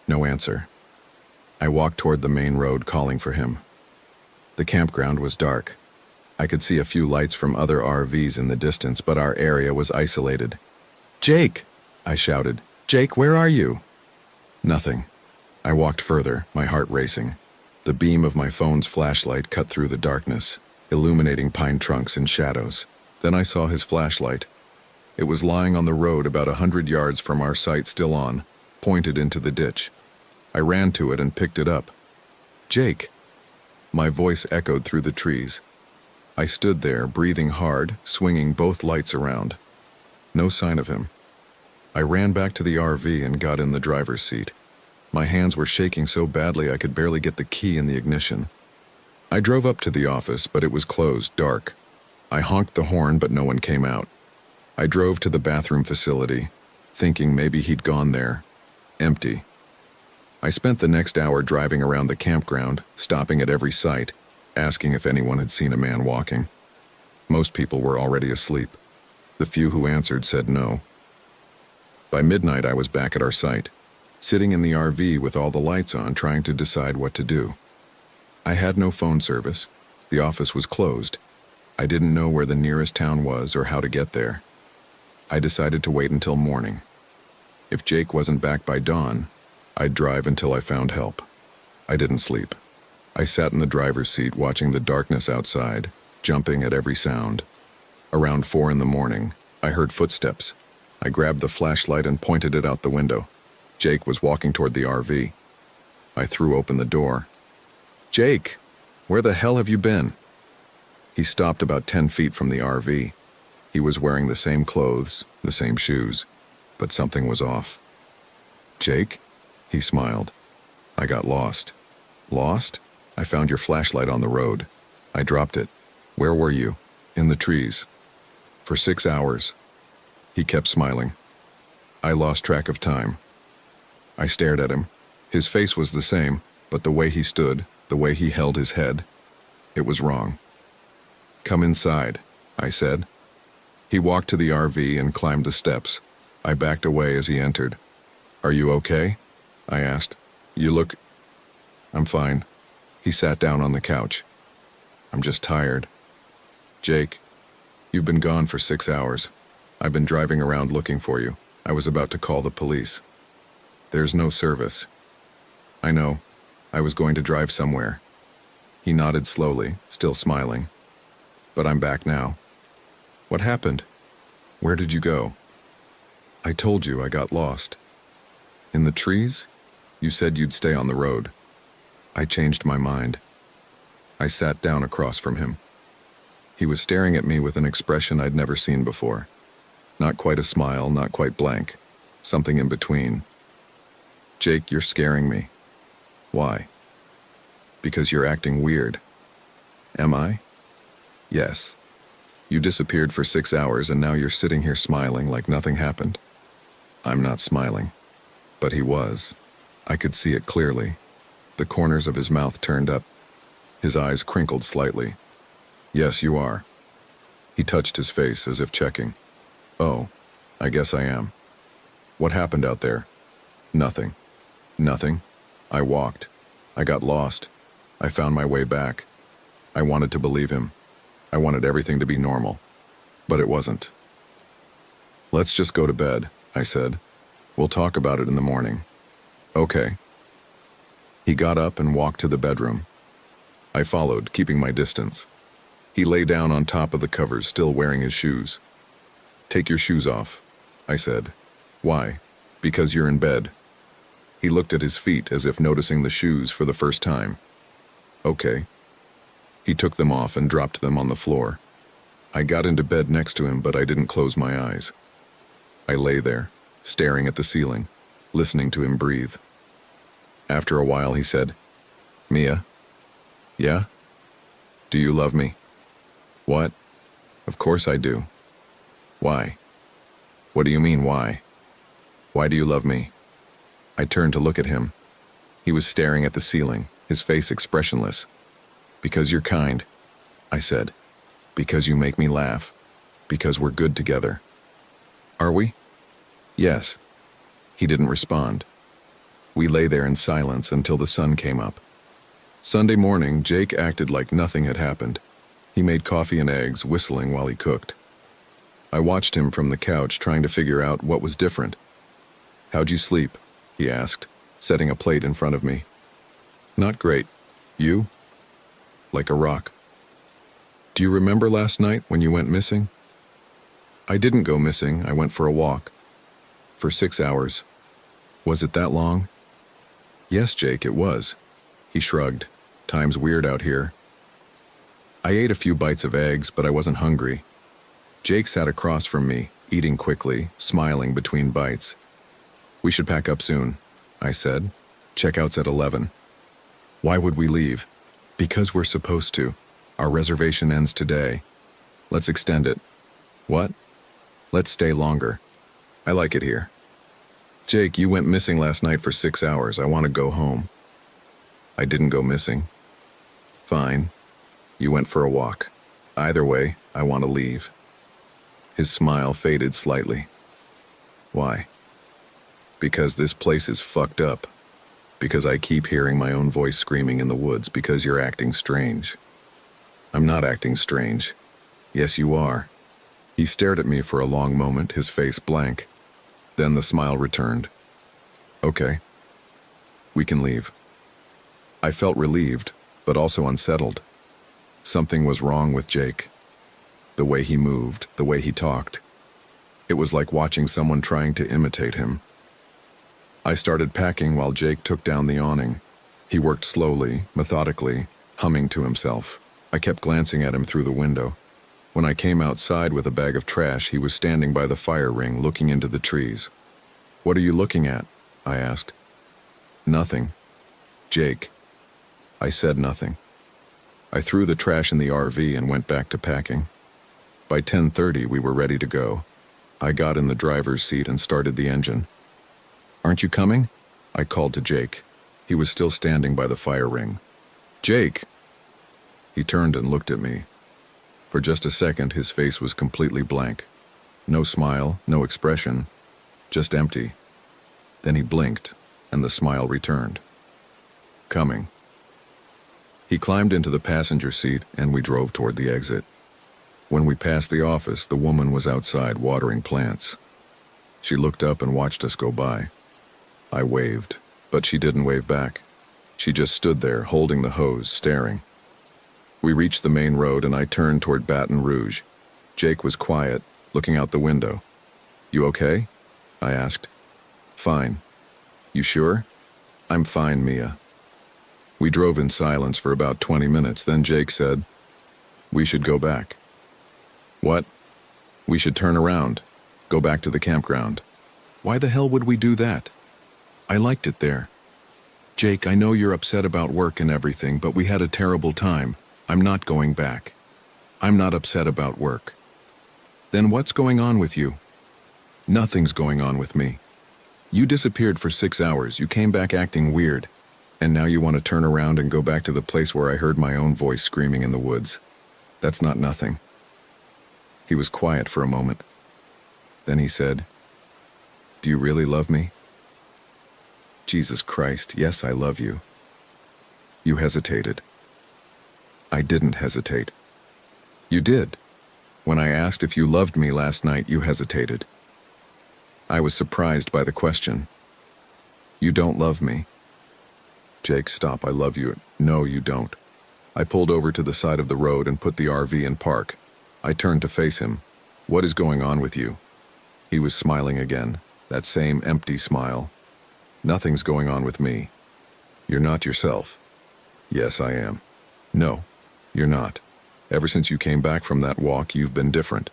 A: No answer. I walked toward the main road calling for him. The campground was dark. I could see a few lights from other RVs in the distance, but our area was isolated. "Jake!" I shouted. "Jake, where are you?" Nothing. I walked further, my heart racing. The beam of my phone's flashlight cut through the darkness, illuminating pine trunks and shadows. Then I saw his flashlight. It was lying on the road about 100 yards from our site, still on, pointed into the ditch. I ran to it and picked it up. "Jake!" My voice echoed through the trees. I stood there, breathing hard, swinging both lights around. No sign of him. I ran back to the RV and got in the driver's seat. My hands were shaking so badly I could barely get the key in the ignition. I drove up to the office, but it was closed, dark. I honked the horn, but no one came out. I drove to the bathroom facility, thinking maybe he'd gone there. Empty. I spent the next hour driving around the campground, stopping at every site, asking if anyone had seen a man walking. Most people were already asleep. The few who answered said no. By midnight, I was back at our site, sitting in the RV with all the lights on, trying to decide what to do. I had no phone service. The office was closed. I didn't know where the nearest town was or how to get there. I decided to wait until morning. If Jake wasn't back by dawn, I'd drive until I found help. I didn't sleep. I sat in the driver's seat watching the darkness outside, jumping at every sound. Around 4 a.m, I heard footsteps. I grabbed the flashlight and pointed it out the window. Jake was walking toward the RV. I threw open the door. "Jake, where the hell have you been?" He stopped about 10 feet from the RV. He was wearing the same clothes, the same shoes, but something was off. "Jake?" He smiled. "I got lost." "Lost? I found your flashlight on the road. I dropped it. Where were you?" "In the trees." "For 6 hours." He kept smiling. I lost track of time. I stared at him. His face was the same, but the way he stood, the way he held his head, it was wrong. "Come inside," I said. He walked to the RV and climbed the steps. I backed away as he entered. "Are you okay?" I asked. "You look..." "I'm fine." He sat down on the couch. "I'm just tired." "Jake, you've been gone for 6 hours. I've been driving around looking for you. I was about to call the police. There's no service." "I know. I was going to drive somewhere." He nodded slowly, still smiling. "But I'm back now." "What happened? Where did you go?" "I told you I got lost." "In the trees? You said you'd stay on the road." "I changed my mind." I sat down across from him. He was staring at me with an expression I'd never seen before. Not quite a smile, not quite blank. Something in between. "Jake, you're scaring me." "Why?" "Because you're acting weird." "Am I?" "Yes. You disappeared for 6 hours and now you're sitting here smiling like nothing happened." I'm not smiling. But he was. I could see it clearly. The corners of his mouth turned up. His eyes crinkled slightly. "Yes, you are." He touched his face as if checking. "Oh, I guess I am." "What happened out there?" "Nothing." "Nothing?" I walked. I got lost. I found my way back. I wanted to believe him. I wanted everything to be normal. But it wasn't. "Let's just go to bed," I said. "We'll talk about it in the morning." "Okay." He got up and walked to the bedroom. I followed, keeping my distance. He lay down on top of the covers, still wearing his shoes. "Take your shoes off," I said. "Why?" "Because you're in bed." He looked at his feet as if noticing the shoes for the first time. "Okay." He took them off and dropped them on the floor. I got into bed next to him, but I didn't close my eyes. I lay there, staring at the ceiling, listening to him breathe. After a while, he said, "Mia?" "Yeah?" "Do you love me?" "What?" "Of course I do." "Why?" "What do you mean, why?" "Why do you love me?" I turned to look at him. He was staring at the ceiling, his face expressionless. "Because you're kind," I said. "Because you make me laugh. Because we're good together." "Are we?" "Yes." He didn't respond. We lay there in silence until the sun came up. Sunday morning, Jake acted like nothing had happened. He made coffee and eggs, whistling while he cooked. I watched him from the couch, trying to figure out what was different. "How'd you sleep?" he asked, setting a plate in front of me. "Not great. You?" "Like a rock." "Do you remember last night when you went missing?" "I didn't go missing. I went for a walk." "For 6 hours. Was it that long?" "Yes, Jake, it was." He shrugged. "Time's weird out here." I ate a few bites of eggs, but I wasn't hungry. Jake sat across from me, eating quickly, smiling between bites. "We should pack up soon," I said. Checkout's at 11. Why would we leave? Because we're supposed to. Our reservation ends today. Let's extend it. What? Let's stay longer. I like it here. Jake, you went missing last night for 6 hours. I want to go home. I didn't go missing. Fine. You went for a walk. Either way, I want to leave. His smile faded slightly. Why? Because this place is fucked up. Because I keep hearing my own voice screaming in the woods because you're acting strange. I'm not acting strange. Yes, you are. He stared at me for a long moment, his face blank. Then the smile returned. Okay. We can leave. I felt relieved, but also unsettled. Something was wrong with Jake. The way he moved, the way he talked. It was like watching someone trying to imitate him. I started packing while Jake took down the awning. He worked slowly, methodically, humming to himself. I kept glancing at him through the window. When I came outside with a bag of trash, he was standing by the fire ring, looking into the trees. What are you looking at? I asked. Nothing. Jake. I said nothing. I threw the trash in the RV and went back to packing. By 10:30, we were ready to go. I got in the driver's seat and started the engine. Aren't you coming? I called to Jake. He was still standing by the fire ring. Jake! He turned and looked at me. For just a second, his face was completely blank. No smile, no expression, just empty. Then he blinked, and the smile returned. Coming. He climbed into the passenger seat, and we drove toward the exit. When we passed the office, the woman was outside watering plants. She looked up and watched us go by. I waved, but she didn't wave back. She just stood there, holding the hose, staring. We reached the main road, and I turned toward Baton Rouge. Jake was quiet, looking out the window. You okay? I asked. Fine. You sure? I'm fine, Mia. We drove in silence for about 20 minutes, then Jake said, We should go back. What? We should turn around, go back to the campground. Why the hell would we do that? I liked it there. Jake, I know you're upset about work and everything, but we had a terrible time. I'm not going back. I'm not upset about work. Then what's going on with you? Nothing's going on with me. You disappeared for 6 hours, you came back acting weird, and now you want to turn around and go back to the place where I heard my own voice screaming in the woods. That's not nothing. He was quiet for a moment. Then he said, Do you really love me? Jesus Christ, yes, I love you. You hesitated. I didn't hesitate. You did. When I asked if you loved me last night, you hesitated. I was surprised by the question. You don't love me. Jake, stop, I love you. No, you don't. I pulled over to the side of the road and put the RV in park. I turned to face him. What is going on with you? He was smiling again, that same empty smile. Nothing's going on with me. You're not yourself. Yes, I am. No, you're not. Ever since you came back from that walk, you've been different.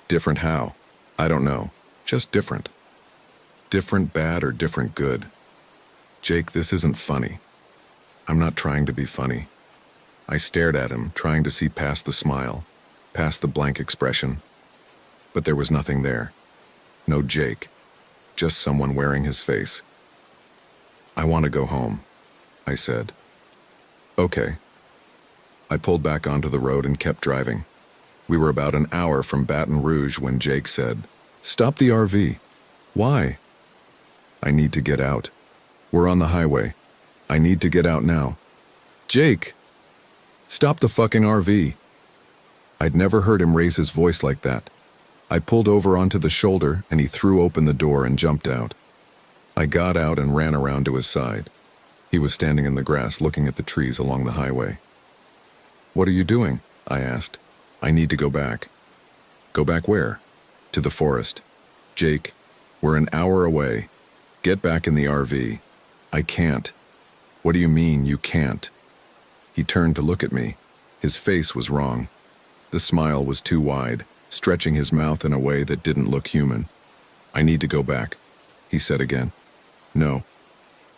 A: Different how? I don't know. Just different. Different bad or different good? Jake, this isn't funny. I'm not trying to be funny. I stared at him, trying to see past the smile, past the blank expression. But there was nothing there. No Jake. Just someone wearing his face. I want to go home, I said. Okay. I pulled back onto the road and kept driving. We were about an hour from Baton Rouge when Jake said, Stop the RV. Why? I need to get out. We're on the highway. I need to get out now. Jake! Stop the fucking RV. I'd never heard him raise his voice like that. I pulled over onto the shoulder and he threw open the door and jumped out. I got out and ran around to his side. He was standing in the grass looking at the trees along the highway. What are you doing? I asked. I need to go back. Go back where? To the forest. Jake, we're an hour away. Get back in the RV. I can't. What do you mean you can't? He turned to look at me. His face was wrong. The smile was too wide, stretching his mouth in a way that didn't look human. I need to go back, he said again. No.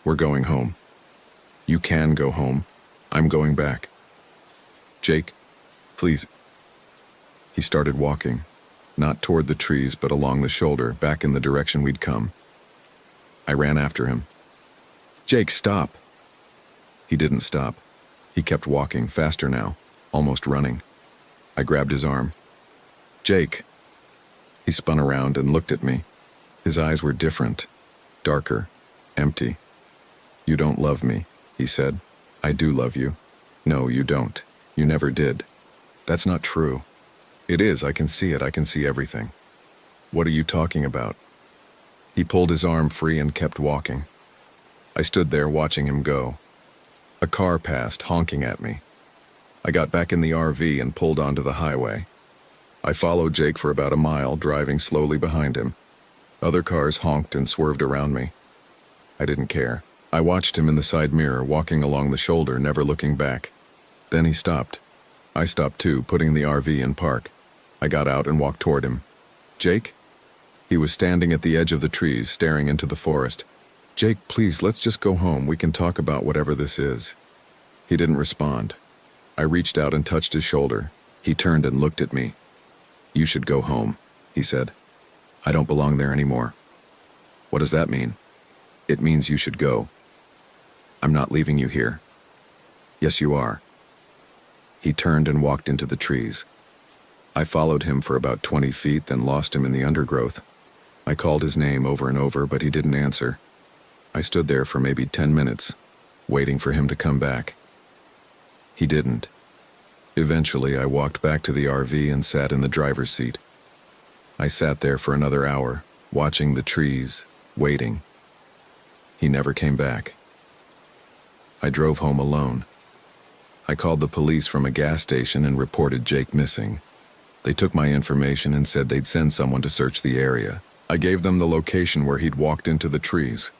A: We're going home. You can go home. I'm going back. Jake, please. He started walking, not toward the trees, but along the shoulder, back in the direction we'd come. I ran after him. Jake, stop. He didn't stop. He kept walking, faster now, almost running. I grabbed his arm. Jake. He spun around and looked at me. His eyes were different, darker, empty. You don't love me, he said. I do love you. No, you don't. You never did. That's not true. It is, I can see it, I can see everything. What are you talking about? He pulled his arm free and kept walking. I stood there watching him go. A car passed, honking at me. I got back in the RV and pulled onto the highway. I followed Jake for about a mile, driving slowly behind him. Other cars honked and swerved around me. I didn't care. I watched him in the side mirror, walking along the shoulder, never looking back. Then he stopped. I stopped too, putting the RV in park. I got out and walked toward him. Jake? He was standing at the edge of the trees, staring into the forest. Jake, please, let's just go home. We can talk about whatever this is. He didn't respond. I reached out and touched his shoulder. He turned and looked at me. You should go home, he said. I don't belong there anymore. What does that mean? It means you should go. I'm not leaving you here. Yes, you are. He turned and walked into the trees. I followed him for about 20 feet, then lost him in the undergrowth. I called his name over and over, but he didn't answer. I stood there for maybe 10 minutes, waiting for him to come back. He didn't. Eventually, I walked back to the RV and sat in the driver's seat. I sat there for another hour, watching the trees, waiting. He never came back. I drove home alone. I called the police from a gas station and reported Jake missing. They took my information and said they'd send someone to search the area. I gave them the location where he'd walked into the trees.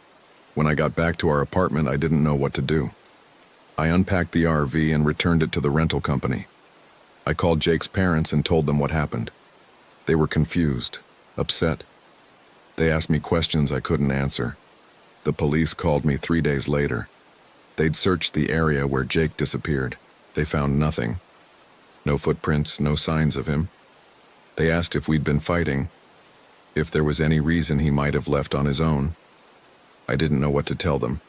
A: When I got back to our apartment, I didn't know what to do. I unpacked the RV and returned it to the rental company. I called Jake's parents and told them what happened. They were confused, upset. They asked me questions I couldn't answer. The police called me 3 days later. They'd searched the area where Jake disappeared. They found nothing. No footprints, no signs of him. They asked if we'd been fighting, if there was any reason he might have left on his own. I didn't know what to tell them.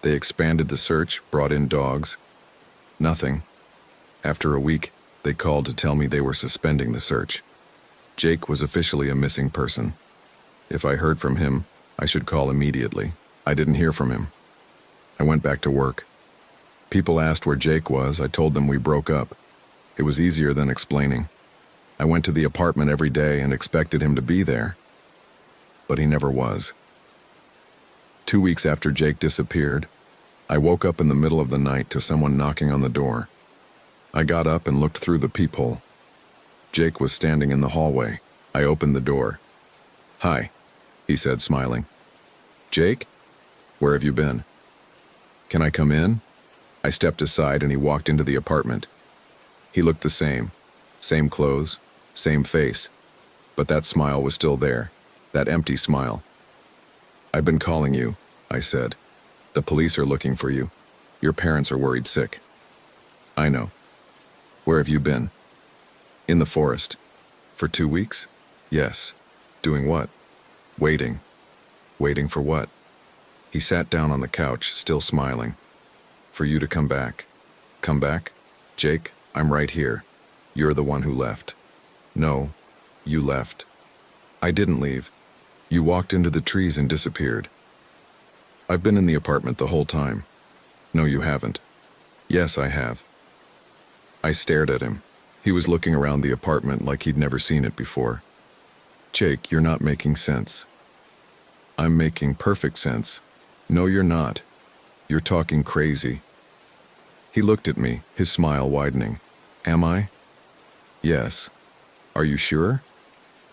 A: They expanded the search, brought in dogs. Nothing. After a week, they called to tell me they were suspending the search. Jake was officially a missing person. If I heard from him, I should call immediately. I didn't hear from him. I went back to work. People asked where Jake was. I told them we broke up. It was easier than explaining. I went to the apartment every day and expected him to be there. But he never was. 2 weeks after Jake disappeared, I woke up in the middle of the night to someone knocking on the door. I got up and looked through the peephole. Jake was standing in the hallway. I opened the door. Hi, he said, smiling. Jake? Where have you been? Can I come in? I stepped aside and he walked into the apartment. He looked the same clothes, same face, but that smile was still there, that empty smile. I've been calling you, I said. The police are looking for you. Your parents are worried sick. I know. Where have you been? In the forest. For 2 weeks? Yes. Doing what? Waiting. Waiting for what? He sat down on the couch, still smiling. For you to come back. Come back? Jake, I'm right here. You're the one who left. No, you left. I didn't leave. You walked into the trees and disappeared. I've been in the apartment the whole time. No, you haven't. Yes, I have. I stared at him. He was looking around the apartment like he'd never seen it before. Jake, you're not making sense. I'm making perfect sense. No, you're not. You're talking crazy. He looked at me, his smile widening. Am I? Yes. Are you sure?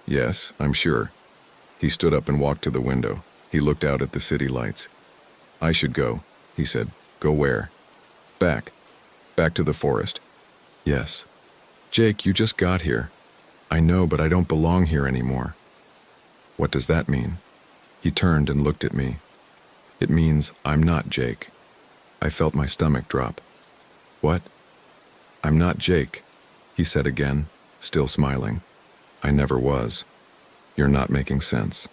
A: Yes, I'm sure. He stood up and walked to the window. He looked out at the city lights. I should go, he said. Go where? Back. Back to the forest. Yes. Jake, you just got here. I know, but I don't belong here anymore. What does that mean? He turned and looked at me. It means I'm not Jake. I felt my stomach drop. What? I'm not Jake, he said again, still smiling. I never was. You're not making sense.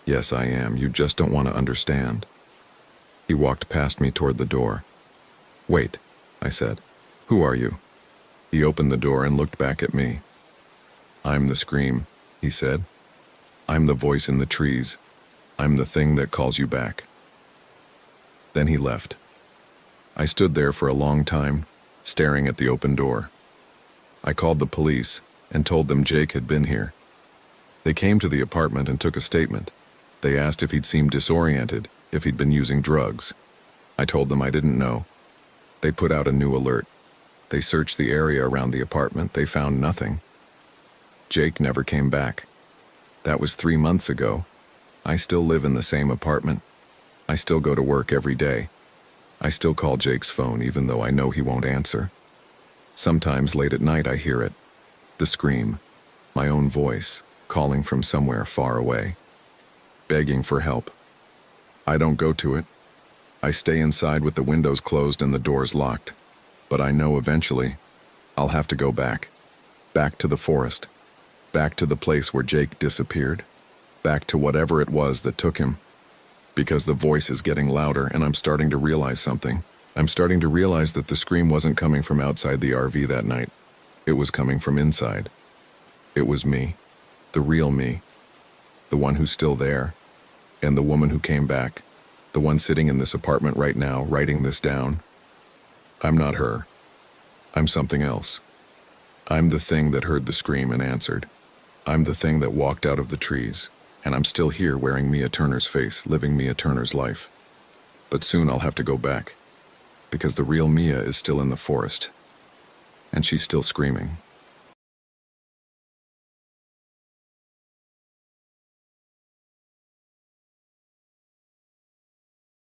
A: Yes, I am. You just don't want to understand. He walked past me toward the door. Wait, I said. Who are you? He opened the door and looked back at me. I'm the scream, he said. I'm the voice in the trees. I'm the thing that calls you back. Then he left. I stood there for a long time, staring at the open door. I called the police and told them Jake had been here. They came to the apartment and took a statement. They asked if he'd seemed disoriented, if he'd been using drugs. I told them I didn't know. They put out a new alert. They searched the area around the apartment. They found nothing. Jake never came back. That was 3 months ago. I still live in the same apartment. I still go to work every day. I still call Jake's phone even though I know he won't answer. Sometimes late at night I hear it. The scream. My own voice, calling from somewhere far away. Begging for help. I don't go to it. I stay inside with the windows closed and the doors locked. But I know eventually I'll have to go back. Back to the forest. Back to the place where Jake disappeared. Back to whatever it was that took him. Because the voice is getting louder and I'm starting to realize something. I'm starting to realize that the scream wasn't coming from outside the RV that night. It was coming from inside. It was me. The real me. The one who's still there. And the woman who came back. The one sitting in this apartment right now, writing this down. I'm not her. I'm something else. I'm the thing that heard the scream and answered. I'm the thing that walked out of the trees. And I'm still here wearing Mia Turner's face, living Mia Turner's life. But soon I'll have to go back. Because the real Mia is still in the forest. And she's still screaming.